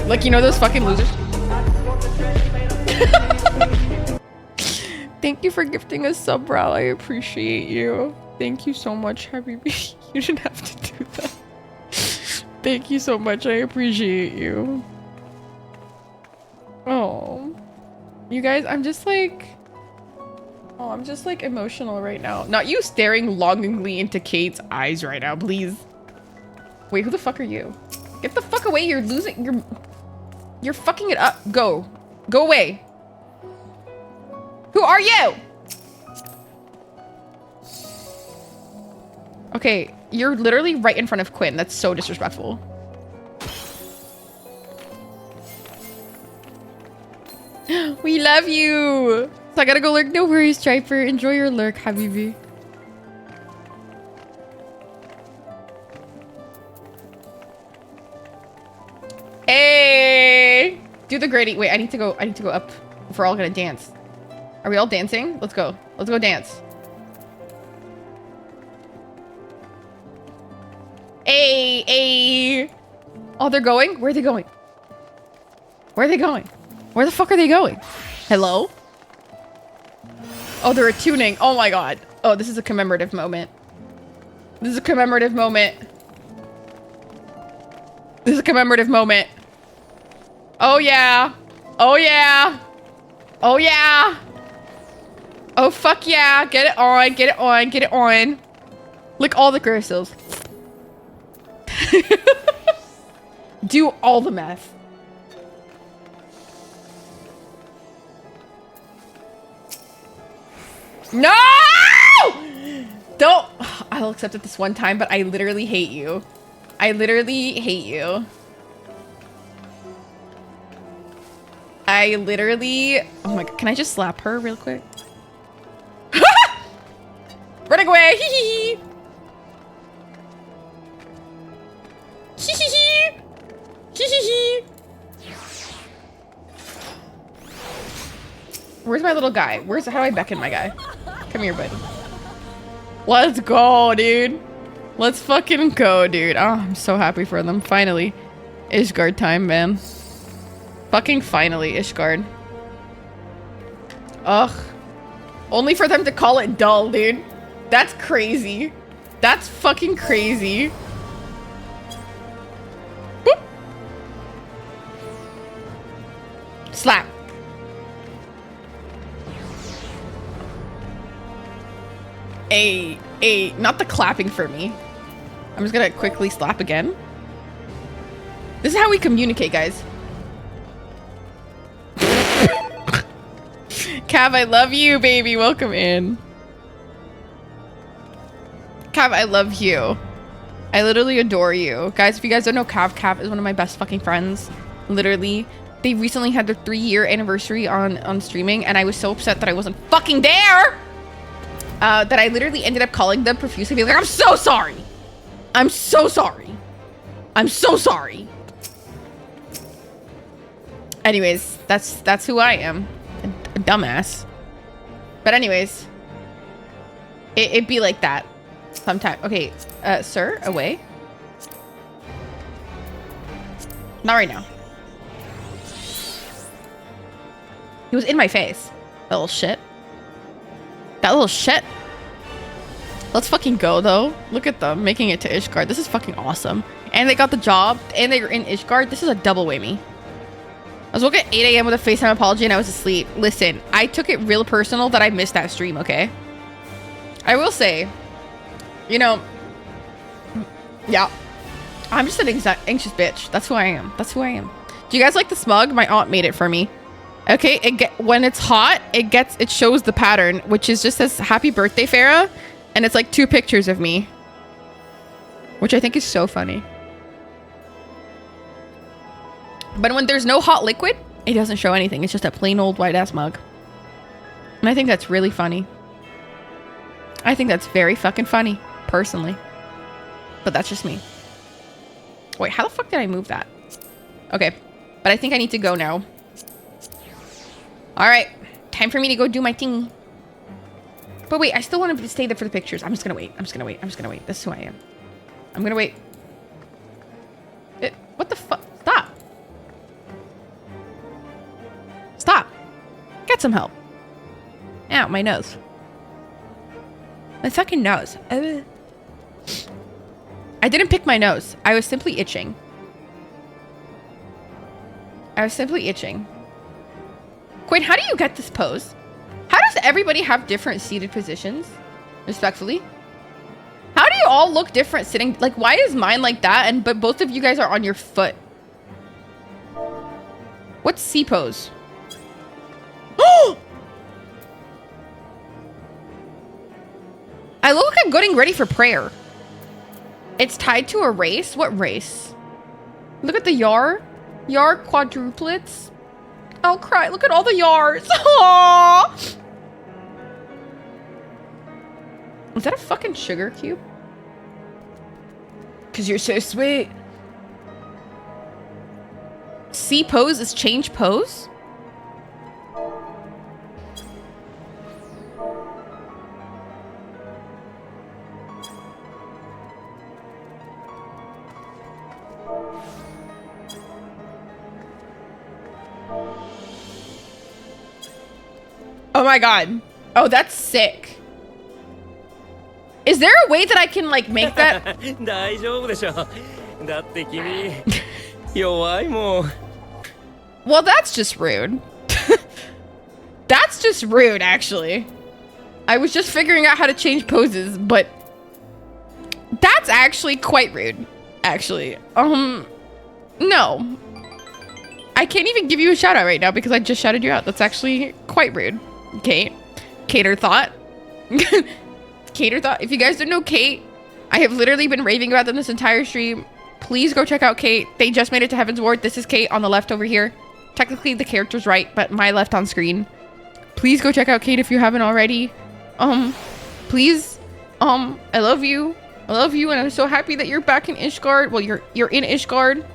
Like, you know those fucking losers? Thank you for gifting a sub, Ral. I appreciate you. Thank you so much, Habibi. You didn't have to do that. Thank you so much. I appreciate you. Oh. You guys, I'm just like... Oh, I'm just like emotional right now. Not you staring longingly into Kate's eyes right now, please. Wait, who the fuck are you? Get the fuck away. You're losing... You're fucking it up. Go. Go away. Who are you? Okay, you're literally right in front of Quinn. That's so disrespectful. We love you. So I gotta go lurk. No worries, Striper. Enjoy your lurk, Habibi. Hey! Do the grading. Wait, I need to go up if we're all gonna dance. Are we all dancing? Let's go. Let's go dance. Hey, hey. Oh, they're going? Where are they going? Where are they going? Where the fuck are they going? Hello? Oh, they're attuning. Oh my god. Oh, this is a commemorative moment. This is a commemorative moment. This is a commemorative moment. Oh yeah. Oh yeah. Oh yeah. Oh fuck yeah. Get it on. Get it on. Get it on. Lick all the crystals. Do all the meth. No! Don't. I'll accept it this one time, but I literally hate you. I literally hate you. I literally... Oh my god, can I just slap her real quick? Running away! Hee hee hee! Hee hee hee! Hee hee hee! Where's my little guy? How do I beckon my guy? Come here, buddy. Let's go, dude. Let's fucking go, dude. Oh, I'm so happy for them. Finally. Ishgard time, man. Fucking finally, Ishgard. Ugh. Only for them to call it dull, dude. That's crazy. That's fucking crazy. Boop. Slap. Hey, not the clapping for me. I'm just gonna quickly slap again. This is how we communicate, guys. Cav, I love you, baby. Welcome in. Cav, I love you. I literally adore you. Guys, if you guys don't know Cav is one of my best fucking friends. Literally. They recently had their 3-year anniversary on streaming, and I was so upset that I wasn't fucking there! That I literally ended up calling them profusely, being like, I'm so sorry! I'm so sorry! I'm so sorry! Anyways, that's who I am. A dumbass. But anyways, it'd be like that sometimes. Okay, sir, away. Not right now. He was in my face. That little shit. That little shit. Let's fucking go, though. Look at them making it to Ishgard. This is fucking awesome. And they got the job, and they were in Ishgard. This is a double whammy. I was woken at 8 a.m. with a FaceTime apology, and I was asleep. Listen, I took it real personal that I missed that stream, okay? I will say, you know, yeah, I'm just an anxious bitch. That's who I am. That's who I am. Do you guys like the smug? My aunt made it for me. Okay, when it's hot, it shows the pattern, which is just says happy birthday, Farah, and it's like 2 pictures of me, which I think is so funny. But when there's no hot liquid, it doesn't show anything. It's just a plain old white ass mug. And I think that's really funny. I think that's very fucking funny, personally. But that's just me. Wait, how the fuck did I move that? Okay, but I think I need to go now. All right, time for me to go do my thing. But wait, I still want to stay there for the pictures. I'm just gonna wait. I'm just gonna wait. I'm just gonna wait. This is who I am. I'm gonna wait. What the fuck? Stop. Stop. Get some help. Ow, my nose. My fucking nose. I didn't pick my nose. I was simply itching. I was simply itching. Quinn, how do you get this pose? How does everybody have different seated positions? Respectfully. How do you all look different sitting? Like, why is mine like that? But both of you guys are on your foot. What's C pose? Oh! I look like I'm getting ready for prayer. It's tied to a race? What race? Look at the Yar. Yar quadruplets. I'll cry. Look at all the Yars. Aww. Is that a fucking sugar cube? Because you're so sweet. C pose is change pose? Oh my god. Oh, that's sick. Is there a way that I can like make that? Well, that's just rude. That's just rude, actually. I was just figuring out how to change poses, but that's actually quite rude, actually. No. I can't even give you a shout out right now because I just shouted you out. That's actually quite rude. Kate. Cater thought. Cater thought. If you guys don't know Kate, I have literally been raving about them this entire stream. Please go check out Kate. They just made it to Heaven's Ward. This is Kate on the left over here. Technically the character's right, but my left on screen. Please go check out Kate if you haven't already. Please. I love you. I love you, and I'm so happy that you're back in Ishgard. Well, you're in Ishgard.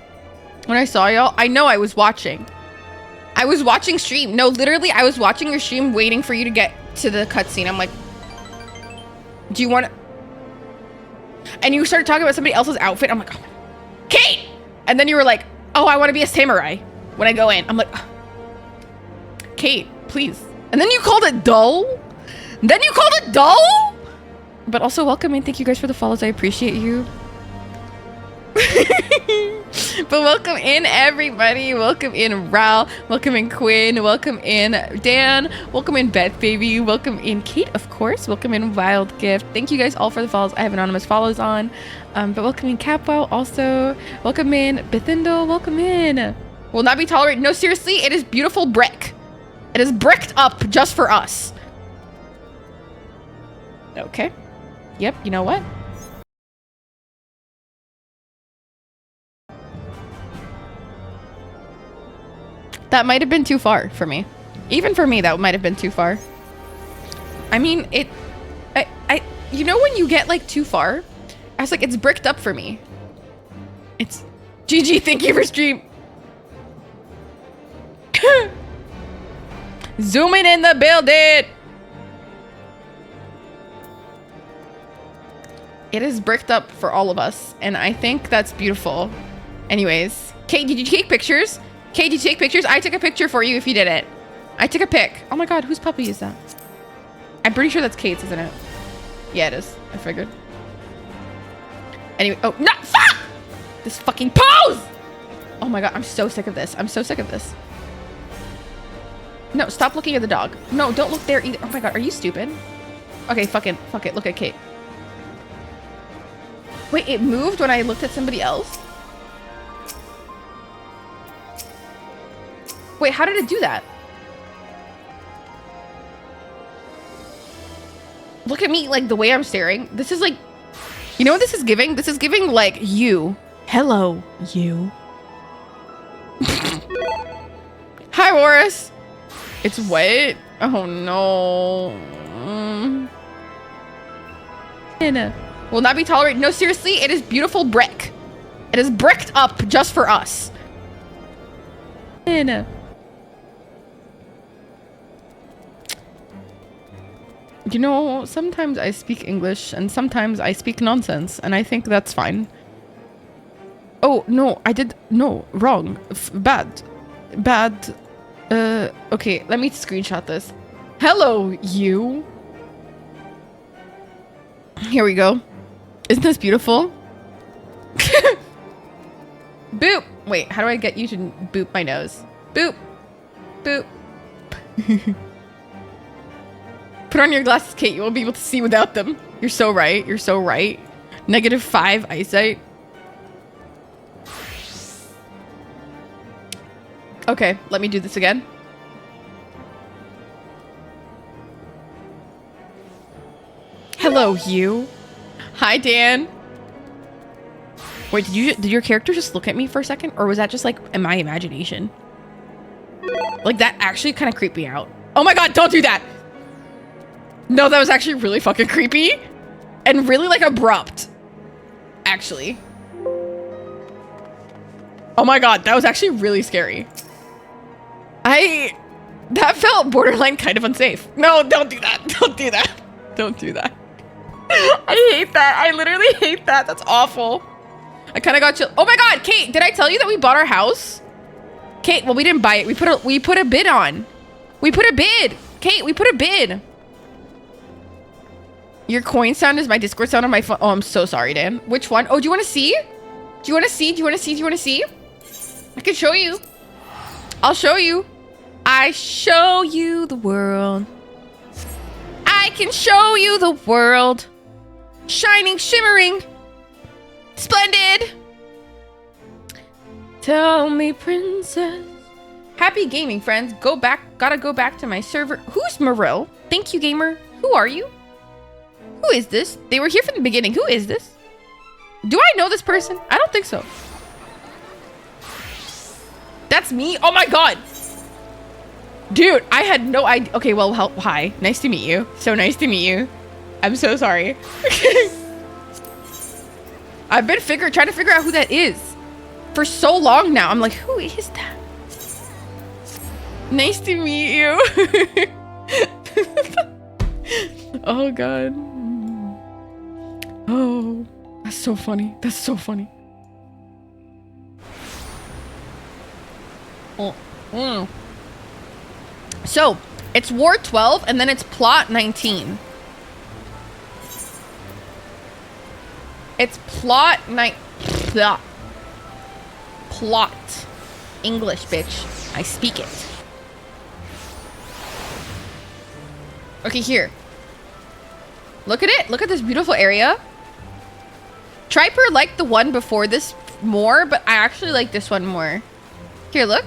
When I saw y'all, I know I was watching. I was watching stream. No, literally, I was watching your stream waiting for you to get to the cutscene. I'm like, do you want to? And you started talking about somebody else's outfit. I'm like, oh, Kate! And then you were like, oh, I want to be a samurai when I go in. I'm like, Kate, please. And then you called it dull? Then you called it dull? But also welcome in. Thank you guys for the follows. I appreciate you. But welcome in, everybody. Welcome in, Ral. Welcome in, Quinn. Welcome in, Dan. Welcome in, Beth, baby. Welcome in, Kate, of course. Welcome in, Wild Gift. Thank you guys all for the follows. I have anonymous follows on. But welcome in, Capwell, also. Welcome in, Bethindo. Welcome in. Will not be tolerated. No, seriously, it is beautiful brick. It is bricked up just for us. Okay. Yep, you know what? That might have been too far for me. Even for me, that might have been too far. I mean, you know when you get like too far? I was like, it's bricked up for me. It's GG, thank you for stream. Zooming in the building. It is bricked up for all of us, and I think that's beautiful. Anyways, Kate, did you take pictures? Kate, did you take pictures? I took a picture for you if you did it. I took a pic. Oh my god, whose puppy is that? I'm pretty sure that's Kate's, isn't it? Yeah, it is. I figured. Anyway, oh, no, fuck! This fucking pose! Oh my god, I'm so sick of this. I'm so sick of this. No, stop looking at the dog. No, don't look there either. Oh my god, are you stupid? Okay, fuck it. Look at Kate. Wait, it moved when I looked at somebody else? Wait, how did it do that? Look at me, like, the way I'm staring. This is like... You know what this is giving? This is giving, like, you. Hello, you. Hi, Boris. It's wet. Oh, no. Will not be tolerated. No, seriously, it is beautiful brick. It is bricked up just for us. You know, sometimes I speak English and sometimes I speak nonsense, and I think that's fine. Oh, no, I did... No, wrong. Bad. Okay, let me screenshot this. Hello, you. Here we go. Isn't this beautiful? Boop. Wait, how do I get you to boop my nose? Boop. Boop. Put on your glasses, Kate. You won't be able to see without them. You're so right. You're so right. -5 eyesight. Okay, let me do this again. Hello, you. Hi, Dan. Wait, did your character just look at me for a second? Or was that just like in my imagination? Like that actually kind of creeped me out. Oh my god, don't do that! No, that was actually really fucking creepy. And really like abrupt. Actually. Oh my god, that was actually really scary. That felt borderline kind of unsafe. No, don't do that. Don't do that. Don't do that. I hate that. I literally hate that. That's awful. I kind of got chill. Oh my god, Kate, did I tell you that we bought our house? Kate, well, we didn't buy it. We put a bid on. We put a bid. Kate, we put a bid. Your coin sound is my Discord sound on my phone. Oh, I'm so sorry, Dan. Which one? Oh, do you want to see? Do you want to see? Do you want to see? Do you want to see? I can show you. I'll show you. I show you the world. I can show you the world. Shining, shimmering, splendid. Tell me, princess. Happy gaming, friends. Gotta go back to my server. Who's Morel? Thank you, gamer. Who are you? Who is this? They were here from the beginning. Who is this? Do I know this person? I don't think so. That's me? Oh my god. Dude, I had no idea. Okay, well, hi. Nice to meet you. So nice to meet you. I'm so sorry. I've been trying to figure out who that is for so long now. I'm like, who is that? Nice to meet you. Oh god. Oh, that's so funny. That's so funny. Oh. Mm. So it's War 12 and then it's Plot 19. It's Plot Plot. English, bitch. I speak it. Okay, here. Look at it. Look at this beautiful area. Triper liked the one before this more, but I actually like this one more. Here, look.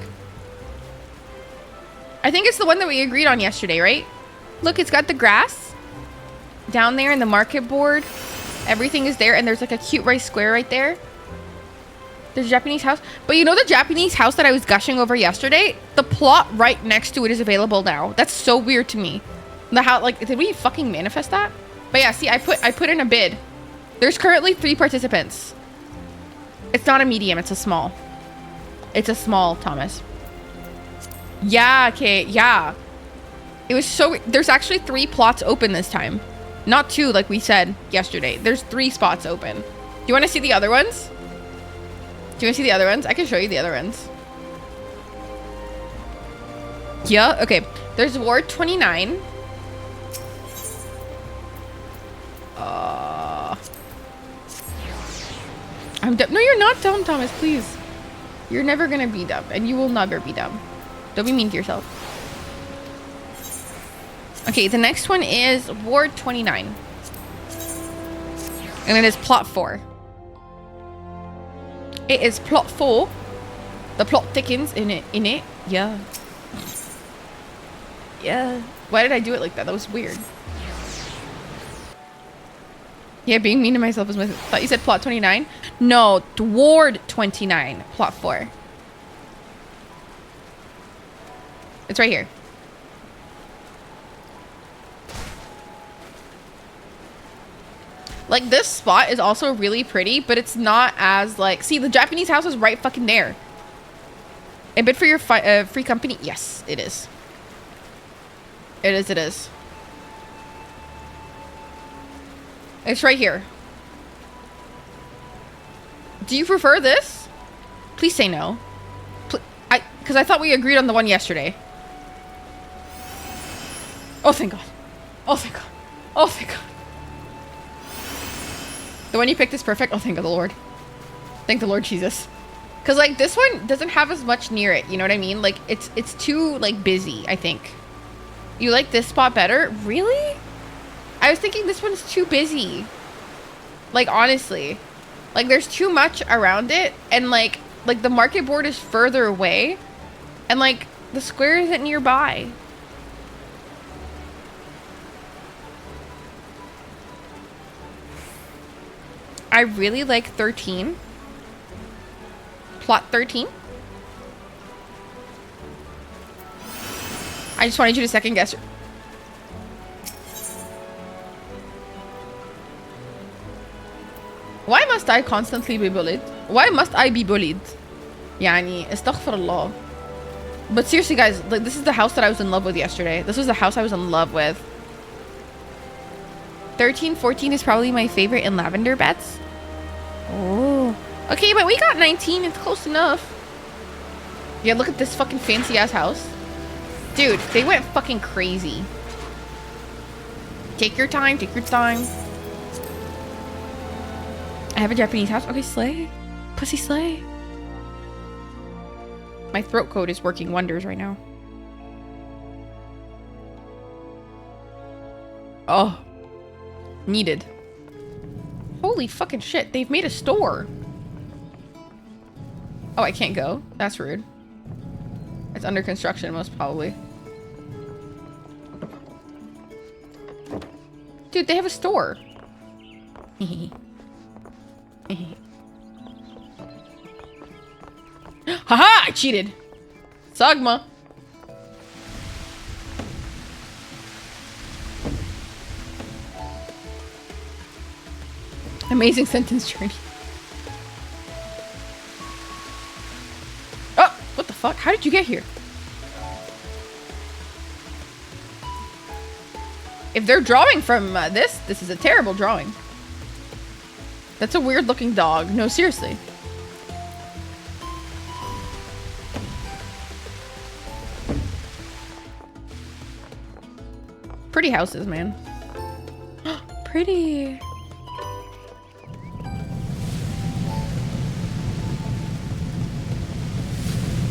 I think it's the one that we agreed on yesterday, right? Look, it's got the grass down there in the market board. Everything is there, and there's like a cute rice square right there. There's a Japanese house. But you know the Japanese house that I was gushing over yesterday? The plot right next to it is available now. That's so weird to me. The how, like, did we fucking manifest that? But yeah, see, I put in a bid. There's currently 3 participants. It's not a medium, it's a small. It's a small, Thomas. Yeah, okay, yeah. It was so... There's actually 3 plots open this time. Not 2, like we said yesterday. There's 3 spots open. Do you want to see the other ones? Do you want to see the other ones? I can show you the other ones. Yeah, okay. There's Ward 29. I'm dumb. No, you're not dumb, Thomas, please. You're never gonna be dumb, and you will never be dumb. Don't be mean to yourself. Okay, the next one is Ward 29. And it is Plot 4. It is Plot 4. The plot thickens in it. Yeah. Yeah. Why did I do it like that? That was weird. Yeah, being mean to myself is my... thought you said Plot 29. No, Ward 29. Plot 4. It's right here. Like, this spot is also really pretty, but it's not as, like... See, the Japanese house is right fucking there. A bid for your free company? Yes, it is. It is, it is. It's right here. Do you prefer this? Please say no. Because I thought we agreed on the one yesterday. Oh, thank God. Oh, thank God. Oh, thank God. The one you picked is perfect. Oh, thank the Lord. Thank the Lord Jesus. Because, like, this one doesn't have as much near it. You know what I mean? Like, it's too, like, busy, I think. You like this spot better? Really? I was thinking this one's too busy. Like, honestly. Like, there's too much around it. And, like the market board is further away. And, like, the square isn't nearby. I really like 13. Plot 13. I just wanted you to second guess. Why must I constantly be bullied? Why must I be bullied? Yani, astaghfirullah. But seriously, guys, like, this is the house that I was in love with yesterday. This was the house I was in love with. 13, 14 is probably my favorite in lavender bets. Oh. Okay, but we got 19. It's close enough. Yeah, look at this fucking fancy-ass house. Dude, they went fucking crazy. Take your time. Take your time. I have a Japanese house. Okay, slay. Pussy slay. My throat coat is working wonders right now. Oh. Needed. Holy fucking shit. They've made a store. Oh, I can't go. That's rude. It's under construction, most probably. Dude, they have a store. Haha! I cheated. Sagma. Amazing sentence journey. Oh, what the fuck? How did you get here? If they're drawing from this is a terrible drawing. That's a weird looking dog. No, seriously. Pretty houses, man. Pretty.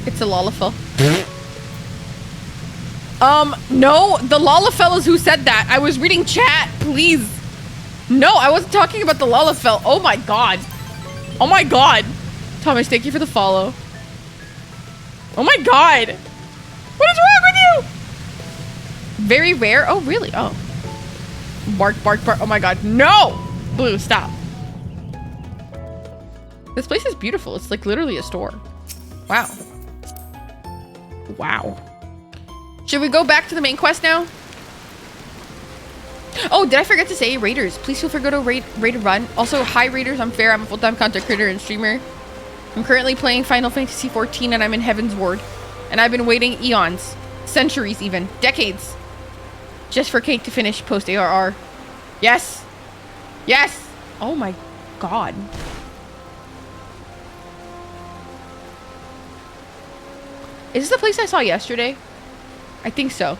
It's a Lalafell. No, the Lalafell is who said that. I was reading chat, please. No, I wasn't talking about the Lalafell. Oh my god. Oh my god. Thomas, thank you for the follow. Oh my god. What is wrong with you? Very rare? Oh, really? Oh. Bark, bark, bark. Oh my god. No! Blue, stop. This place is beautiful. It's like literally a store. Wow. Wow. Should we go back to the main quest now? Oh, did I forget to say Raiders? Please feel free to go to Raid a Run. Also, hi Raiders. I'm Fair. I'm a full-time content creator and streamer. I'm currently playing Final Fantasy XIV and I'm in Heaven's Ward. And I've been waiting eons. Centuries even. Decades. Just for Kate to finish post ARR. Yes. Yes. Oh my god. Is this the place I saw yesterday? I think so.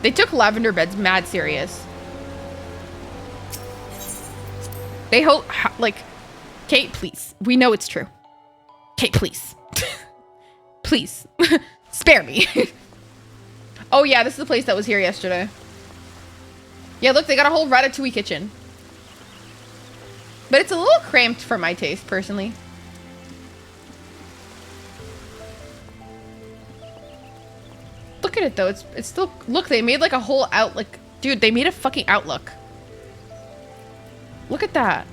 They took lavender beds mad serious. They hope, like, Kate, please. We know it's true. Kate, please. Please. Spare me. Oh yeah, this is the place that was here yesterday. Yeah, look, they got a whole ratatouille kitchen. But it's a little cramped for my taste, personally. Look at it though, it's still, look, they made like a whole outlook. Dude, they made a fucking outlook. Look at that.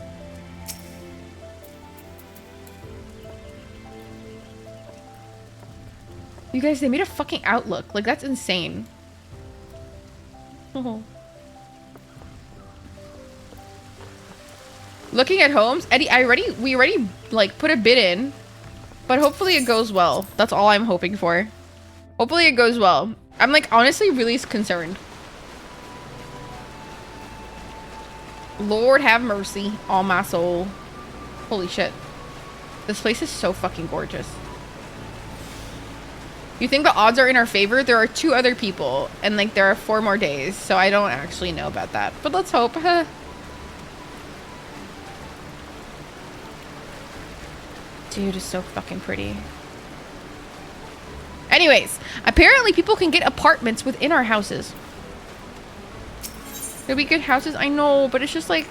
You guys, they made a fucking outlook. Like, that's insane. Oh. Looking at homes, Eddie, we already like put a bid in, but hopefully it goes well. That's all I'm hoping for. Hopefully it goes well. I'm like honestly really concerned. Lord have mercy on my soul. Holy shit. This place is so fucking gorgeous. You think the odds are in our favor? There are 2 other people and like there are 4 more days, so I don't actually know about that, but let's hope. Dude, it's so fucking pretty. Anyways, apparently people can get apartments within our houses. There'll be good houses, I know, but it's just like,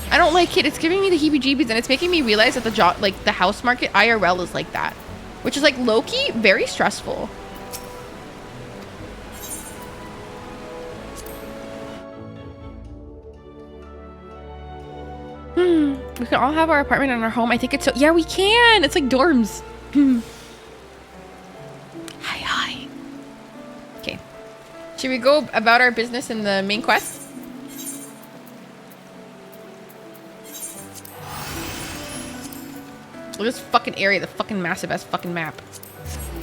I don't like it. It's giving me the heebie-jeebies, and it's making me realize that the house market IRL is like that, which is like low-key very stressful. We can all have our apartment in our home. I think it's so, yeah, we can. It's like dorms. Hi. Okay. Should we go about our business in the main quest? Look at this fucking area, the fucking massive ass fucking map.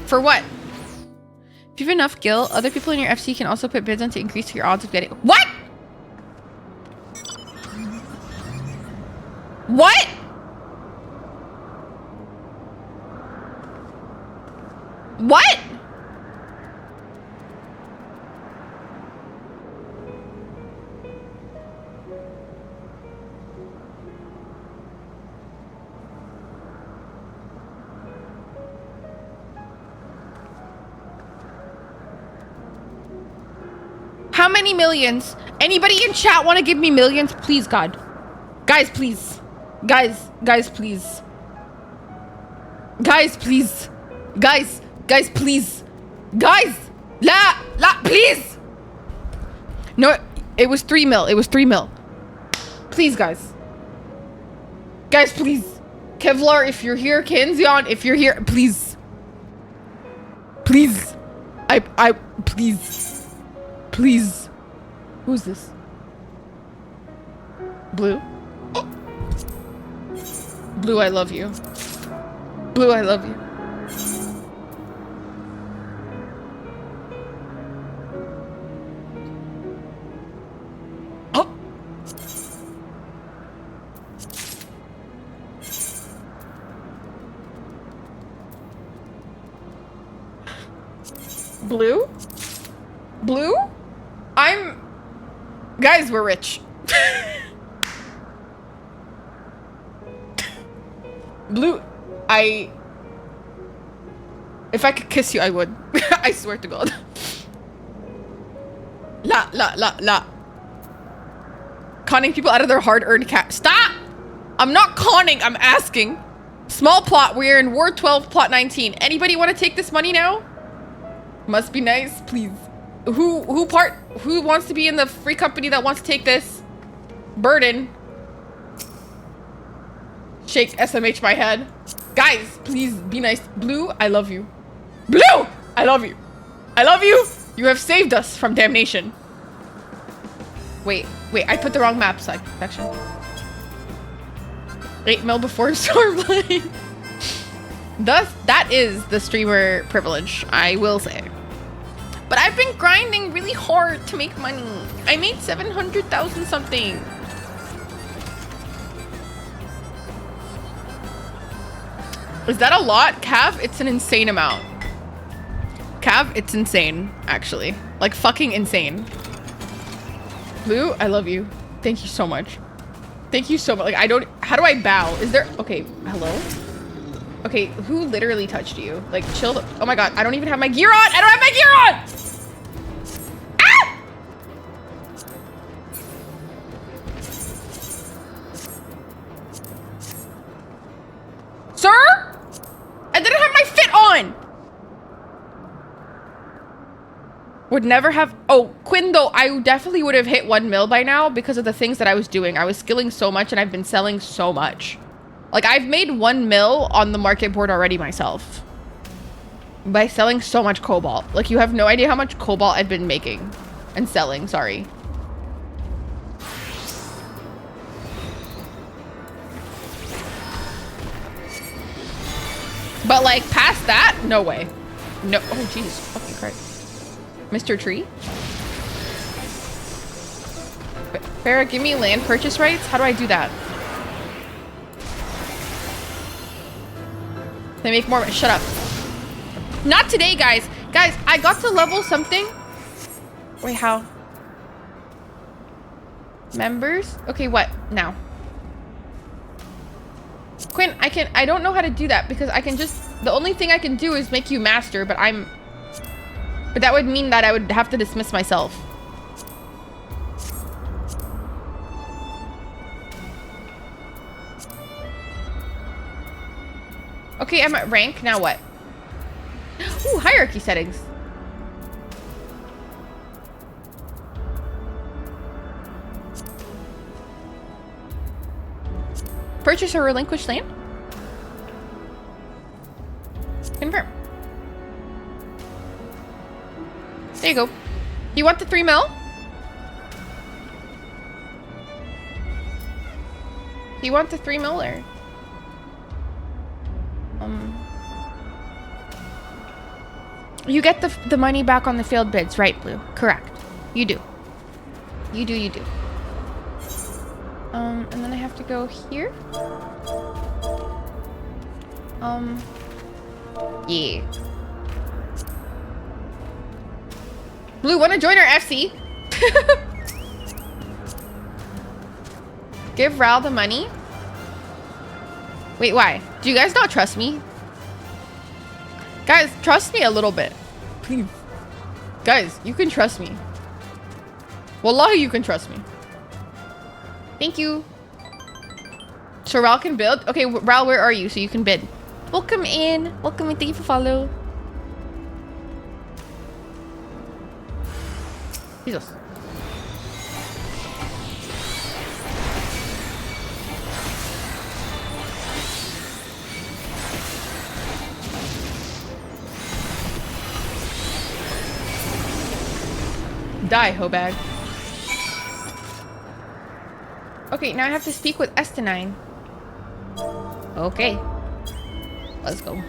For what? If you have enough gil, other people in your FC can also put bids on to increase your odds of getting— What? What? What? How many millions? Anybody in chat want to give me millions? Please, God. Guys, please. Guys, please. Guys, please. Guys, please. Guys, please. No, it was 3 mil. It was 3 mil. Please, guys. Guys, please. Kevlar, if you're here. Kenzion, if you're here, please. Please. Please. Please. Who's this? Blue? Blue, I love you. Blue, I love you. Blue? Blue? Guys, we're rich. Blue, if I could kiss you, I would. I swear to God. La. Conning people out of their hard-earned cash. Stop! I'm not conning, I'm asking. Small plot, we're in Ward 12, plot 19. Anybody want to take this money now? Must be nice, please. Who wants to be in the free company that wants to take this burden? Shake SMH my head. Guys, please be nice. Blue, I love you. Blue, I love you. I love you. You have saved us from damnation. Wait, I put the wrong map section. 8 mil before Stormblade. Thus, that is the streamer privilege, I will say. But I've been grinding really hard to make money. I made 700,000 something. Is that a lot? Cav, it's an insane amount. Cav, it's insane, actually. Like, fucking insane. Blue, I love you. Thank you so much. Thank you so much. Like, how do I bow? Is there, okay, hello? Okay, who literally touched you? Like, chill. Oh my God, I don't even have my gear on. I don't have my gear on! Ah! Sir? I didn't have my fit on. Would never have. Oh, Quinn, though, I definitely would have hit 1 mil by now because of the things that I was doing. I was skilling so much and I've been selling so much. Like, I've made 1 mil on the market board already myself by selling so much cobalt. Like, you have no idea how much cobalt I've been making and selling. Sorry. But, like, past that, no way. No. Oh, Jesus fucking Christ. Mr. Tree? Farrah, give me land purchase rights? How do I do that? They make more. Shut up. Not today, guys. Guys, I got to level something. Wait, how? Members? Okay, what? Now. Quinn, I don't know how to do that because I can just, the only thing I can do is make you master, but that would mean that I would have to dismiss myself. Okay, I'm at rank. Now what? Ooh, hierarchy settings. Purchase or relinquish land? Confirm. There you go. You want the 3 mil? Do you want the 3 mil or? You get the money back on the failed bids, right, Blue? Correct. You do. You do. And then I have to go here. Yeah. Blue, wanna join our FC? Give Ral the money? Wait, why? Do you guys not trust me? Guys, trust me a little bit. Please. Guys, you can trust me. Wallahi, you can trust me. Thank you. So Ral can build? Okay, Ral, where are you? So you can bid. Welcome in. Welcome in. Thank you for follow. Jesus. Die, Hobag. Okay, now I have to speak with Estenine. Okay. Let's go.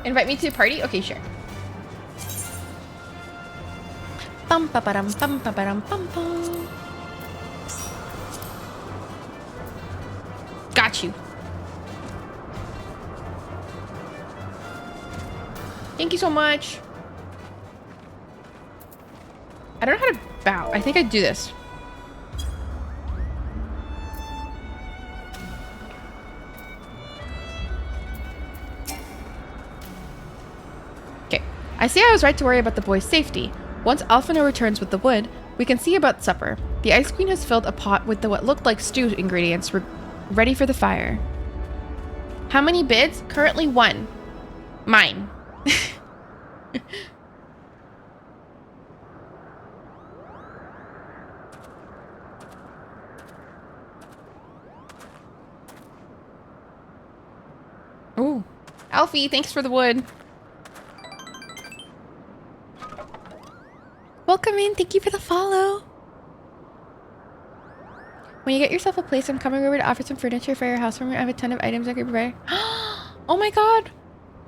Invite me to a party? Okay, sure. Bum ba ba dum bum ba ba dum bum bum. Got you. Thank you so much. I don't know how to bow. I think I do this. Okay. I see I was right to worry about the boy's safety. Once Alphino returns with the wood, we can see about supper. The Ice Queen has filled a pot with what looked like stew ingredients ready for the fire. How many bids? Currently 1. Mine. Ooh. Alfie, thanks for the wood. Welcome in. Thank you for the follow. When you get yourself a place, I'm coming over to offer some furniture for your housewarming. I have a ton of items I could provide. Oh my god.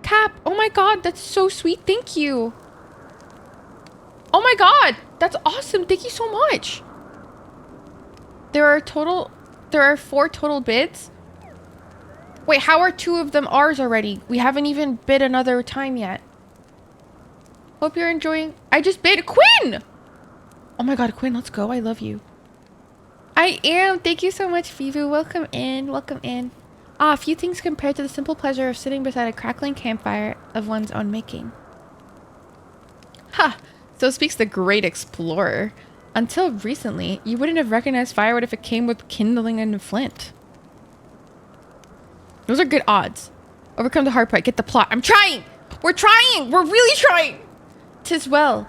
Cap. Oh my god. That's so sweet. Thank you. Oh my god. That's awesome. Thank you so much. There are 4 total bids. Wait, how are 2 of them ours already? We haven't even bid another time yet. Hope you're enjoying. I just bid Quinn. Oh my god, Quinn, let's go. I love you. I am. Thank you so much, Fivu. Welcome in. Welcome in. Ah, a few things compared to the simple pleasure of sitting beside a crackling campfire of one's own making. Ha! So speaks the great explorer. Until recently, you wouldn't have recognized firewood if it came with kindling and flint. Those are good odds. Overcome the hard part. Get the plot. I'm trying! We're trying! We're really trying! 'Tis well.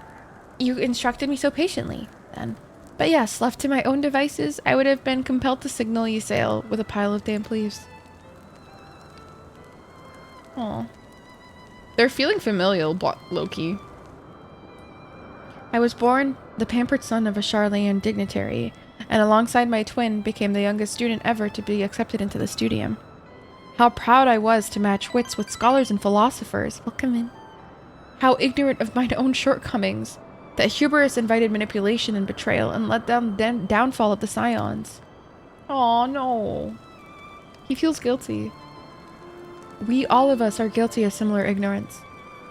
You instructed me so patiently, then. But yes, left to my own devices, I would have been compelled to signal ye sail with a pile of damp leaves. Aw. They're feeling familial, Loki. I was born the pampered son of a Charlayan dignitary, and alongside my twin became the youngest student ever to be accepted into the studium. How proud I was to match wits with scholars and philosophers. Welcome in. How ignorant of mine own shortcomings. That hubris invited manipulation and betrayal and led down the downfall of the Scions. Oh no. He feels guilty. We, all of us, are guilty of similar ignorance.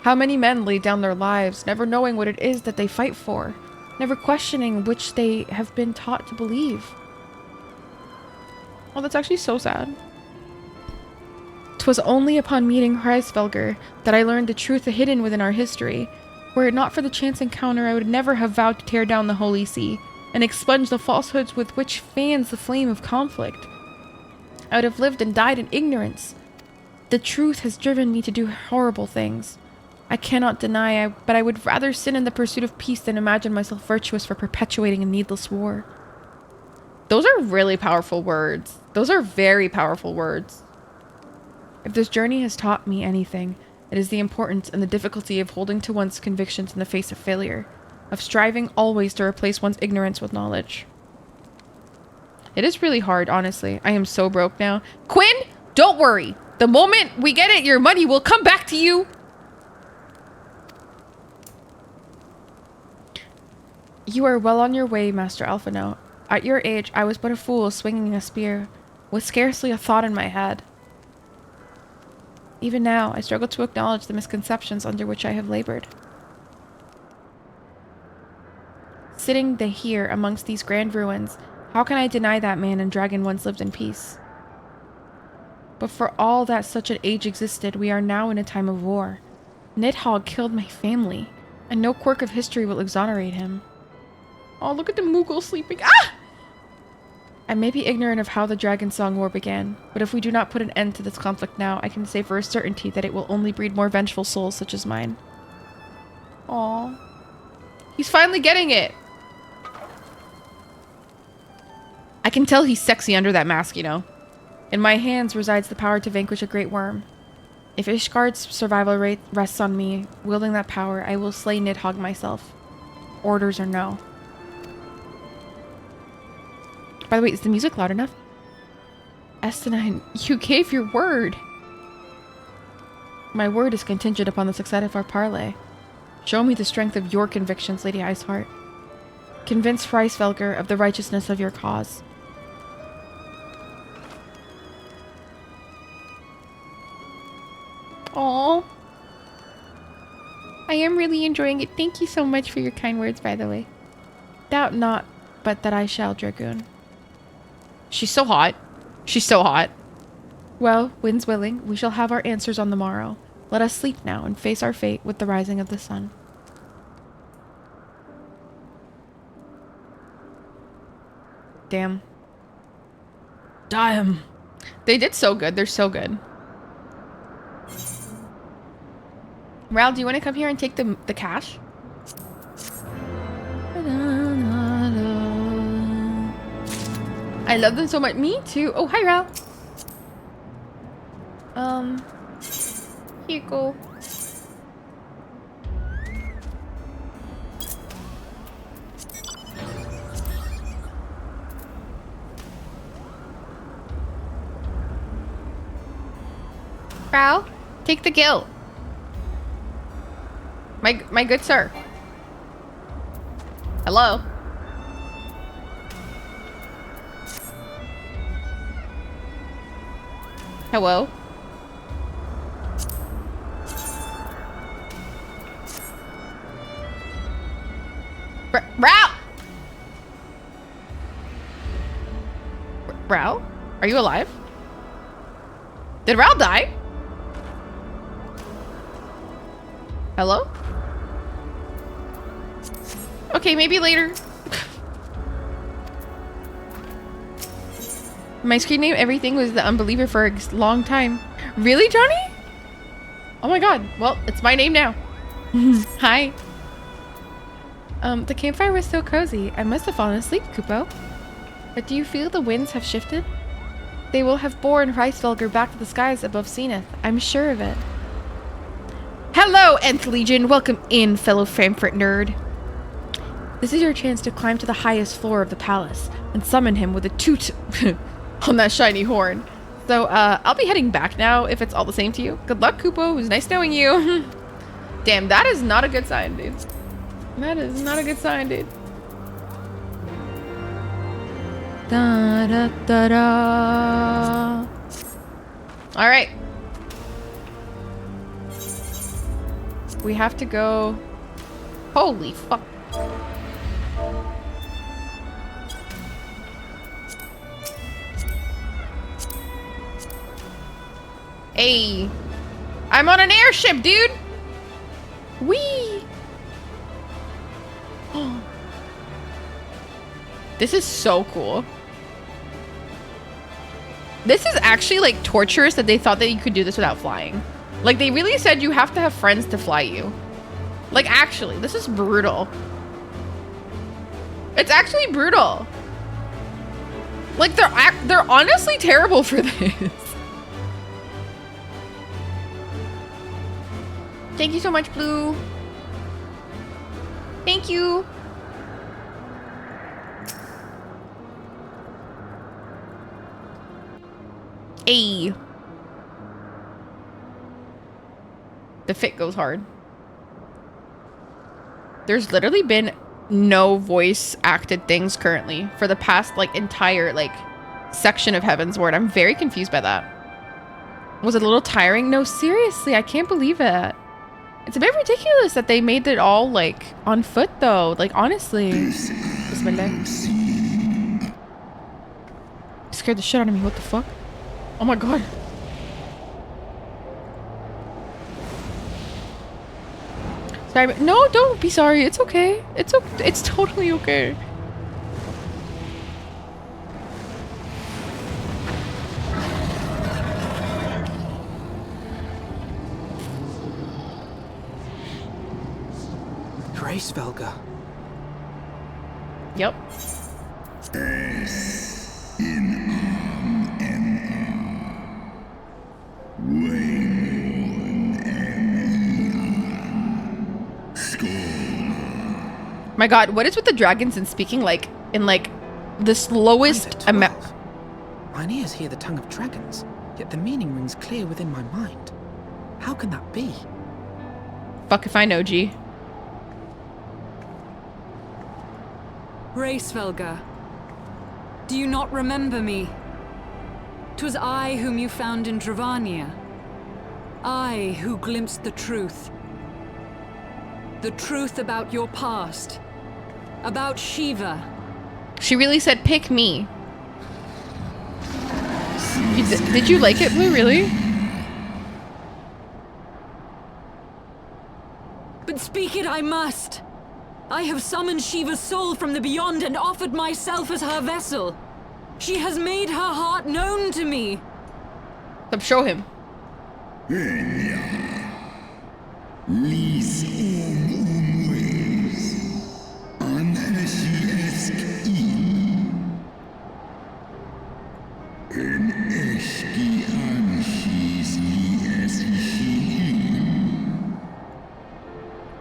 How many men lay down their lives, never knowing what it is that they fight for, never questioning which they have been taught to believe. Oh, that's actually so sad. 'Twas only upon meeting Hreisvelger that I learned the truth hidden within our history. Were it not for the chance encounter, I would never have vowed to tear down the Holy See and expunge the falsehoods with which fans the flame of conflict. I would have lived and died in ignorance. The truth has driven me to do horrible things. I cannot deny, but I would rather sin in the pursuit of peace than imagine myself virtuous for perpetuating a needless war. Those are really powerful words. Those are very powerful words. If this journey has taught me anything, it is the importance and the difficulty of holding to one's convictions in the face of failure, of striving always to replace one's ignorance with knowledge. It is really hard, honestly. I am so broke now. Quinn, don't worry. The moment we get it, your money will come back to you. You are well on your way, Master Alphino. At your age, I was but a fool swinging a spear, with scarcely a thought in my head. Even now, I struggle to acknowledge the misconceptions under which I have labored. Sitting here amongst these grand ruins, how can I deny that man and dragon once lived in peace? But for all that such an age existed, we are now in a time of war. Nidhogg killed my family, and no quirk of history will exonerate him. Oh, look at the Moogle sleeping. Ah! I may be ignorant of how the Dragon Song War began, but if we do not put an end to this conflict now, I can say for a certainty that it will only breed more vengeful souls such as mine. Aww. He's finally getting it! I can tell he's sexy under that mask, you know. In my hands resides the power to vanquish a great worm. If Ishgard's survival rate rests on me, wielding that power, I will slay Nidhogg myself. Orders or no. By the way, is the music loud enough? Estinine, you gave your word. My word is contingent upon the success of our parley. Show me the strength of your convictions, Lady Iceheart. Convince Hreisvelger of the righteousness of your cause. Aww. I am really enjoying it. Thank you so much for your kind words, by the way. Doubt not, but that I shall, Dragoon. She's so hot. She's so hot. Well, winds willing, we shall have our answers on the morrow. Let us sleep now and face our fate with the rising of the sun. Damn. Damn. They did so good. They're so good. Ral, do you want to come here and take the cash? I love them so much. Me too. Oh, hi, Ral. Here you go. Ral, take the gill. My good sir. Hello. Hello. Ral! Ral? Are you alive? Did Ral die? Hello? Okay, maybe later. My screen name, everything was the Unbeliever for a long time. Really, Johnny? Oh my god. Well, it's my name now. Hi. The campfire was so cozy. I must have fallen asleep, Kupo. But do you feel the winds have shifted? They will have borne Reisfelger back to the skies above Zenith. I'm sure of it. Hello, Nth Legion. Welcome in, fellow Frankfurt nerd. This is your chance to climb to the highest floor of the palace and summon him with a toot on that shiny horn. So, I'll be heading back now if it's all the same to you. Good luck, Kupo. It was nice knowing you. Damn, that is not a good sign, dude. That is not a good sign, dude. Da da da da. All right. We have to go. Holy fuck. Hey. I'm on an airship, dude. Whee. This is so cool. This is actually like torturous that they thought that you could do this without flying. Like they really said you have to have friends to fly you. Like actually, this is brutal. It's actually brutal. Like they're honestly terrible for this. Thank you so much, Blue. Thank you. Ayy. The fit goes hard. There's literally been no voice acted things currently for the past like entire like section of Heaven's Ward. I'm very confused by that. Was it a little tiring? No, seriously, I can't believe it. It's a bit ridiculous that they made it all like on foot though. Like honestly. This window. Scared the shit out of me. What the fuck? Oh my god. Sorry, no, don't be sorry. It's okay. It's totally okay. Reisfelger. Yep. My god, what is with the dragons and speaking like in like the slowest amount? Mine ears hear the tongue of dragons, yet the meaning rings clear within my mind. How can that be? Fuck if I know, G. Reisfelger, do you not remember me? 'Twas I whom you found in Dravania. I who glimpsed the truth. The truth about your past. About Shiva. She really said, pick me. Did you like it, Blue? Really? But speak it I must. I have summoned Shiva's soul from the beyond and offered myself as her vessel. She has made her heart known to me. Then show him.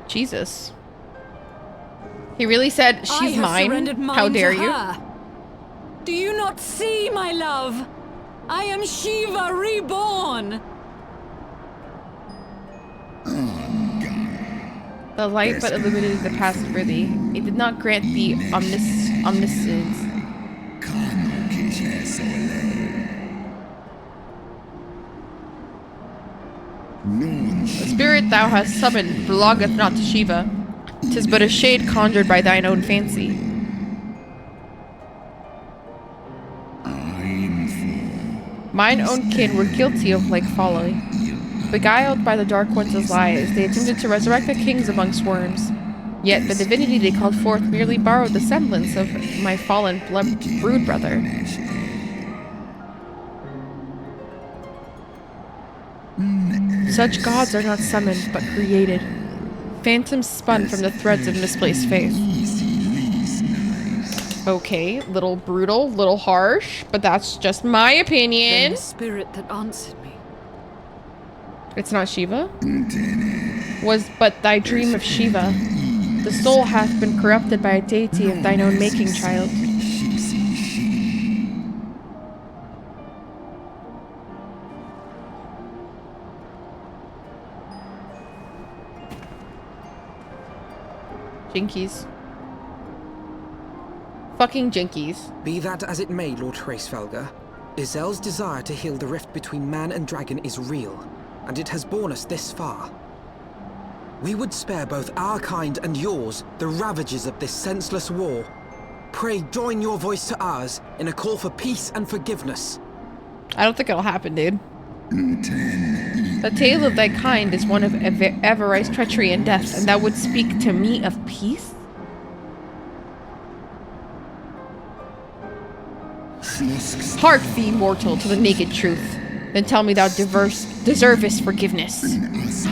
Jesus. He really said, she's mine? How dare you? Do you not see, my love? I am Shiva reborn. The light but illuminated the past for thee. It did not grant thee omniscience. The spirit thou hast summoned belongeth not to Shiva. 'Tis but a shade conjured by thine own fancy. Mine own kin were guilty of like folly. Beguiled by the Dark One's lies, they attempted to resurrect the kings amongst worms. Yet the divinity they called forth merely borrowed the semblance of my fallen brood brother. Such gods are not summoned, but created. Phantoms spun from the threads of misplaced faith. Okay, little brutal, little harsh, but that's just my opinion. The spirit that answered me. It's not Shiva? Was but thy dream of Shiva. The soul hath been corrupted by a deity of thine own making, child. Jinkies. Fucking jinkies. Be that as it may, Lord Hraesvelgr, Izel's desire to heal the rift between man and dragon is real, and it has borne us this far. We would spare both our kind and yours the ravages of this senseless war. Pray join your voice to ours in a call for peace and forgiveness. I don't think it'll happen, dude. The tale of thy kind is one of Everite's treachery and death, and thou would speak to me of peace? Hark thee, mortal, to the naked truth. Then tell me thou deservest forgiveness.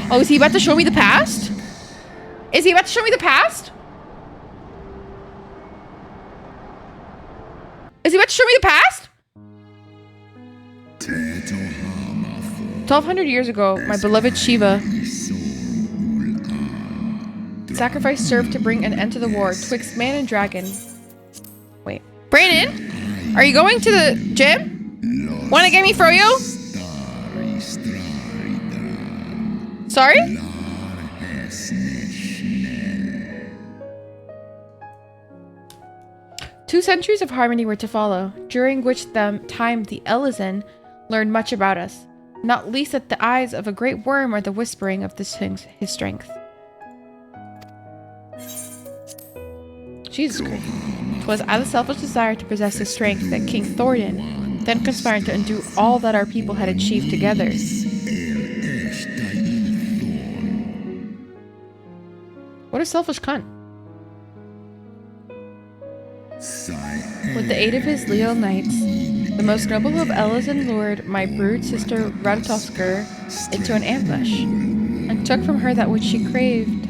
Oh, is he about to show me the past? Is he about to show me the past? Is he about to show me the past? 1200 years ago, my beloved Shiva sacrifice served to bring an end to the war twixt man and dragon. Wait. Brandon? Are you going to the gym? Wanna get me froyo? Sorry? Two centuries of harmony were to follow, during which time the Elysian learned much about us, not least that the eyes of a great worm are the whispering of his strength. Jesus Christ. 'Twas out of selfish desire to possess his strength that King Thorin then conspired to undo all that our people had achieved together. What a selfish cunt. With the aid of his leal knights, the most noble of Elysian lured my brood sister Radatoskr into an ambush, and took from her that which she craved.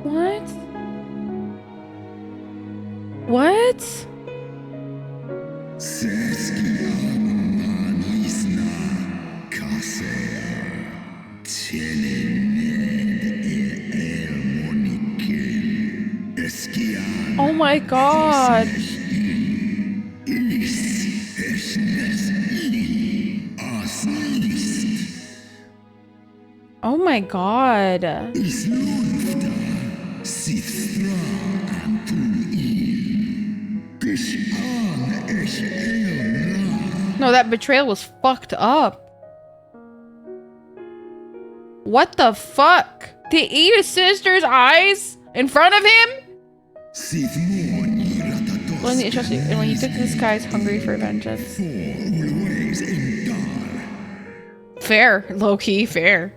What? What? Oh my god. Oh my god. No, that betrayal was fucked up. What the fuck? To eat his sister's eyes in front of him? When he took to the skies hungry for vengeance. Fair, low-key, fair.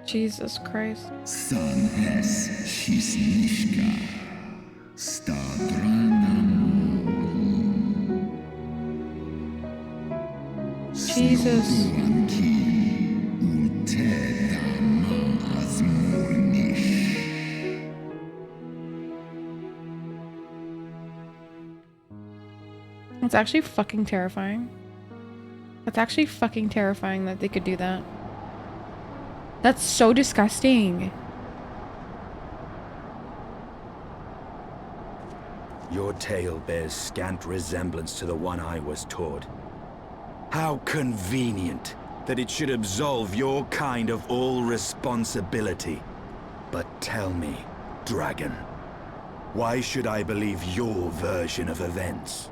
Jesus Christ. Jesus. It's actually fucking terrifying. That's actually fucking terrifying that they could do that. That's so disgusting. Your tale bears scant resemblance to the one I was taught. How convenient that it should absolve your kind of all responsibility. But tell me, dragon, why should I believe your version of events?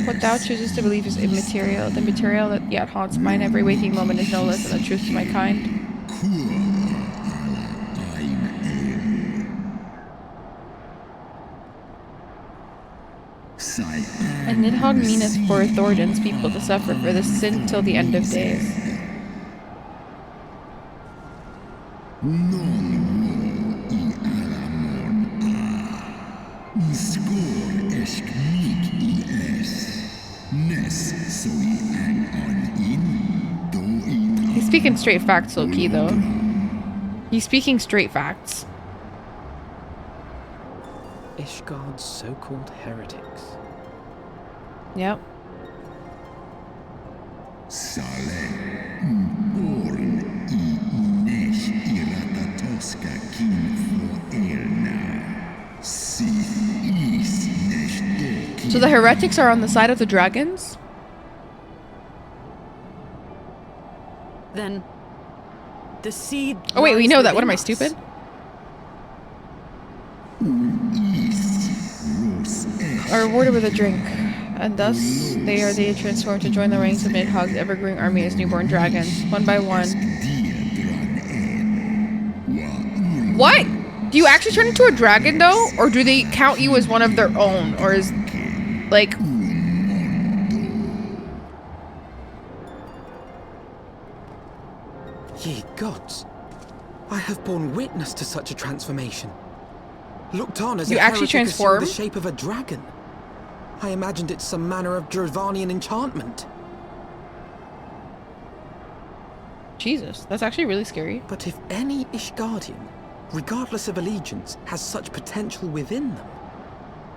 What thou chooses to believe is immaterial. The material that yet haunts mine every waking moment is no less than the truth to my kind. And Nidhogg meaneth for Thordan's people to suffer for this sin till the end of days. He's speaking straight facts, low-key, though. He's speaking straight facts. Ishgard's so-called heretics. Yep. So the heretics are on the side of the dragons? Then the seed. Oh wait, we lies know that. What within am I, us. stupid? Are rewarded with a drink, and thus they are transformed to join the ranks of Nidhogg's ever-growing army as newborn dragons, one by one. What? Do you actually turn into a dragon though, or do they count you as one of their own, or is like? Ye gods, I have borne witness to such a transformation. Looked on as You a actually heretic assumed transform? the shape of a dragon. I imagined it some manner of Dravanian enchantment. Jesus, that's actually really scary. But if any Ishgardian, regardless of allegiance, has such potential within them,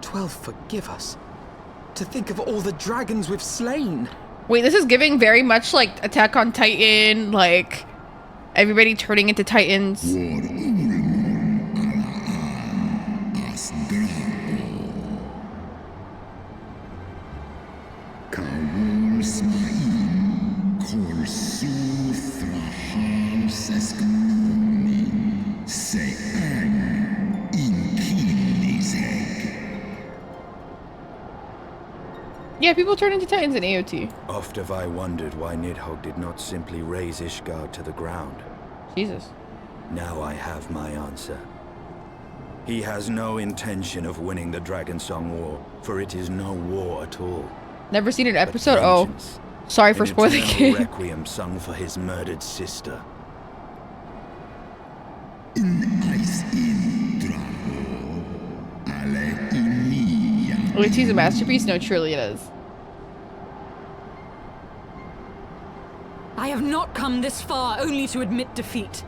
12 forgive us. To think of all the dragons we've slain. Wait, this is giving very much like Attack on Titan, like everybody turning into titans. Yeah, people turn into titans in AOT. Oft have I wondered why Nidhogg did not simply raze Ishgard to the ground. Jesus. Now I have my answer. He has no intention of winning the Dragon Song War, for it is no war at all. Never seen an But episode? Oh, vengeance, sorry for an spoiling eternal it. requiem sung for his murdered sister. Well, he's a masterpiece? No, truly it is. I have not come this far only to admit defeat.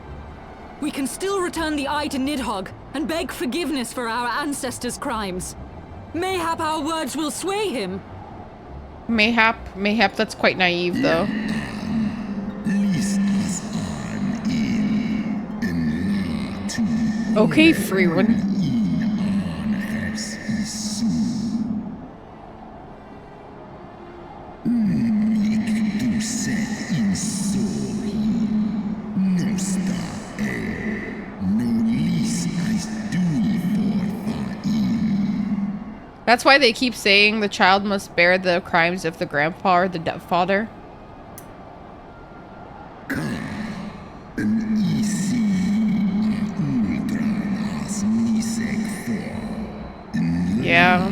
We can still return the eye to Nidhogg and beg forgiveness for our ancestors' crimes. Mayhap our words will sway him. Mayhap that's quite naive though. Okay, free one. That's why they keep saying the child must bear the crimes of the grandpa or the father. Yeah.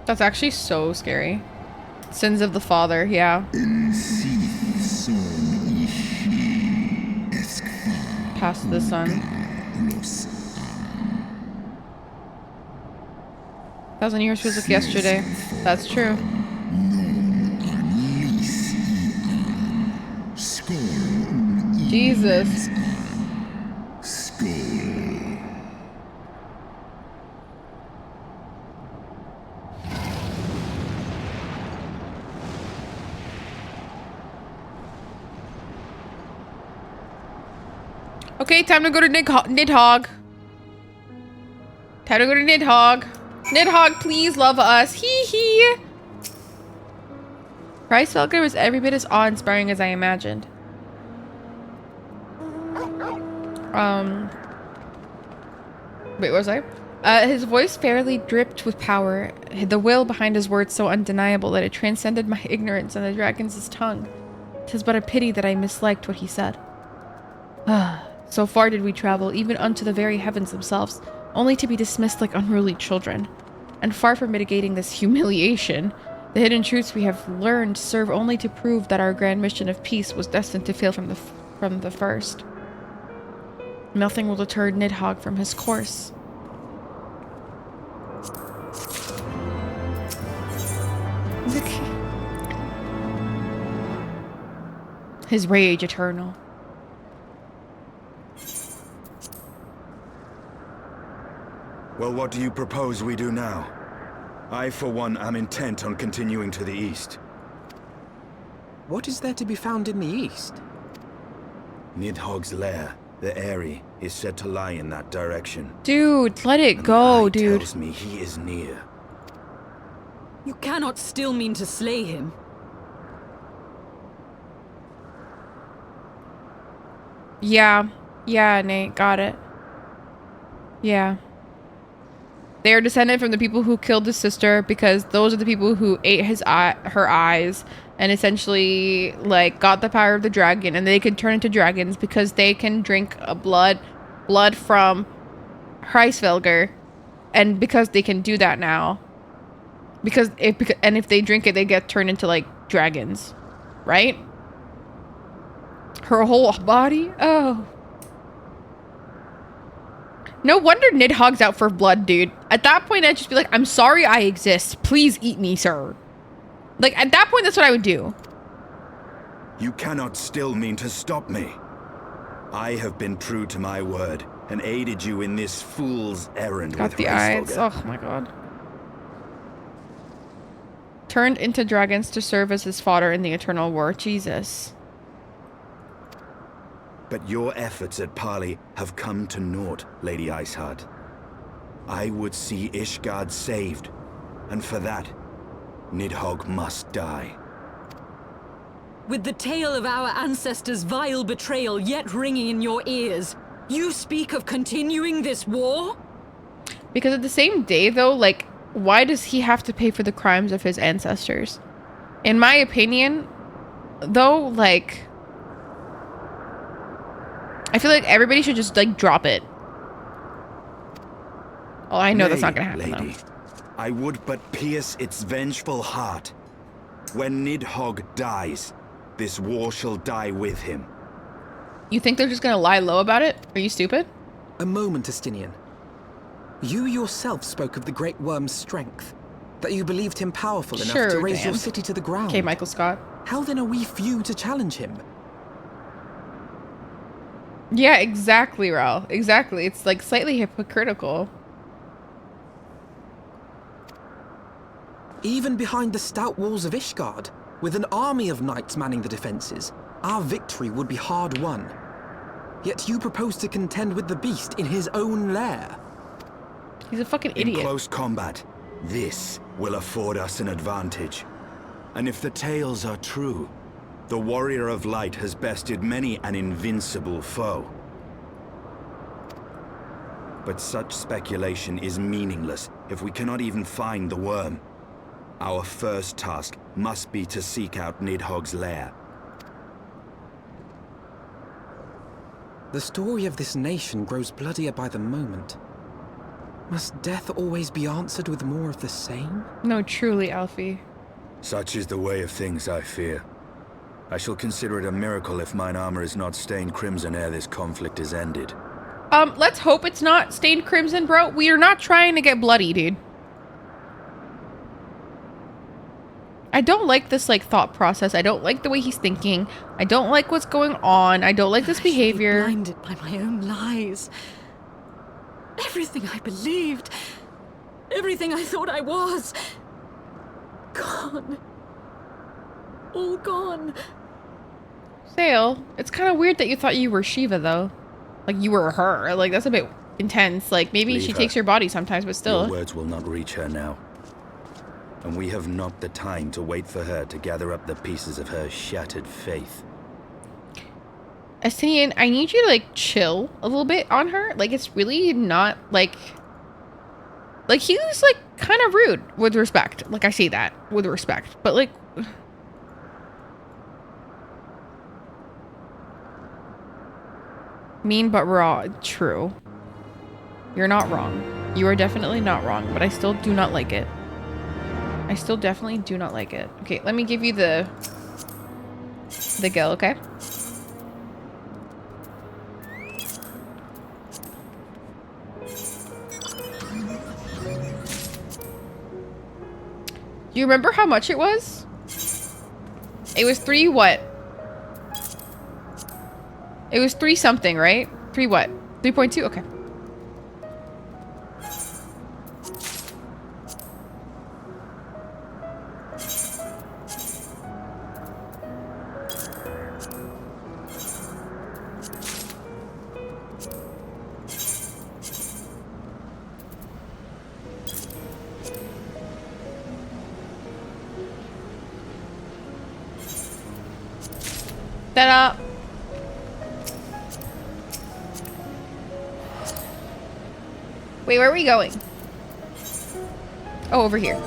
That's actually so scary. Sins of the father, yeah. Past the son. 1,000 years feels like yesterday. That's true. Jesus. Okay, time to go to Nidhogg. Time to go to Nidhogg. Nidhogg, please love us. Hee hee. Kreisfelder was every bit as awe-inspiring as I imagined. Wait, what was I? His voice fairly dripped with power. The will behind his words so undeniable that it transcended my ignorance and the dragon's tongue. 'Tis but a pity that I misliked what he said. So far did we travel, even unto the very heavens themselves, only to be dismissed like unruly children. And far from mitigating this humiliation, the hidden truths we have learned serve only to prove that our grand mission of peace was destined to fail from the first. Nothing will deter Nidhogg from his course. His rage eternal. Well, what do you propose we do now? I, for one, am intent on continuing to the east. What is there to be found in the east? Nidhogg's lair, the Eyrie, is said to lie in that direction. Dude, let it go, dude. Tells me he is near. You cannot still mean to slay him. Yeah. Yeah, Nate, got it. Yeah. They are descended from the people who killed his sister because those are the people who ate her eyes and essentially like got the power of the dragon, and they can turn into dragons because they can drink blood from Kreisfelder, and because they can do that now, because if they drink it, they get turned into like dragons, right? Her whole body. Oh. No wonder Nidhogg's out for blood, dude. At that point, I'd just be like, I'm sorry I exist. Please eat me, sir. Like, at that point, that's what I would do. You cannot still mean to stop me. I have been true to my word and aided you in this fool's errand Got with the eyes. Oh my god. Turned into dragons to serve as his fodder in the eternal war. Jesus. But your efforts at parley have come to naught, Lady Ishgard. I would see Ishgard saved, and for that, Nidhogg must die. With the tale of our ancestors' vile betrayal yet ringing in your ears, you speak of continuing this war? Because at the same day, though, like, why does he have to pay for the crimes of his ancestors? In my opinion, though, like, I feel like everybody should just, like, drop it. Oh, I know that's not gonna happen, lady. though. I would but pierce its vengeful heart. When Nidhogg dies, this war shall die with him. You think they're just gonna lie low about it? Are you stupid? A moment, Estinian. You yourself spoke of the Great Worm's strength. That you believed him powerful enough to raise your city to the ground. Okay, Michael Scott. How then are we few to challenge him? Yeah, exactly, Raul. Exactly. It's like slightly hypocritical. Even behind the stout walls of Ishgard, with an army of knights manning the defenses, our victory would be hard won. Yet you propose to contend with the beast in his own lair. He's a fucking idiot. In close combat, this will afford us an advantage. And if the tales are true, the Warrior of Light has bested many an invincible foe. But such speculation is meaningless if we cannot even find the worm. Our first task must be to seek out Nidhogg's lair. The story of this nation grows bloodier by the moment. Must death always be answered with more of the same? No, truly, Alfie. Such is the way of things, I fear. I shall consider it a miracle if mine armor is not stained crimson ere this conflict is ended. Let's hope it's not stained crimson, bro. We are not trying to get bloody, dude. I don't like this, like, thought process. I don't like the way he's thinking. I don't like what's going on. I don't like this behavior. Blinded by my own lies. Everything I believed. Everything I thought I was. Gone. All gone. Sale, it's kind of weird that you thought you were Shiva, though. Like, you were her. Like, that's a bit intense. Like, maybe Leave she her. takes your body sometimes, but still. Your words will not reach her now. And we have not the time to wait for her to gather up the pieces of her shattered faith. Estinian, I need you to, like, chill a little bit on her. Like, it's really not, like... Like, he was, like, kind of rude with respect. Like, I say that with respect. But, like... Mean but raw. True. You're not wrong. You are definitely not wrong, but I still do not like it. I still definitely do not like it. Okay, let me give you the gill, okay? Do you remember how much it was? It was 3 what? It was 3 something, right? 3 what? 3.2? Okay. Ta-da! Wait, where are we going? Oh, over here.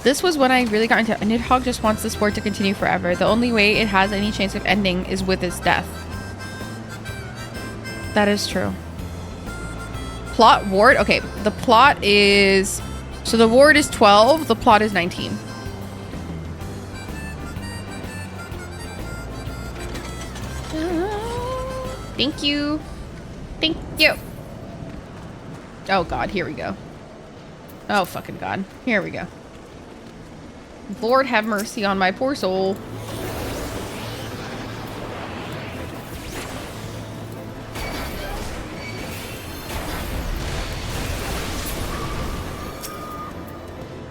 This was when I really got into it. Nidhogg just wants the sport to continue forever. The only way it has any chance of ending is with its death. That is true. Plot ward? Okay, the plot is... So the ward is 12, the plot is 19. Thank you. Thank you. Oh god, here we go. Oh fucking god. Here we go. Lord have mercy on my poor soul.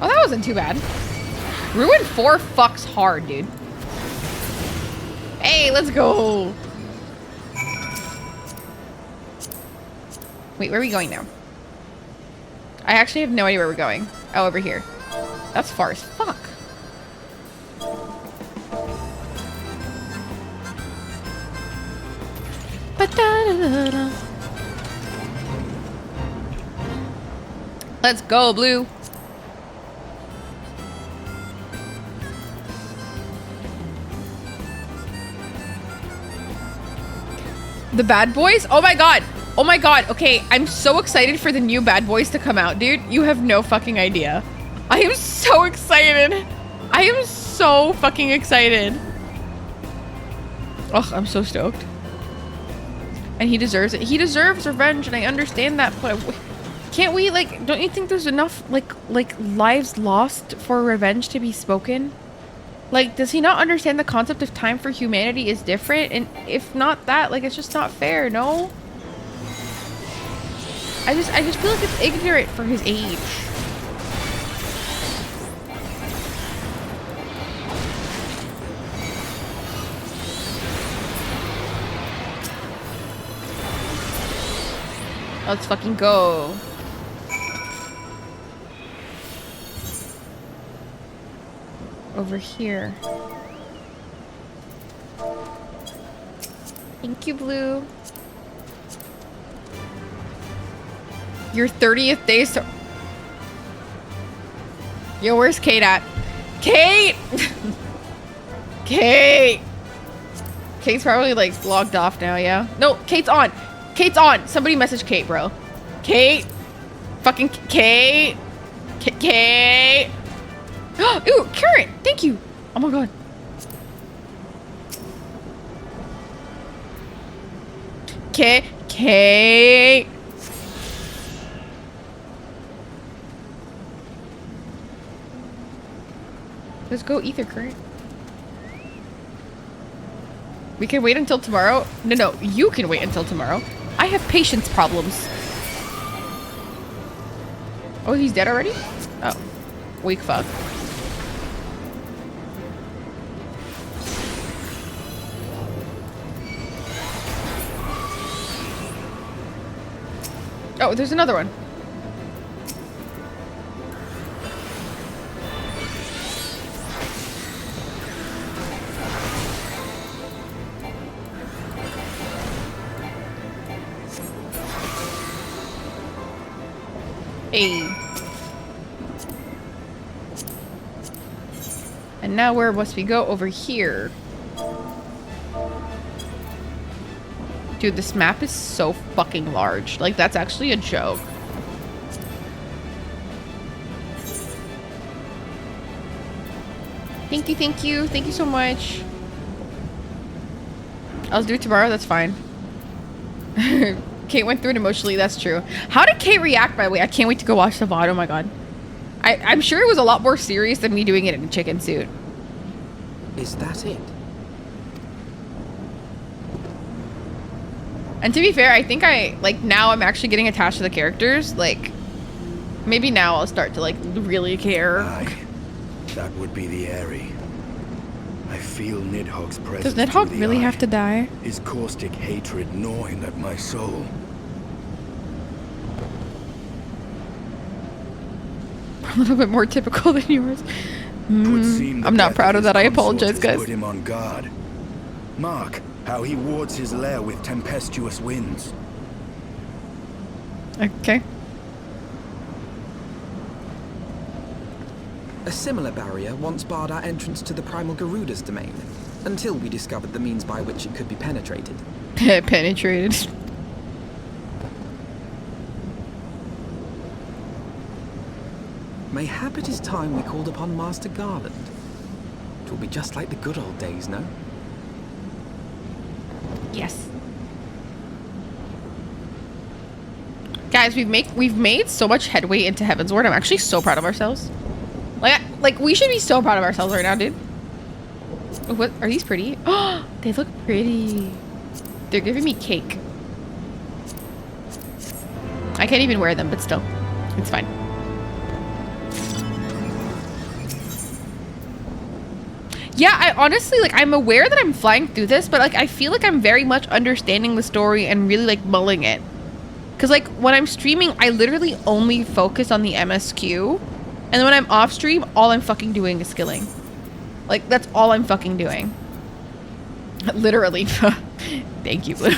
Oh, that wasn't too bad. Ruin 4 fucks hard, dude. Hey, let's go. Wait, where are we going now? I actually have no idea where we're going. Oh, over here. That's far as fuck. Let's go, Blue. The Bad Boys? Oh my god. Oh my god. Okay, I'm so excited for the new Bad Boys to come out, dude. You have no fucking idea. I am so excited. I am so fucking excited. Oh, I'm so stoked. And he deserves it. He deserves revenge, and I understand that, but can't we, like, don't you think there's enough, like lives lost for revenge to be spoken? Like, does he not understand the concept of time for humanity is different? And if not that, like, it's just not fair, no? I just feel like it's ignorant for his age. Let's fucking go. Over here. Thank you, Blue. Your 30th day, so... Yo, where's Kate at? Kate! Kate! Kate's probably, like, logged off now, yeah? No, Kate's on! Kate's on! Somebody message Kate, bro. Kate! Fucking Kate! Kate! Ooh, carrot! Thank you! Oh my god. Kate! Let's go ether current. We can wait until tomorrow. No, you can wait until tomorrow. I have patience problems. Oh, he's dead already? Oh. Weak fuck. Oh, there's another one. Hey. And now where must we go? Over here. Dude, this map is so fucking large. Like, that's actually a joke. Thank you, thank you. Thank you so much. I'll do it tomorrow, that's fine. Kate went through it emotionally, that's true. How did Kate react, by the way? I can't wait to go watch the VOD, oh my god. I'm sure it was a lot more serious than me doing it in a chicken suit. Is that it? And to be fair, I think now I'm actually getting attached to the characters. Like, maybe now I'll start to, like, really care. Aye, that would be the Airy. I feel Nidhogg's presence. Does Nidhogg through the really eye, have to die? his caustic hatred gnawing at my soul. A little bit more typical than yours. I'm not proud of that. I apologize, guys. Put him on guard. Mark how he wards his lair with tempestuous winds. Okay. A similar barrier once barred our entrance to the primal Garuda's domain, until we discovered the means by which it could be penetrated. Penetrated. Mayhap it is time we called upon Master Garland. It will be just like the good old days, no? Yes. Guys, we've made so much headway into Heavensward. I'm actually so proud of ourselves. Like we should be so proud of ourselves right now, dude. What are these pretty? Oh, they look pretty. They're giving me cake. I can't even wear them, but still, it's fine. Yeah, I honestly, like, I'm aware that I'm flying through this, but, like, I feel like I'm very much understanding the story and really, like, mulling it. Because, like, when I'm streaming, I literally only focus on the MSQ. And then when I'm off stream, all I'm fucking doing is skilling. Like, that's all I'm fucking doing. Literally. Thank you, Blue.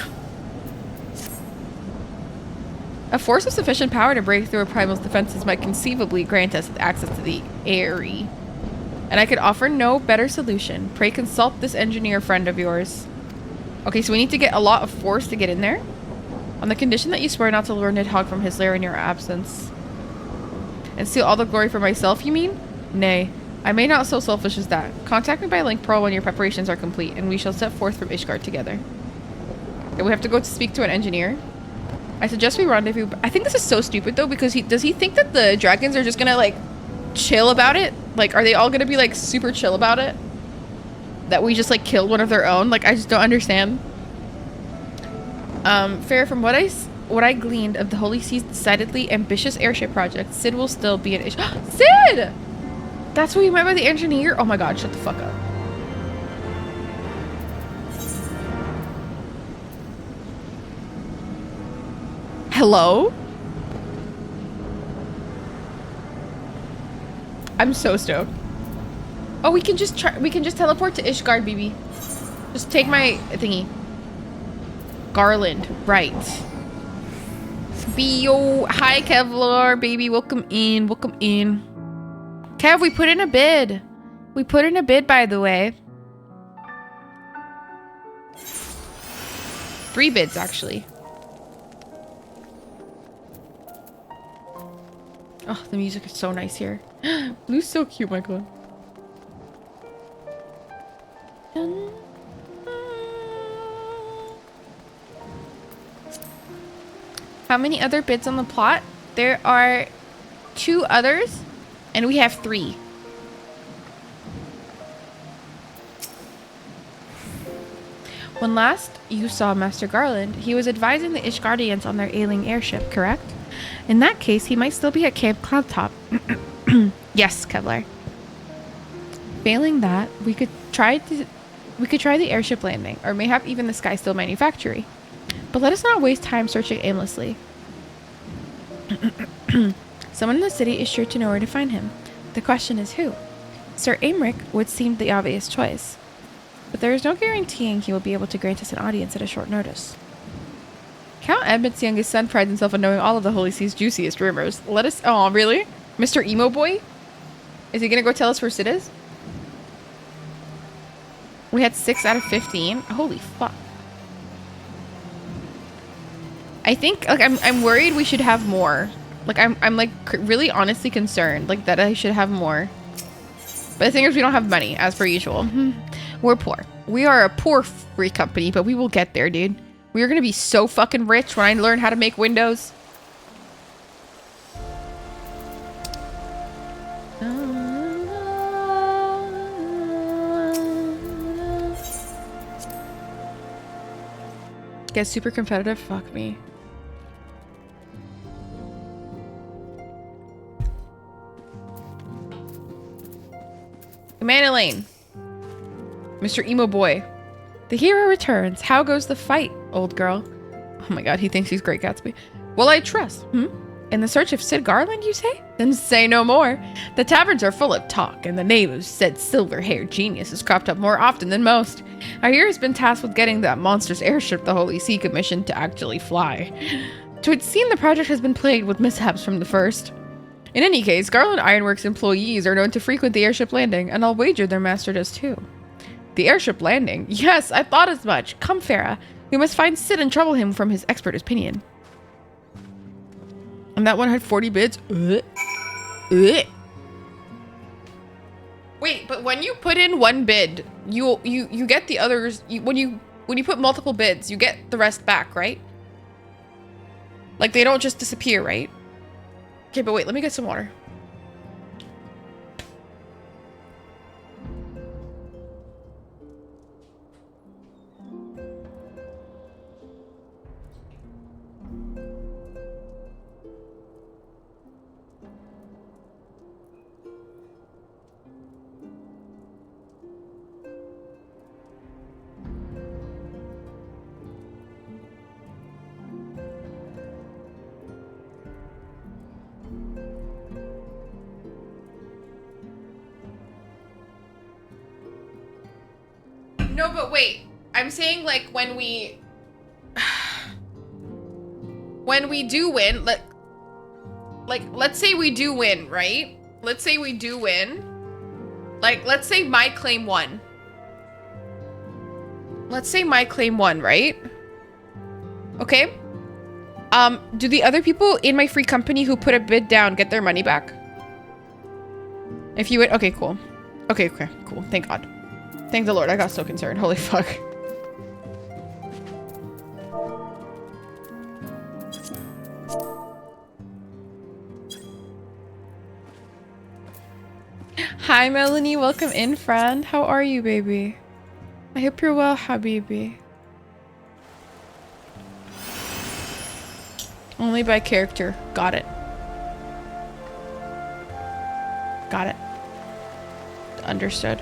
A force of sufficient power to break through a primal's defenses might conceivably grant us access to the Airy. And I could offer no better solution. Pray consult this engineer friend of yours. Okay, so we need to get a lot of force to get in there. On the condition that you swear not to lure Nidhogg from his lair in your absence. And steal all the glory for myself, you mean? Nay, I may not so selfish as that. Contact me by link pearl when your preparations are complete, and we shall set forth from ISHGUARD together. Okay, we have to go to speak to an engineer. I suggest we rendezvous. I think this is so stupid though, because does he think that the dragons are just gonna, like, chill about it? Like, are they all gonna be, like, super chill about it? That we just, like, killed one of their own? Like, I just don't understand. Fair, from what I gleaned of the Holy Sea's decidedly ambitious airship project, Sid will still be an issue. Sid! That's what you meant by the engineer? Oh my god, shut the fuck up. Hello? I'm so stoked. Oh, we can just teleport to ISHGUARD, BB. Just take my thingy. Garland, right. Bio, hi Kevlar, baby, welcome in, welcome in. Kev, we put in a bid. We put in a bid, by the way. 3 bids, actually. Oh, the music is so nice here. Blue's so cute, my god. How many other bids on the plot? There are 2 others, and we have 3. When last you saw Master Garland, he was advising the ISHGUARDIANS on their ailing airship, correct? In that case, he might still be at Camp Cloudtop. Yes, Kevlar. Failing that, we could try the airship landing, or mayhap even the Skysteel manufactory. But let us not waste time searching aimlessly. Someone in the city is sure to know where to find him. The question is who? Sir Aymeric would seem the obvious choice. But there is no guaranteeing he will be able to grant us an audience at a short notice. Count Edmund's youngest son prides himself on knowing all of the Holy Sea's juiciest rumors. Let us... Oh, really? Mr. Emo Boy? Is he gonna go tell us where Sid is? We had 6 out of 15. Holy fuck. I think, like, I'm worried we should have more. Like, I'm like, really honestly concerned, like, that I should have more. But the thing is, we don't have money, as per usual. We're poor. We are a poor free company, but we will get there, dude. We are gonna be so fucking rich when I learn how to make windows. Get super competitive? Fuck me. Commander Lane. Mr. Emo Boy. The hero returns. How goes the fight, old girl? Oh my god, he thinks he's Great Gatsby. Well, I trust. In the search of Sid Garland, you say? Then say no more. The taverns are full of talk, and the name of said silver-haired genius has cropped up more often than most. Our hero has been tasked with getting that monstrous airship the Holy See commissioned to actually fly. To its seem the project has been plagued with mishaps from the first. In any case, Garland Ironworks employees are known to frequent the airship landing, and I'll wager their master does too. The airship landing? Yes, I thought as much. Come, Farah. We must find Sid and trouble him from his expert opinion. And that one had 40 bids. Wait, but when you put in 1 bid, you get the others. When you put multiple bids, you get the rest back, right? Like, they don't just disappear, right? Okay, but wait, let me get some water. No, but wait. I'm saying, like, when we do win, let's say we do win, right? Let's say we do win. Like, let's say my claim won. Let's say my claim won, right? Okay. Do the other people in my free company who put a bid down get their money back? If you would, okay, cool. Okay, cool. Thank God. Thank the Lord. I got so concerned. Holy fuck. Hi, Melanie. Welcome in, friend. How are you, baby? I hope you're well, Habibi. Only by character. Got it. Got it. Understood.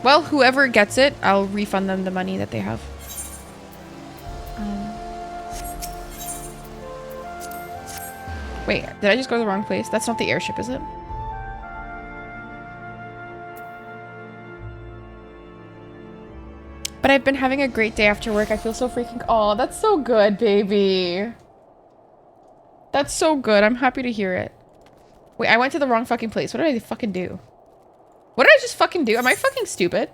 Well, whoever gets it, I'll refund them the money that they have. Wait, did I just go to the wrong place? That's not the airship, is it? But I've been having a great day after work. I feel so freaking... Oh, that's so good, baby. That's so good. I'm happy to hear it. Wait, I went to the wrong fucking place. What did I fucking do? What did I just fucking do? Am I fucking stupid?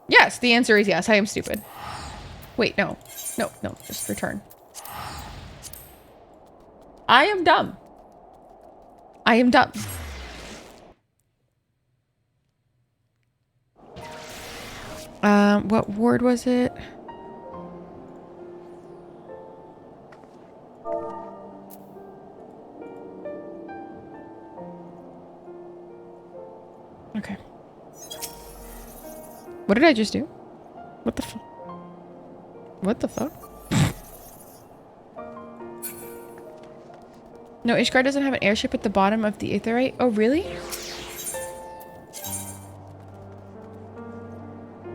Yes, the answer is yes. I am stupid. Wait, no. No, no. Just return. I am dumb. I am dumb. What ward was it? Okay. What did I just do? What the fuck? What the fuck? No, Ishgard doesn't have an airship at the bottom of the aetheryte. Oh, really?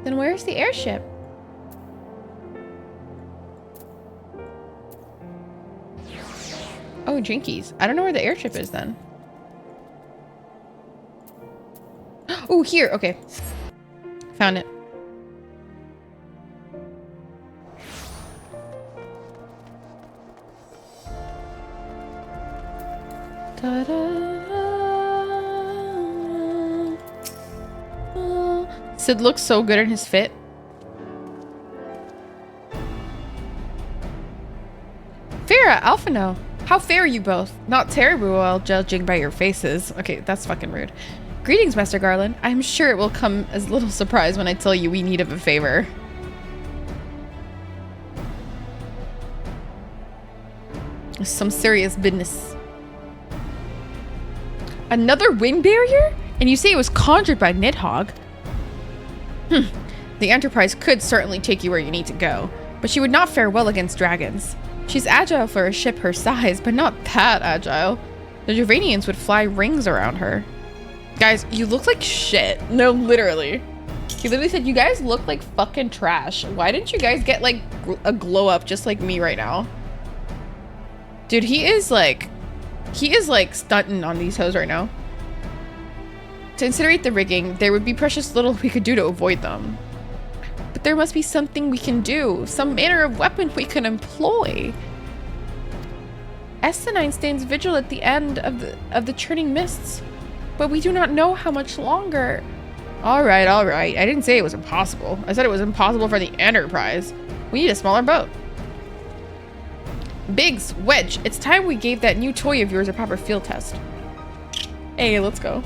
Then where's the airship? Oh, Jinkies. I don't know where the airship is then. Oh, here. Okay. Found it. Sid looks so good in his fit. Farah, Alphino. How fair are you both? Not terribly well, judging by your faces. Okay, that's fucking rude. Greetings, Master Garland. I'm sure it will come as little surprise when I tell you we need of a favor. Some serious business. Another wind barrier? And you say it was conjured by Nidhogg? The Enterprise could certainly take you where you need to go, but she would not fare well against dragons. She's agile for a ship her size, but not that agile. The Jovanians would fly rings around her. Guys, you look like shit. No, literally. He literally said, you guys look like fucking trash. Why didn't you guys get like a glow up just like me right now? Dude, he is like stunting on these hoes right now. To incinerate the rigging, there would be precious little we could do to avoid them. But there must be something we can do, some manner of weapon we can employ. Essenine stands vigil at the end of the churning mists, but we do not know how much longer. All right. I didn't say it was impossible. I said it was impossible for the Enterprise. We need a smaller boat. Biggs, Wedge, it's time we gave that new toy of yours a proper field test. Hey, let's go.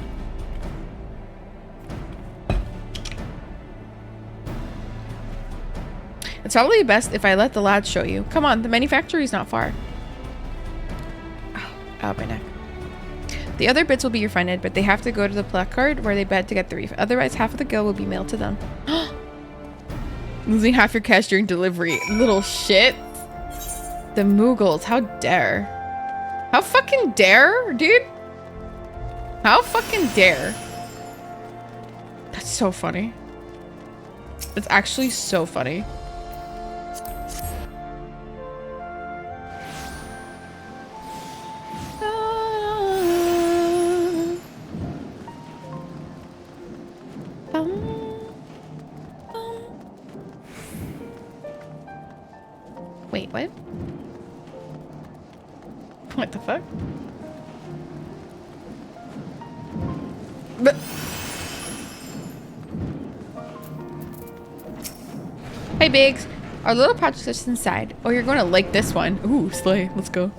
It's probably best if I let the lads show you. Come on, the manufactory's not far. Ow, my neck. The other bits will be refunded, but they have to go to the placard where they bet to get the refund. Otherwise, half of the gil will be mailed to them. Losing half your cash during delivery. Little shit. The Mughals, how dare. How fucking dare, dude? How fucking dare? That's so funny. It's actually so funny. Wait, what? What the fuck? But hey, Biggs. Our little project is inside. Oh, you're going to like this one. Ooh, slay. Let's go.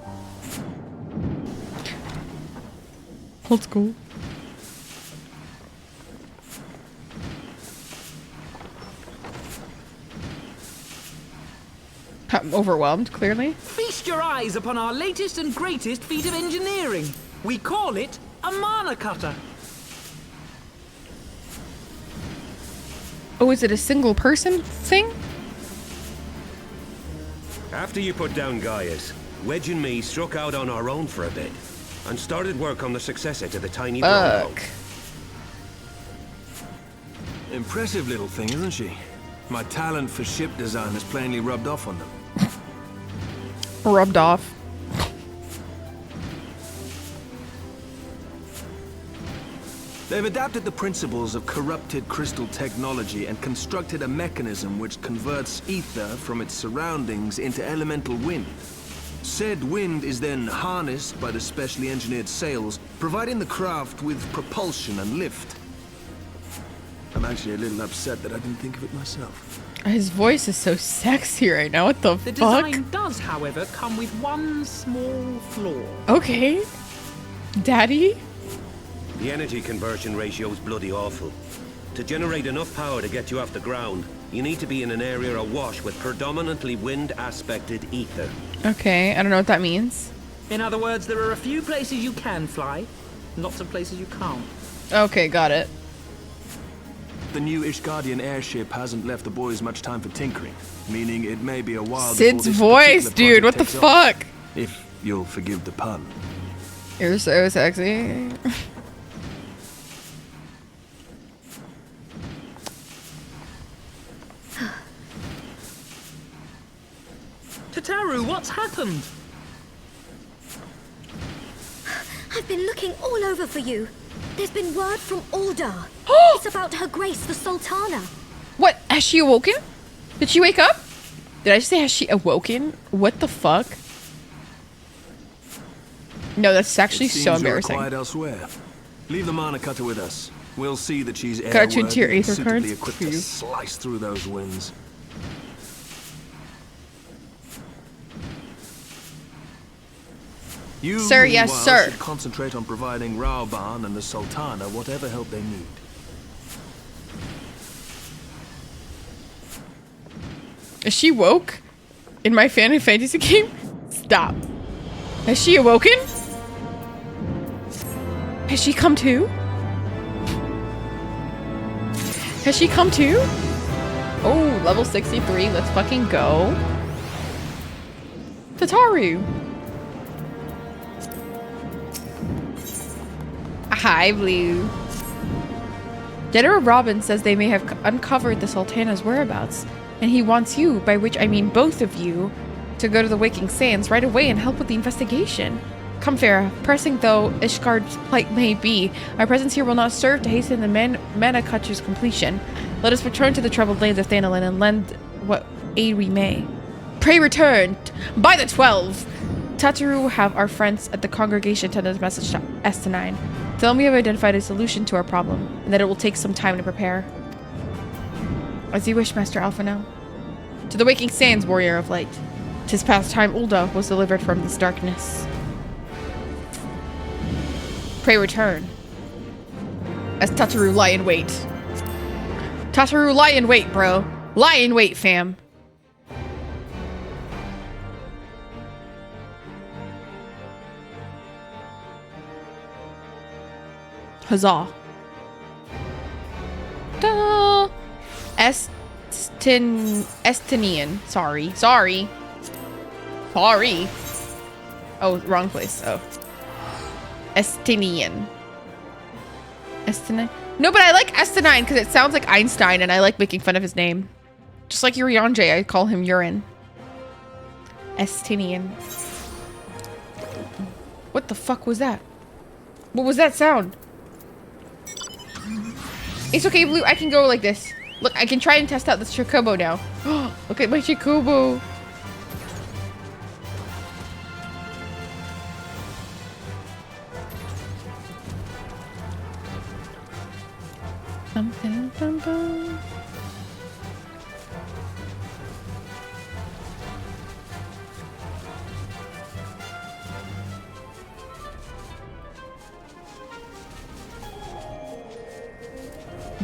Let's go. I'm overwhelmed, clearly. Feast your eyes upon our latest and greatest feat of engineering. We call it a mana cutter. Oh, is it a single person thing? After you put down Gaius, Wedge and me struck out on our own for a bit and started work on the successor to the tiny Bronco. Impressive little thing, isn't she? My talent for ship design has plainly rubbed off on them. Rubbed off. They've adapted the principles of corrupted crystal technology and constructed a mechanism which converts ether from its surroundings into elemental wind. Said wind is then harnessed by the specially engineered sails, providing the craft with propulsion and lift. I'm actually a little upset that I didn't think of it myself. His voice is so sexy right now. What the The fuck? design does, however, come with one small flaw. Okay. Daddy? The energy conversion ratio is bloody awful. To generate enough power to get you off the ground, you need to be in an area awash with predominantly wind-aspected ether. Okay, I don't know what that means. In other words, there are a few places you can fly, lots of places you can't. Okay, got it. The new ISHGUARDIN airship hasn't left the boys much time for tinkering, meaning it may be a while Sid's before this voice, particular dude. What the project takes off. fuck? If you'll forgive the pun. You're so sexy. Tataru, what's happened? I've been looking all over for you. There's been word from Aldar. It's about Her Grace the Sultana. What? Has she awoken? Did she wake up? Did I just say has she awoken? What the fuck? No, that's actually so You're embarrassing. quiet elsewhere. Leave the Mana Cutter with us. We'll see that she's Cut you into your airworthy and Aether suitably cards, equipped to please. slice through those winds. You, Sir, yes, meanwhile, sir. should concentrate on providing Raoban and the Sultana whatever help they need. Is she woke? In my Final Fantasy game? Stop. Has she awoken? Has she come to? Has she come to? Oh, level 63. Let's fucking go. Tataru. Hi, Blue. General Robin says they may have uncovered the Sultana's whereabouts, and he wants you, by which I mean both of you, to go to the Waking Sands right away and help with the investigation. Come, Farah. Pressing though Ishgard's plight may be, our presence here will not serve to hasten the Mana Cutter's completion. Let us return to the troubled lands of Thanalin and lend what aid we may. Pray return by the 12. Tataru have our friends at the congregation send a message to S9. Tell them we have identified a solution to our problem, and that it will take some time to prepare. As you wish, Master Alphano. To the Waking Sands, Warrior of Light. 'Tis past time Ulda was delivered from this darkness. Pray return. As Tataru lie in wait. Tataru lie in wait, bro. Lie in wait, fam. Huzzah. Da. Estinian. Sorry. Oh, wrong place. Oh. Estinian. Estinian. No, but I like Estinine because it sounds like Einstein and I like making fun of his name. Just like Urianger, I call him Urine. Estinian. What the fuck was that? What was that sound? It's okay, Blue. I can go like this. Look, I can try and test out this Chocobo now. Look at my Chocobo.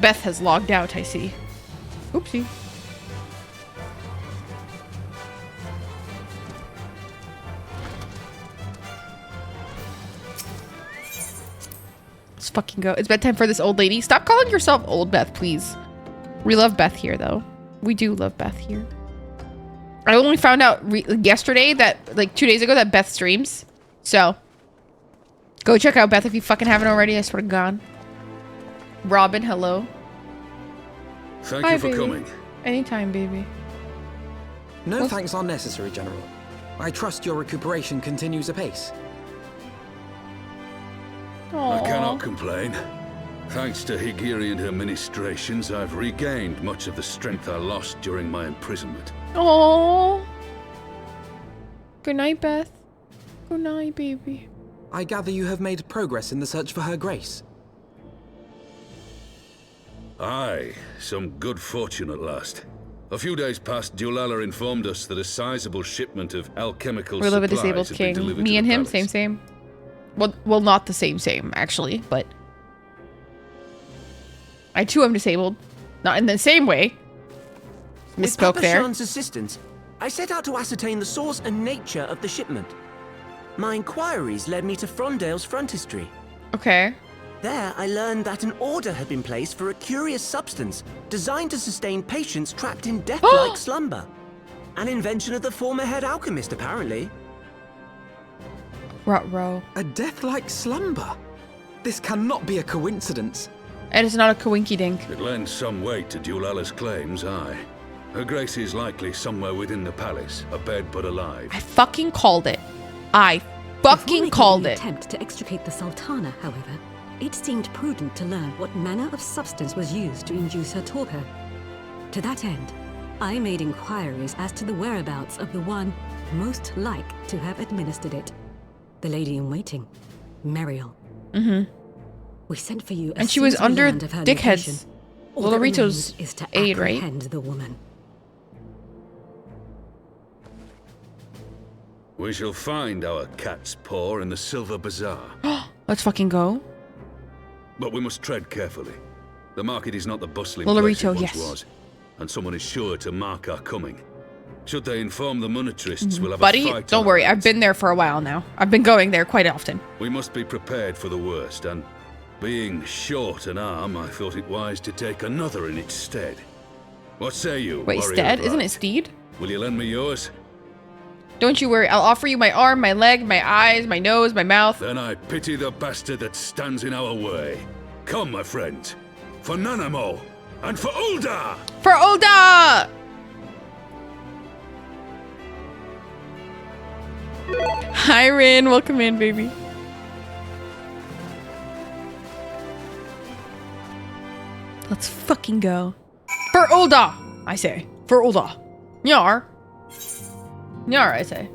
Beth has logged out, I see. Oopsie. Let's fucking go. It's bedtime for this old lady. Stop calling yourself old, Beth, please. We love Beth here, though. We do love Beth here. I only found out yesterday that, like 2 days ago, that Beth streams. So, go check out Beth if you fucking haven't already. I swear to God. Robin, hello. Thank Hi, you for baby. coming. Anytime, baby. No thanks are necessary, General. I trust your recuperation continues apace. I cannot complain. Thanks to Higiri and her ministrations, I've regained much of the strength I lost during my imprisonment. Oh. Good night, Beth. Good night, baby. I gather you have made progress in the search for Her Grace. Aye, some good fortune at last. A few days past, Dulala informed us that a sizable shipment of alchemical We're a supplies disabled had been king. delivered Me to and the him, palace. same. Well, not the same, actually, but I too am disabled. Not in the same way. Misspoke With there. Papa Shan's assistance, I set out to ascertain the source and nature of the shipment. My inquiries led me to Frondale's frontistery. Okay. There, I learned that an order had been placed for a curious substance designed to sustain patients trapped in death-like slumber. An invention of the former head alchemist, apparently. Ruh-roh. A death-like slumber? This cannot be a coincidence. It is not a coinky-dink. It lends some weight to Dulala's claims, aye. Her Grace is likely somewhere within the palace, abed but alive. I fucking called it. I fucking called it. Attempt to extricate the Sultana, however, it seemed prudent to learn what manner of substance was used to induce her torpor. To that end, I made inquiries as to the whereabouts of the one most like to have administered it. The lady in waiting, Muriel. Mm-hmm. We sent for you, And she was under Dickhead's Lolorito's is to aid, right? apprehend the woman. We shall find our cat's paw in the Silver Bazaar. Let's fucking go. But we must tread carefully. The market is not the bustling Lolorito, place it once yes. was, and someone is sure to mark our coming. Should they inform the monetarists, we'll have a Buddy, fight. don't worry. I've been there for a while now. I've been going there quite often. We must be prepared for the worst, and being short an arm, I thought it wise to take another in its stead. What say you, Wait, warrior stead? of Isn't light? it steed? Will you lend me yours? Don't you worry. I'll offer you my arm, my leg, my eyes, my nose, my mouth. Then I pity the bastard that stands in our way. Come, my friends, for Nanamo, and for Ulda! For Ulda! Hi, Rin. Welcome in, baby. Let's fucking go. For Ulda, I say. For Ulda. Nyar. Nyar, I say.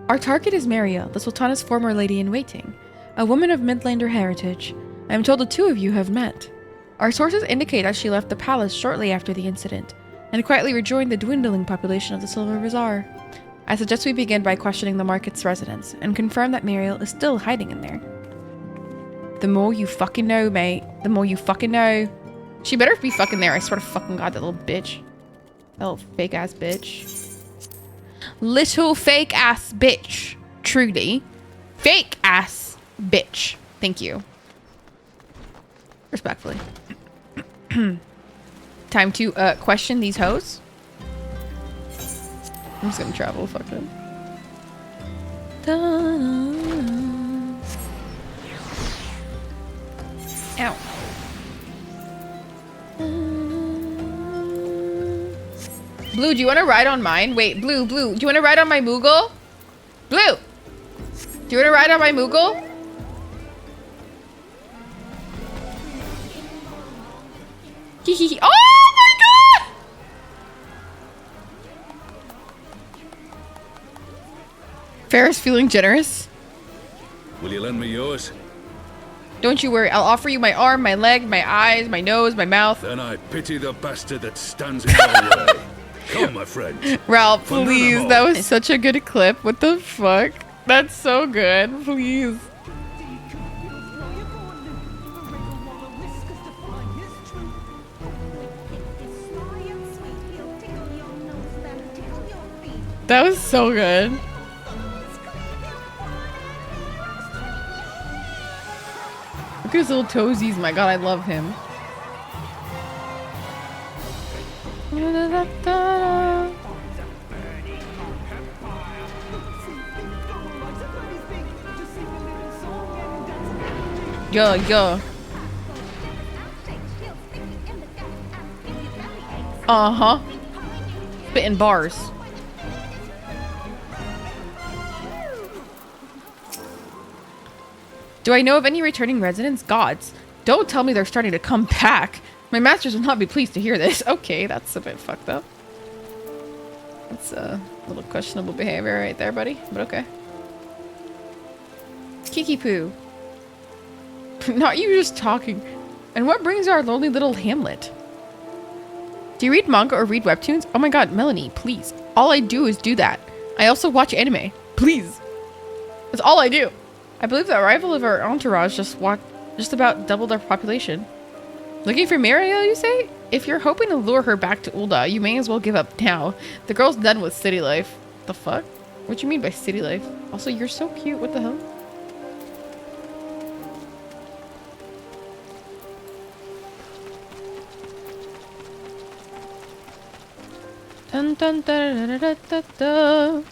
Our target is Maria, the Sultana's former lady-in-waiting, a woman of Midlander heritage. I am told the two of you have met. Our sources indicate that she left the palace shortly after the incident, and quietly rejoined the dwindling population of the Silver Bazaar. I suggest we begin by questioning the market's residents, and confirm that Muriel is still hiding in there. The more you fucking know, mate. The more you fucking know. She better be fucking there, I swear to fucking god, that little bitch. That little fake-ass bitch. Little fake-ass bitch. Truly. Fake-ass bitch. Thank you. Respectfully. Time to question these hoes. I'm just gonna travel, fuck them. Ow. Blue, do you want to ride on mine? Wait, Blue, do you want to ride on my Moogle? Blue! Do you want to ride on my Moogle? Hehehe. Oh my god! Ferris feeling generous. Will you lend me yours? Don't you worry, I'll offer you my arm, my leg, my eyes, my nose, my mouth. Then I pity the bastard that stands in our way. Come, my friend. Ralph, For please, Nanamo. that was such a good clip. What the fuck? That's so good. Please. That was so good. Look at his little toesies. My god, I love him. Yo. Uh-huh. Spitting bars. Do I know of any returning residents? Gods, don't tell me they're starting to come back. My masters will not be pleased to hear this. Okay, that's a bit fucked up. That's a little questionable behavior right there, buddy. But okay. Kiki poo. Not you just talking. And what brings our lonely little hamlet? Do you read manga or read webtoons? Oh my god, Melanie, please. All I do is do that. I also watch anime. Please. That's all I do. I believe the arrival of our entourage just about doubled our population. Looking for Mariel, you say? If you're hoping to lure her back to Ul'dah, you may as well give up now. The girl's done with city life. The fuck? What you mean by city life? Also, you're so cute. What the hell? Dun, dun, da, da, da, da, da.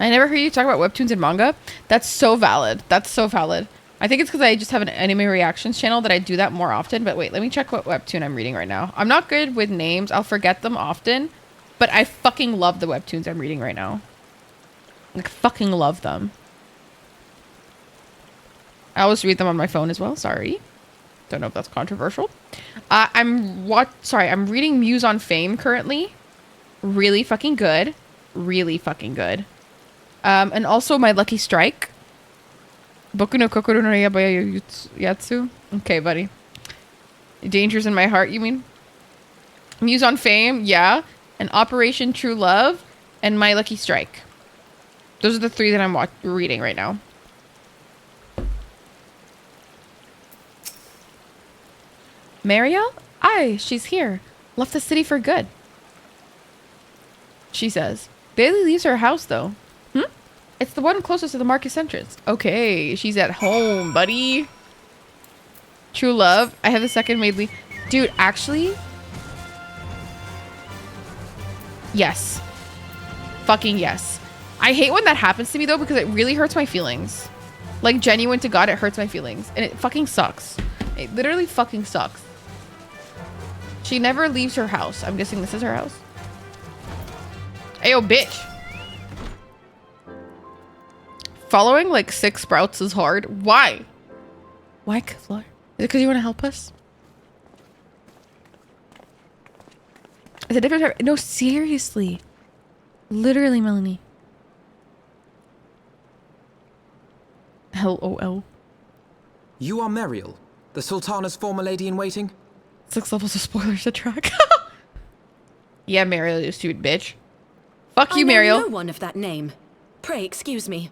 I never heard you talk about webtoons and manga. That's so valid. That's so valid. I think it's because I just have an anime reactions channel that I do that more often. But wait, let me check what webtoon I'm reading right now. I'm not good with names. I'll forget them often. But I fucking love the webtoons I'm reading right now. Like, fucking love them. I always read them on my phone as well. Sorry. Don't know if that's controversial. I'm reading Muse on Fame currently. Really fucking good. Really fucking good. And also My Lucky Strike. Boku no Kokoro no Yatsu. Okay, buddy. Dangers in My Heart, you mean? Muse on Fame, yeah. And Operation True Love. And My Lucky Strike. Those are the three that I'm reading right now. Mariel? Aye, she's here. Left the city for good. She says. Barely leaves her house, though. It's the one closest to the Marcus entrance. Okay, she's at home, buddy. True Love. I have a second maidly. Dude, actually... Yes. Fucking yes. I hate when that happens to me, though, because it really hurts my feelings. Like, genuine to God, it hurts my feelings. And it fucking sucks. It literally fucking sucks. She never leaves her house. I'm guessing this is her house. Ayo, bitch. Following like 6 sprouts is hard. Why? Why, Kevlar? Is it because you want to help us? It's a different type. No, seriously. Literally, Melanie. LOL. You are Mariel, the Sultana's former lady-in-waiting? 6 levels of spoilers to track. Yeah, Mariel, you stupid bitch. Fuck you, Mariel. I know no one of that name. Pray excuse me.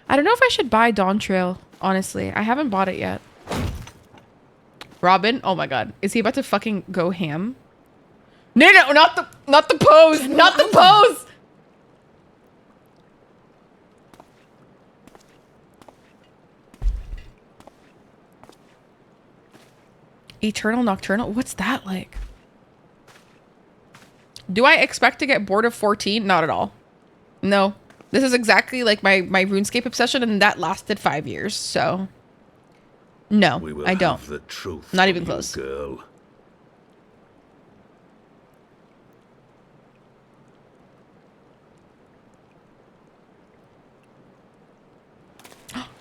I don't know if I should buy Dawn Trail, honestly. I haven't bought it yet. Robin? Oh my god. Is he about to fucking go ham? No, not the pose! Not the pose! Eternal Nocturnal? What's that like? Do I expect to get bored of 14? Not at all. No. This is exactly like my RuneScape obsession, and that lasted 5 years, so... No, I don't. Have the truth, not even close. Girl.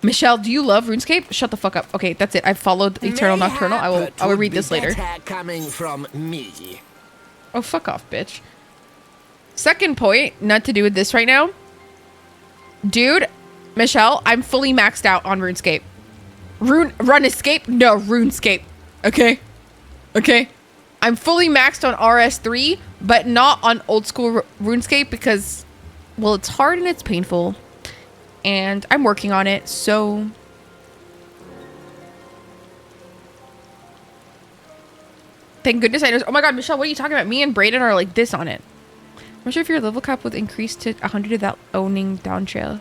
Michelle, do you love RuneScape? Shut the fuck up. Okay, that's it. I've followed Eternal Nocturnal. I will read this later. Coming from me. Oh, fuck off, bitch. Second point, not to do with this right now. Dude, Michelle, I'm fully maxed out on RuneScape. Run Escape? No, RuneScape. Okay? Okay? I'm fully maxed on RS3, but not on old school RuneScape because, well, it's hard and it's painful. And I'm working on it, so... Thank goodness I know. Oh my god, Michelle, what are you talking about? Me and Brayden are like this on it. I'm not sure if your level cap would increase to 100 without owning Dawn Trail.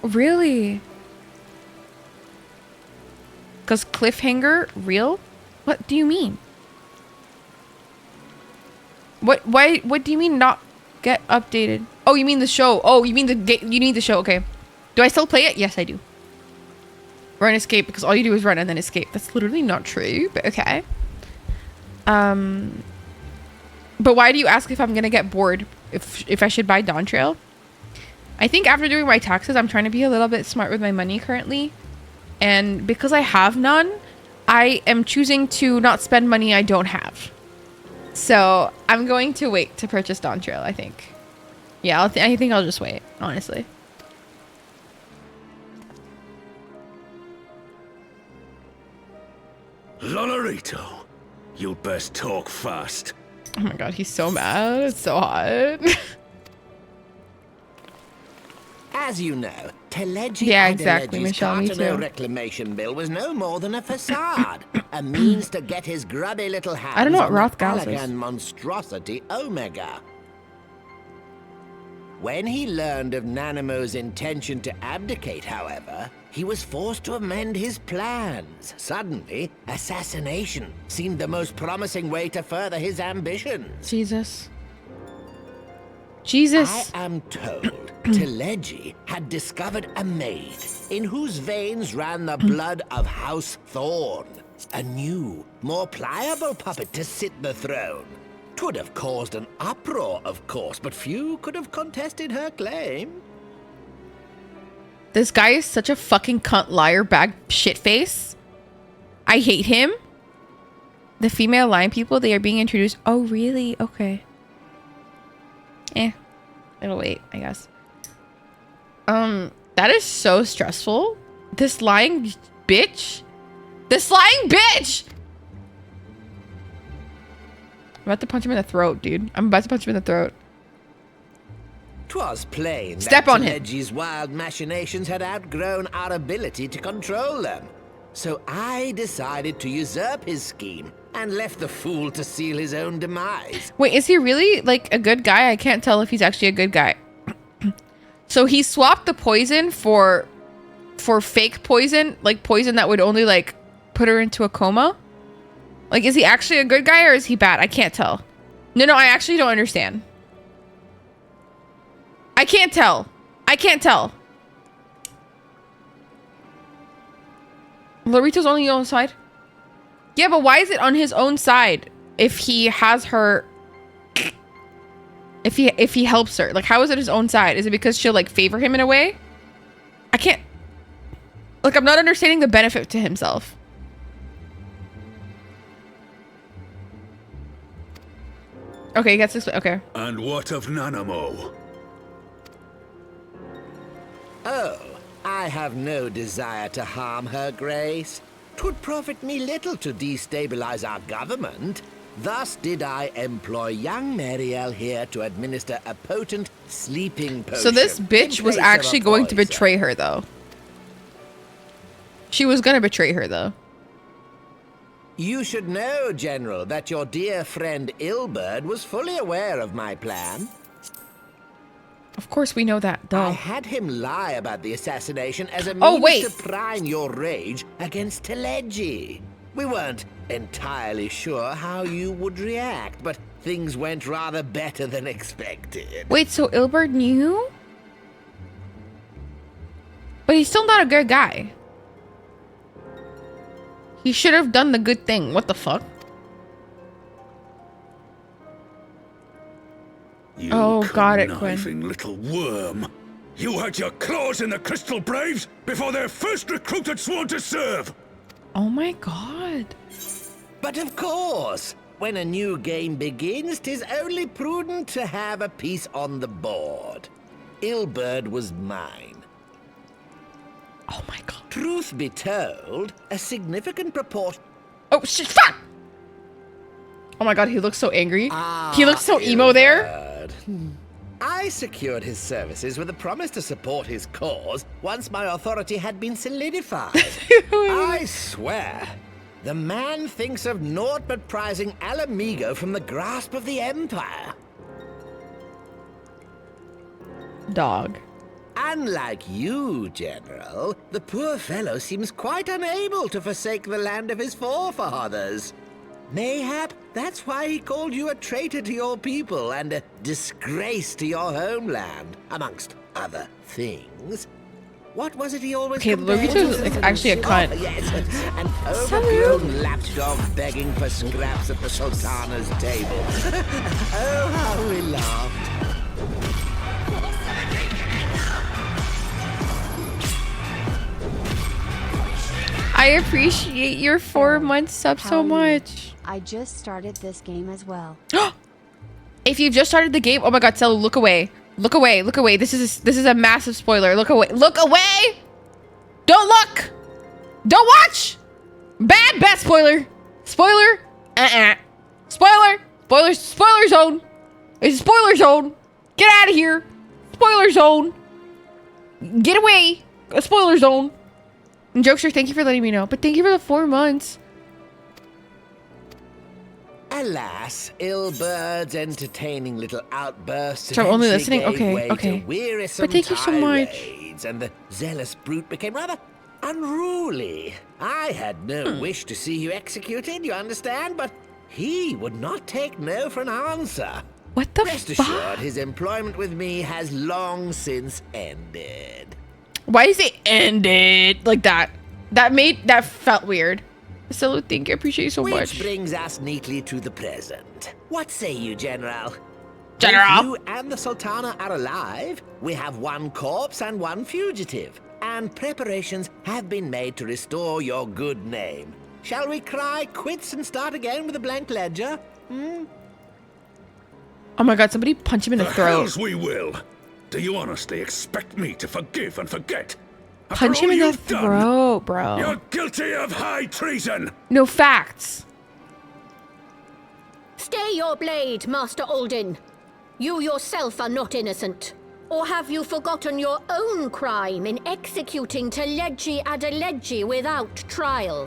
Really? Because cliffhanger? Real? What do you mean? What do you mean not get updated? Oh, you mean the show. Oh, you mean you need the show. Okay. Do I still play it? Yes, I do. Run escape because all you do is run and then escape. That's literally not true, but okay. But why do you ask if I'm gonna get bored if I should buy Dawn Trail? I think after doing my taxes, I'm trying to be a little bit smart with my money currently. And because I have none, I am choosing to not spend money I don't have. So I'm going to wait to purchase Dawn Trail, I think. Yeah, I think I'll just wait, honestly. Lonorito, you'd best talk fast. Oh my god, he's so mad. It's so hot. As you know, Teledji Yeah, exactly, Adeleji's Michelle, me Cartono too. reclamation bill was no more than a facade, a means to get his grubby little hands I don't know what on Roth the Gals is. Allergan monstrosity Omega. When he learned of Nanamo's intention to abdicate, however, he was forced to amend his plans. Suddenly, assassination seemed the most promising way to further his ambitions. Jesus. I am told Teledji had discovered a maid in whose veins ran the blood of House Thorn. A new, more pliable puppet to sit the throne. 'Twould have caused an uproar, of course, but few could have contested her claim. This guy is such a fucking cunt, liar, bag, shit face. I hate him. The female lion people, they are being introduced. Oh, really? Okay. It'll wait, I guess. That is so stressful. This lying bitch. This lying bitch! I'm about to punch him in the throat, dude. I'm about to punch him in the throat. 'Twas plain Step that on him. Teledji's wild machinations had outgrown our ability to control them. So I decided to usurp his scheme and left the fool to seal his own demise. Wait, is he really like a good guy? I can't tell if he's actually a good guy. So he swapped the poison for fake poison, like poison that would only like put her into a coma. Like, is he actually a good guy or is he bad? I can't tell. No, I actually don't understand. I can't tell. I can't tell. Lorito's only on his side? Yeah, but why is it on his own side if he has her... If he helps her? Like, how is it his own side? Is it because she'll, like, favor him in a way? I can't... Like, I'm not understanding the benefit to himself. Okay, he gets this... Okay. And what of Nanamo? Oh, I have no desire to harm her grace. 'Twould profit me little to destabilize our government. Thus did I employ young Marielle here to administer a potent sleeping potion. So this bitch in was place of actually a going to poison. betray her, though. She was going to betray her, though. You should know, General, that your dear friend Ilberd was fully aware of my plan. Of course we know that, duh. I had him lie about the assassination as a Oh, means wait. to prime your rage against Teledji. We weren't entirely sure how you would react, but things went rather better than expected. Wait, so Ilberd knew? But he's still not a good guy. He should have done the good thing. What the fuck? You got it, Quinn. conniving little worm. You had your claws in the Crystal Braves before their first recruit had sworn to serve. Oh my god. But of course, when a new game begins, 'tis only prudent to have a piece on the board. Ilberd was mine. Oh my god. Truth be told, a significant proportion... Oh shit, fuck! Oh my god, he looks so angry. He looks so emo there. I secured his services with a promise to support his cause once my authority had been solidified. I swear, the man thinks of naught but prizing Alamigo from the grasp of the Empire. Dog. Unlike you, General, the poor fellow seems quite unable to forsake the land of his forefathers. Mayhap that's why he called you a traitor to your people and a disgrace to your homeland, amongst other things. What was it he always Okay, compared Logito's to? like actually a cunt. Oh, yes, an overgrown lapdog begging for scraps at the Sultana's table. Oh, how we laughed. I appreciate your 4-month sub so much. I just started this game as well. If you've just started the game, oh my god, Selu, look away. Look away, look away. This is a massive spoiler. Look away. Look away! Don't look! Don't watch! Bad spoiler. Spoiler. Spoiler. Spoiler zone. It's a spoiler zone. Get out of here. Spoiler zone. Get away. A spoiler zone. And Jokester, thank you for letting me know. But thank you for the 4 months. Alas, ill birds entertaining little outbursts. So I'm only eventually listening? gave Okay, way okay. to wearisome But thank you so much. tirades, and the zealous brute became rather unruly. I had no wish to see you executed, you understand, but he would not take no for an answer. What the Rest assured, his employment with me has long since ended. Why is it ended like that? That felt weird. So thank you. I appreciate you so Which much. brings us neatly to the present. What say you, General? General? If you and the Sultana are alive, we have 1 corpse and 1 fugitive, and preparations have been made to restore your good name. Shall we cry quits and start again with a blank ledger? Oh my god, somebody punch him in the throat. Hells we will. Do you honestly expect me to forgive and forget? After Punch him all in the you've done, throat, bro. You're guilty of high treason. No facts. Stay your blade, Master Alden. You yourself are not innocent. Or have you forgotten your own crime in executing Teleji Adeleji without trial?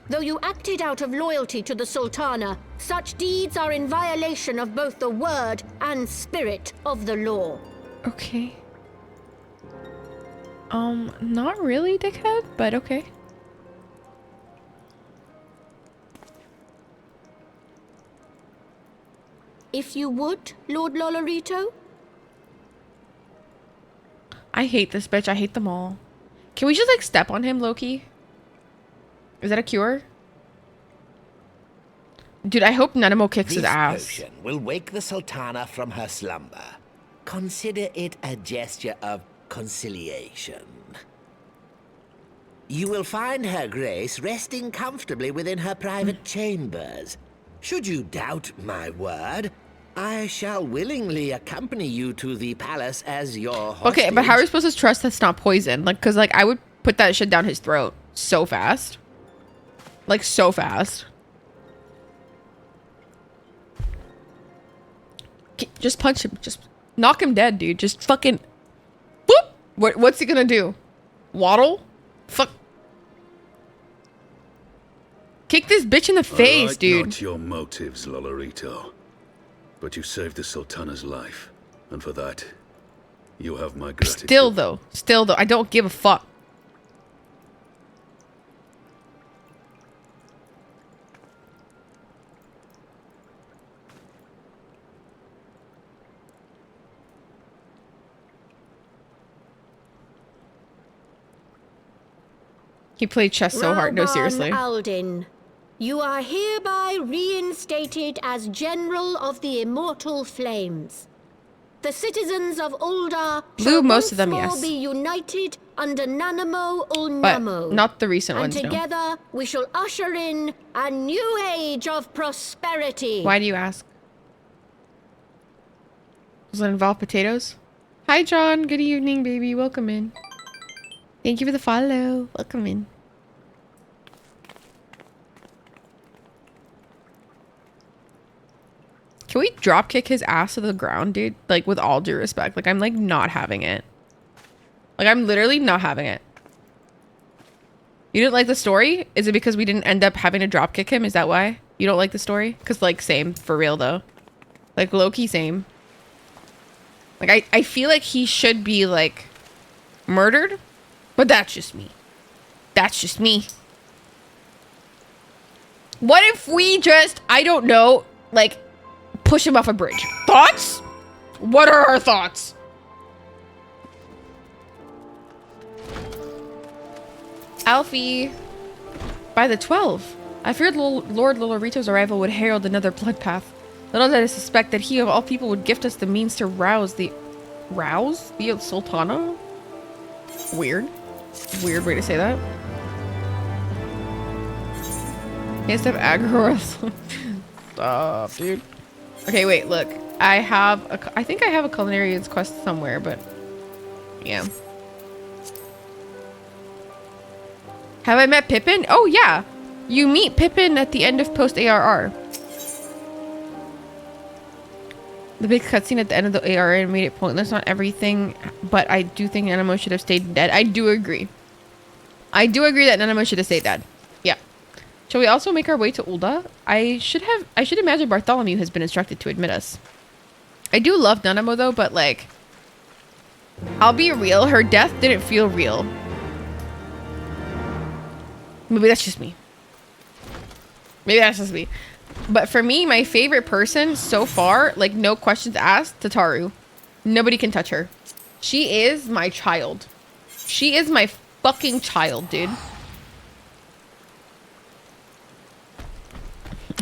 Though you acted out of loyalty to the Sultana, such deeds are in violation of both the word and spirit of the law. Okay. Not really, dickhead, but okay. If you would, Lord Lolorito? I hate this bitch. I hate them all. Can we just like step on him, Loki? Is that a cure? Dude, I hope Nenemo kicks his ass. This potion will wake the Sultana from her slumber. Consider it a gesture of conciliation. You will find her grace resting comfortably within her private chambers. Should you doubt my word, I shall willingly accompany you to the palace as your hostage. Okay, but how are we supposed to trust that's not poison? Like, cause like I would put that shit down his throat so fast. Like so fast. Just punch him. Just knock him dead, dude. Just fucking whoop. What's he gonna do? Waddle? Fuck. Kick this bitch in the face, dude. Not your motives, Lolorito. But you saved the Sultana's life. And for that, you have my gratitude. Still though, I don't give a fuck. He played chess so hard. No, seriously. Alden, you are hereby reinstated as General of the Immortal Flames. The citizens of Ul'dah Blue, most of them, yes. will be united under Nanamo But Ul'Namo. not the recent and ones, no. together we shall usher in a new age of prosperity. Why do you ask? Does it involve potatoes? Hi, John. Good evening, baby. Welcome in. Thank you for the follow. Welcome in. Can we drop kick his ass to the ground, dude? Like, with all due respect. Like, I'm, like, not having it. Like, I'm literally not having it. You didn't like the story? Is it because we didn't end up having to drop kick him? Is that why? You don't like the story? Because, like, same. For real, though. Like, low-key same. Like, I feel like he should be, like, murdered. But that's just me. That's just me. What if we just, I don't know, like, push him off a bridge? Thoughts? What are our thoughts? Alfie. By the 12. I feared Lord Lolorito's arrival would herald another bloodbath. Little did I suspect that he of all people would gift us the means to rouse the Sultana? Weird. Weird way to say that. He has to have aggro. Stop, dude. Okay, wait, look. I think I have a culinarian's quest somewhere, but yeah. Have I met Pippin? Oh, yeah. You meet Pippin at the end of post-ARR. The big cutscene at the end of the ARR made it pointless on everything, but I do think Nanamo should have stayed dead. I do agree. I do agree that Nanamo should have stayed dead. Yeah. Shall we also make our way to Ulda? I should imagine Bartholomew has been instructed to admit us. I do love Nanamo though, but like, I'll be real, her death didn't feel real. Maybe that's just me. Maybe that's just me. But for me, my favorite person so far, like no questions asked, Tataru. Nobody can touch her. She is my child. She is my fucking child, dude.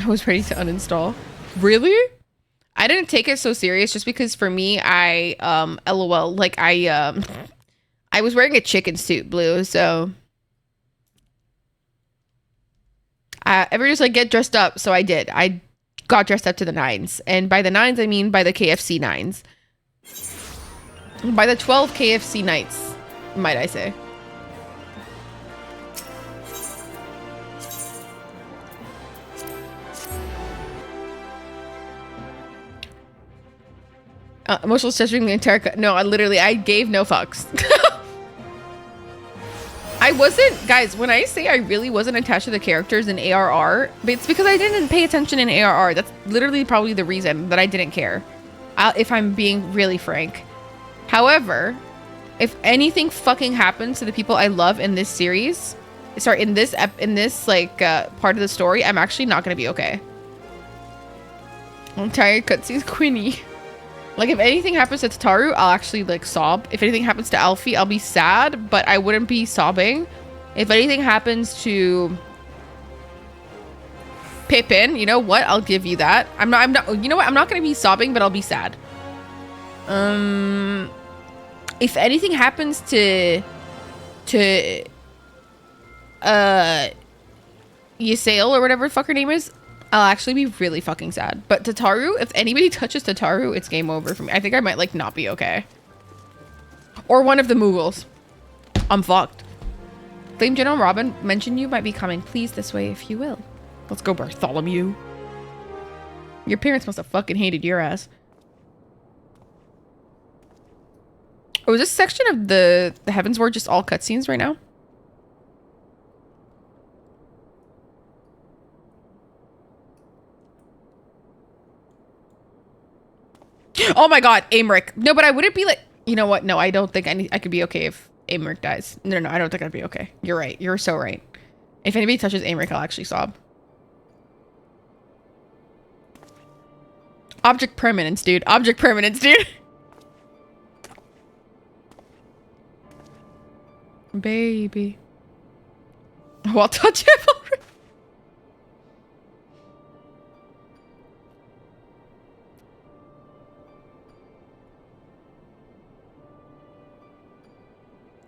I was ready to uninstall. Really? I didn't take it so serious just because for me, LOL, like I was wearing a chicken suit, Blue, so everybody's like, get dressed up, so I did. I got dressed up to the nines, and by the nines, I mean by the KFC nines. By the 12 KFC nights, might I say. Emotional censoring the entire no, I gave no fucks. I wasn't, guys, when I say I really wasn't attached to the characters in ARR, but it's because I didn't pay attention in ARR. That's literally probably the reason that I didn't care, if I'm being really frank. However, if anything fucking happens to the people I love in this series, sorry, in this like part of the story, I'm actually not gonna be okay. I'm tired cutscenes, Quinny. Like, if anything happens to Tataru, I'll actually, like, sob. If anything happens to Alfie, I'll be sad, but I wouldn't be sobbing. If anything happens to Pippin, you know what? I'll give you that. I'm not, you know what? I'm not going to be sobbing, but I'll be sad. If anything happens to Ysayle or whatever the fuck her name is, I'll actually be really fucking sad. But Tataru, if anybody touches Tataru, it's game over for me. I think I might, like, not be okay. Or one of the Mughals. I'm fucked. Flame General Robin mentioned you might be coming. Please, this way if you will. Let's go, Bartholomew. Your parents must have fucking hated your ass. Oh, is this section of the Heavens Ward just all cutscenes right now? Oh my god, Aymeric. No, but I wouldn't be like, you know what? No, I don't think I could be okay if Aymeric dies. No, I don't think I'd be okay. You're right. You're so right. If anybody touches Aymeric, I'll actually sob. Object permanence, dude. Object permanence, dude. Baby. Oh, I'll touch him already.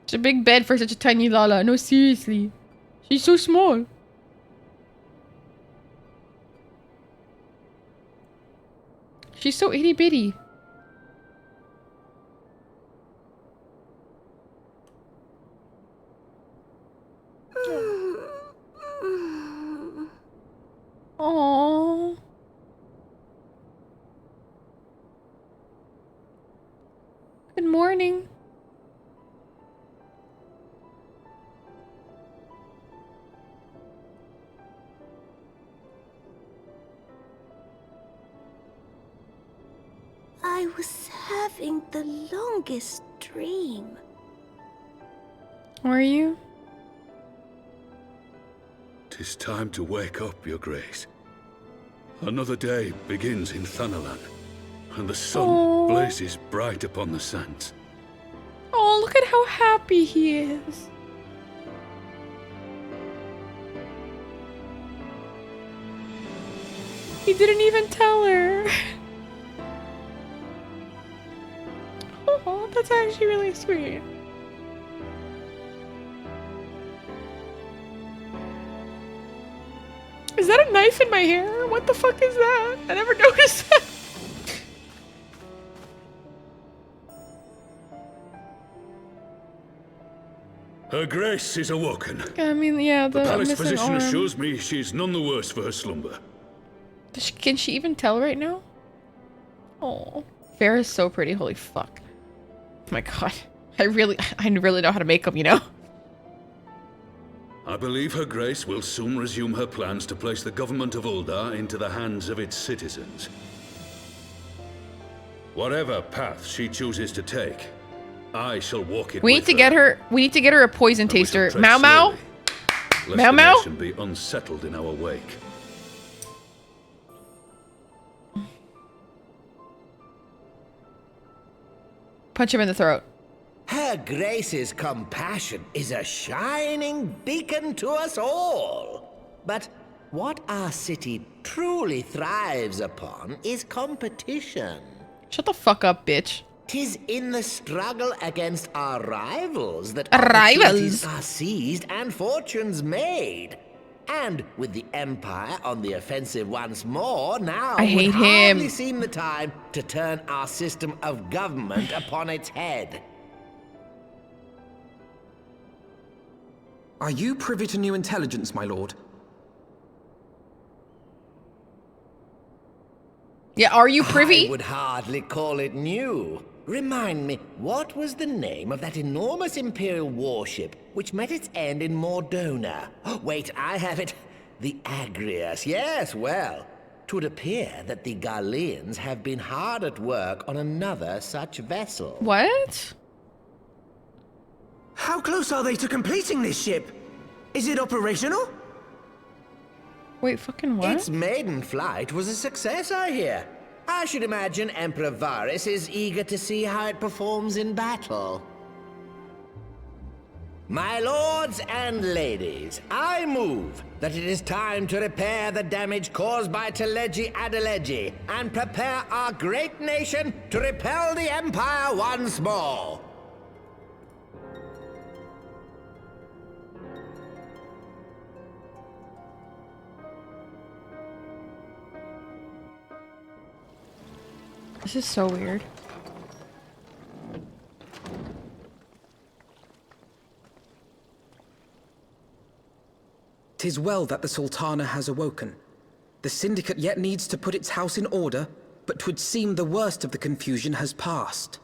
It's a big bed for such a tiny Lala. No, seriously. She's so small. She's so itty bitty. Aww. Good morning. I was having the longest dream. Are you? 'Tis time to wake up, Your Grace. Another day begins in Thanalan, and the sun blazes bright upon the sands. Oh, look at how happy he is. He didn't even tell her. Oh, that's actually really sweet. Is that a knife in my hair? What the fuck is that? I never noticed that. Her Grace is awoken. I mean, yeah, The palace missing physician arm. assures me she's none the worse for her slumber. Can she even tell right now? Oh, Fair is so pretty. Holy fuck! Oh my god, I really know how to make them. You know. I believe Her Grace will soon resume her plans to place the government of Uldar into the hands of its citizens. Whatever path she chooses to take, I shall walk it. We need to get her. We need to get her a poison taster. Mau Mau. Mau Mau. Lest the nation be unsettled in our wake. Punch him in the throat. Her Grace's compassion is a shining beacon to us all. But what our city truly thrives upon is competition. Shut the fuck up, bitch. 'Tis in the struggle against our rivals that Rivals opportunities are seized and fortunes made. And with the Empire on the offensive once more, now I hate would hardly him. seem the time to turn our system of government upon its head. Are you privy to new intelligence, my lord? Yeah, are you privy? I would hardly call it new. Remind me, what was the name of that enormous Imperial warship which met its end in Mordona? Oh, wait, I have it. The Agrias. Yes, well, 'twould appear that the Garleans have been hard at work on another such vessel. What? How close are they to completing this ship? Is it operational? Wait, fucking what? Its maiden flight was a success, I hear. I should imagine Emperor Varys is eager to see how it performs in battle. My lords and ladies, I move that it is time to repair the damage caused by Teleji Adeleji and prepare our great nation to repel the Empire once more. This is so weird. "'Tis well that the Sultana has awoken. The Syndicate yet needs to put its house in order, but 'twould seem the worst of the confusion has passed.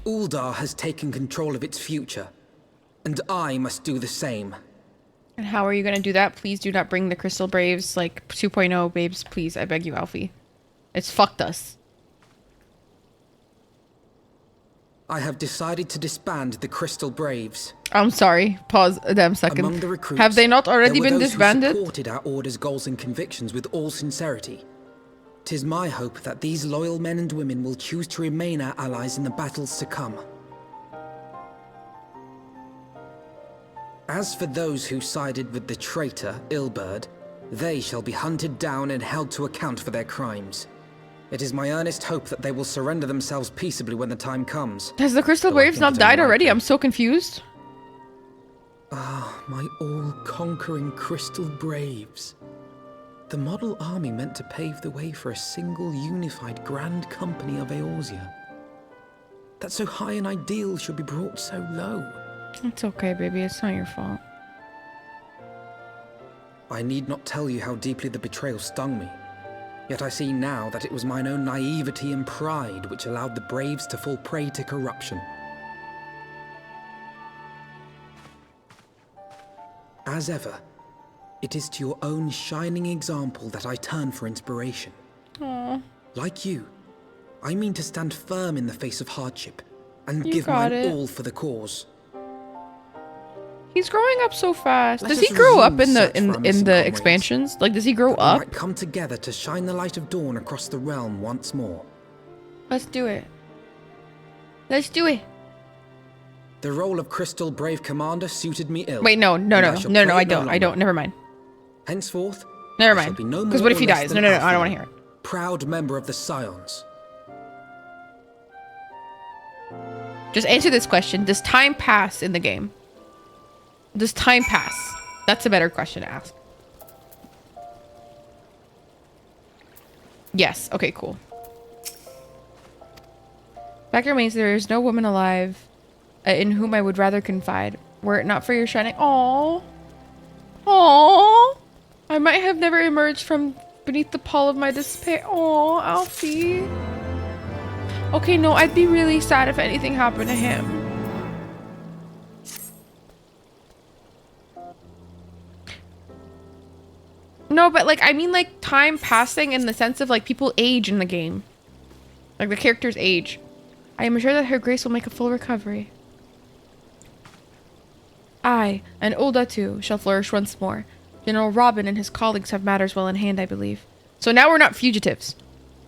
Uldar has taken control of its future, and I must do the same." And how are you gonna do that? Please do not bring the Crystal Braves like 2.0, babes. Please, I beg you, Alfie. It's fucked us. I have decided to disband the Crystal Braves. I'm sorry. Pause a damn second. Among the recruits, have they not already there were been those disbanded? who supported our order's goals and convictions with all sincerity. 'Tis my hope that these loyal men and women will choose to remain our allies in the battles to come. As for those who sided with the traitor, Ilberd, they shall be hunted down and held to account for their crimes. It is my earnest hope that they will surrender themselves peaceably when the time comes. Has the Crystal Though I Braves think not it died unlikely. already? I'm so confused. Ah, my all-conquering Crystal Braves. The model army meant to pave the way for a single unified grand company of Eorzea. That so high an ideal should be brought so low. It's okay, baby. It's not your fault. I need not tell you how deeply the betrayal stung me. Yet I see now that it was mine own naivety and pride which allowed the Braves to fall prey to corruption. As ever, it is to your own shining example that I turn for inspiration. Aww. Like you, I mean to stand firm in the face of hardship and You give got mine it. all for the cause. He's growing up so fast. Let Does us he grow up resume in the search for our in missing the comrades, expansions? Like, does he grow that we up? might come together to shine the light of dawn across the realm once more. Let's do it. Let's do it. The role of Crystal Brave Commander suited me ill. Wait, no, and I shall play I it no don't. I longer. don't. Never mind. Henceforth, Never I shall mind. be no Because more what if or he less dies? than No, I don't Alpha, want to hear it. proud member of the Scions. Just answer this question. Does time pass in the game? Does time pass? That's a better question to ask. Yes. Okay, cool. Fact remains, there is no woman alive in whom I would rather confide. Were it not for your shining... Aww. Aww. I might have never emerged from beneath the pall of my despair. Aww, Alfie. Okay, no, I'd be really sad if anything happened to him. No, but like, I mean like time passing in the sense of like people age in the game. Like the characters age. I am sure that her grace will make a full recovery. I, and Ulda too, shall flourish once more. General Robin and his colleagues have matters well in hand, I believe. So now we're not fugitives.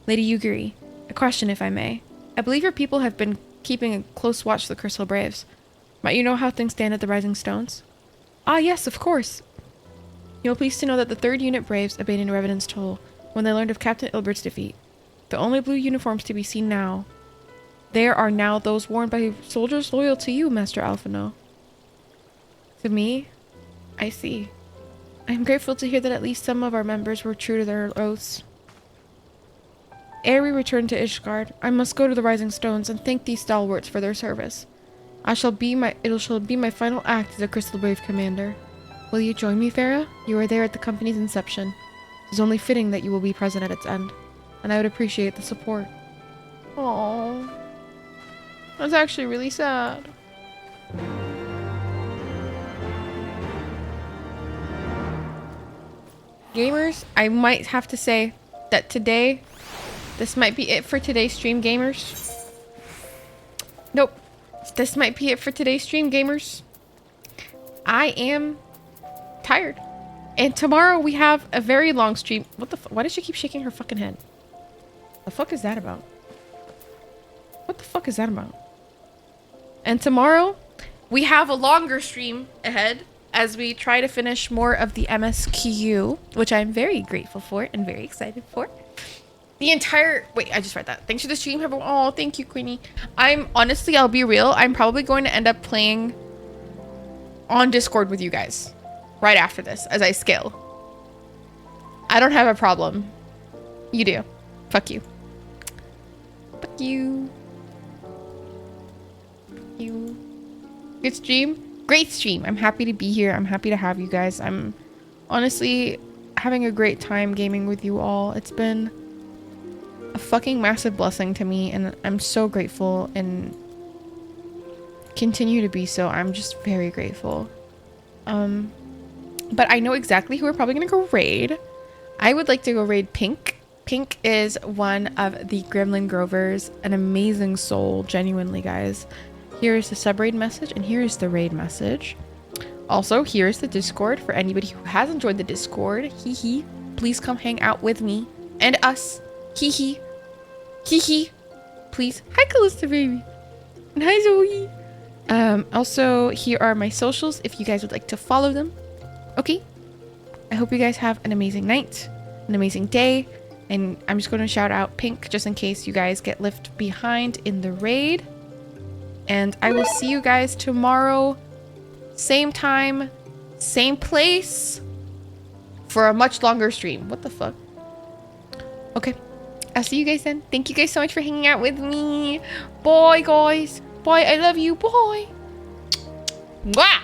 Lady Yugiri, a question if I may. I believe your people have been keeping a close watch of the Crystal Braves. Might you know how things stand at the Rising Stones? Ah yes, of course. You will please to know that the 3rd Unit Braves obeyed in Revenant's toll when they learned of Captain Ilbert's defeat. The only blue uniforms to be seen now. There are now those worn by soldiers loyal to you, Master Alphino. To me? I see. I am grateful to hear that at least some of our members were true to their oaths. Ere we return to ISHGUARD, I must go to the Rising Stones and thank these stalwarts for their service. It shall be my final act as a Crystal Brave commander. Will you join me, Farah? You were there at the company's inception. It is only fitting that you will be present at its end, and I would appreciate the support. Aww. That's actually really sad. Gamers, I might have to say that today, this might be it for today's stream, gamers. Nope. This might be it for today's stream, gamers. I am tired. And tomorrow we have a very long stream. What the why does she keep shaking her fucking head? The fuck is that about? What the fuck is that about? And tomorrow we have a longer stream ahead as we try to finish more of the MSQ, which I'm very grateful for and very excited for. The entire... Wait, I just read that. Thanks for the stream. Oh, thank you, Queenie. I'm... Honestly, I'll be real. I'm probably going to end up playing on Discord with you guys right after this as I scale. I don't have a problem. You do. Fuck you. Fuck you. Fuck you. Good stream. Great stream. I'm happy to be here. I'm happy to have you guys. I'm honestly having a great time gaming with you all. It's been a fucking massive blessing to me, and I'm so grateful and continue to be so. I'm just very grateful. But I know exactly who we're probably gonna go raid. I would like to go raid Pink. Pink is one of the Gremlin Grovers, an amazing soul, genuinely, guys. Here is the sub-raid message, and here is the raid message. Also, here is the Discord for anybody who hasn't joined the Discord. Hee hee. Please come hang out with me and us. Hee hee. Hee hee. Please. Hi, Callista baby. And hi, Zoe. Also, here are my socials if you guys would like to follow them. Okay. I hope you guys have an amazing night, an amazing day. And I'm just going to shout out Pink just in case you guys get left behind in the raid. And I will see you guys tomorrow, same time, same place, for a much longer stream. What the fuck? Okay. I'll see you guys then. Thank you guys so much for hanging out with me. Bye, guys. Bye. I love you. Bye. Mwah!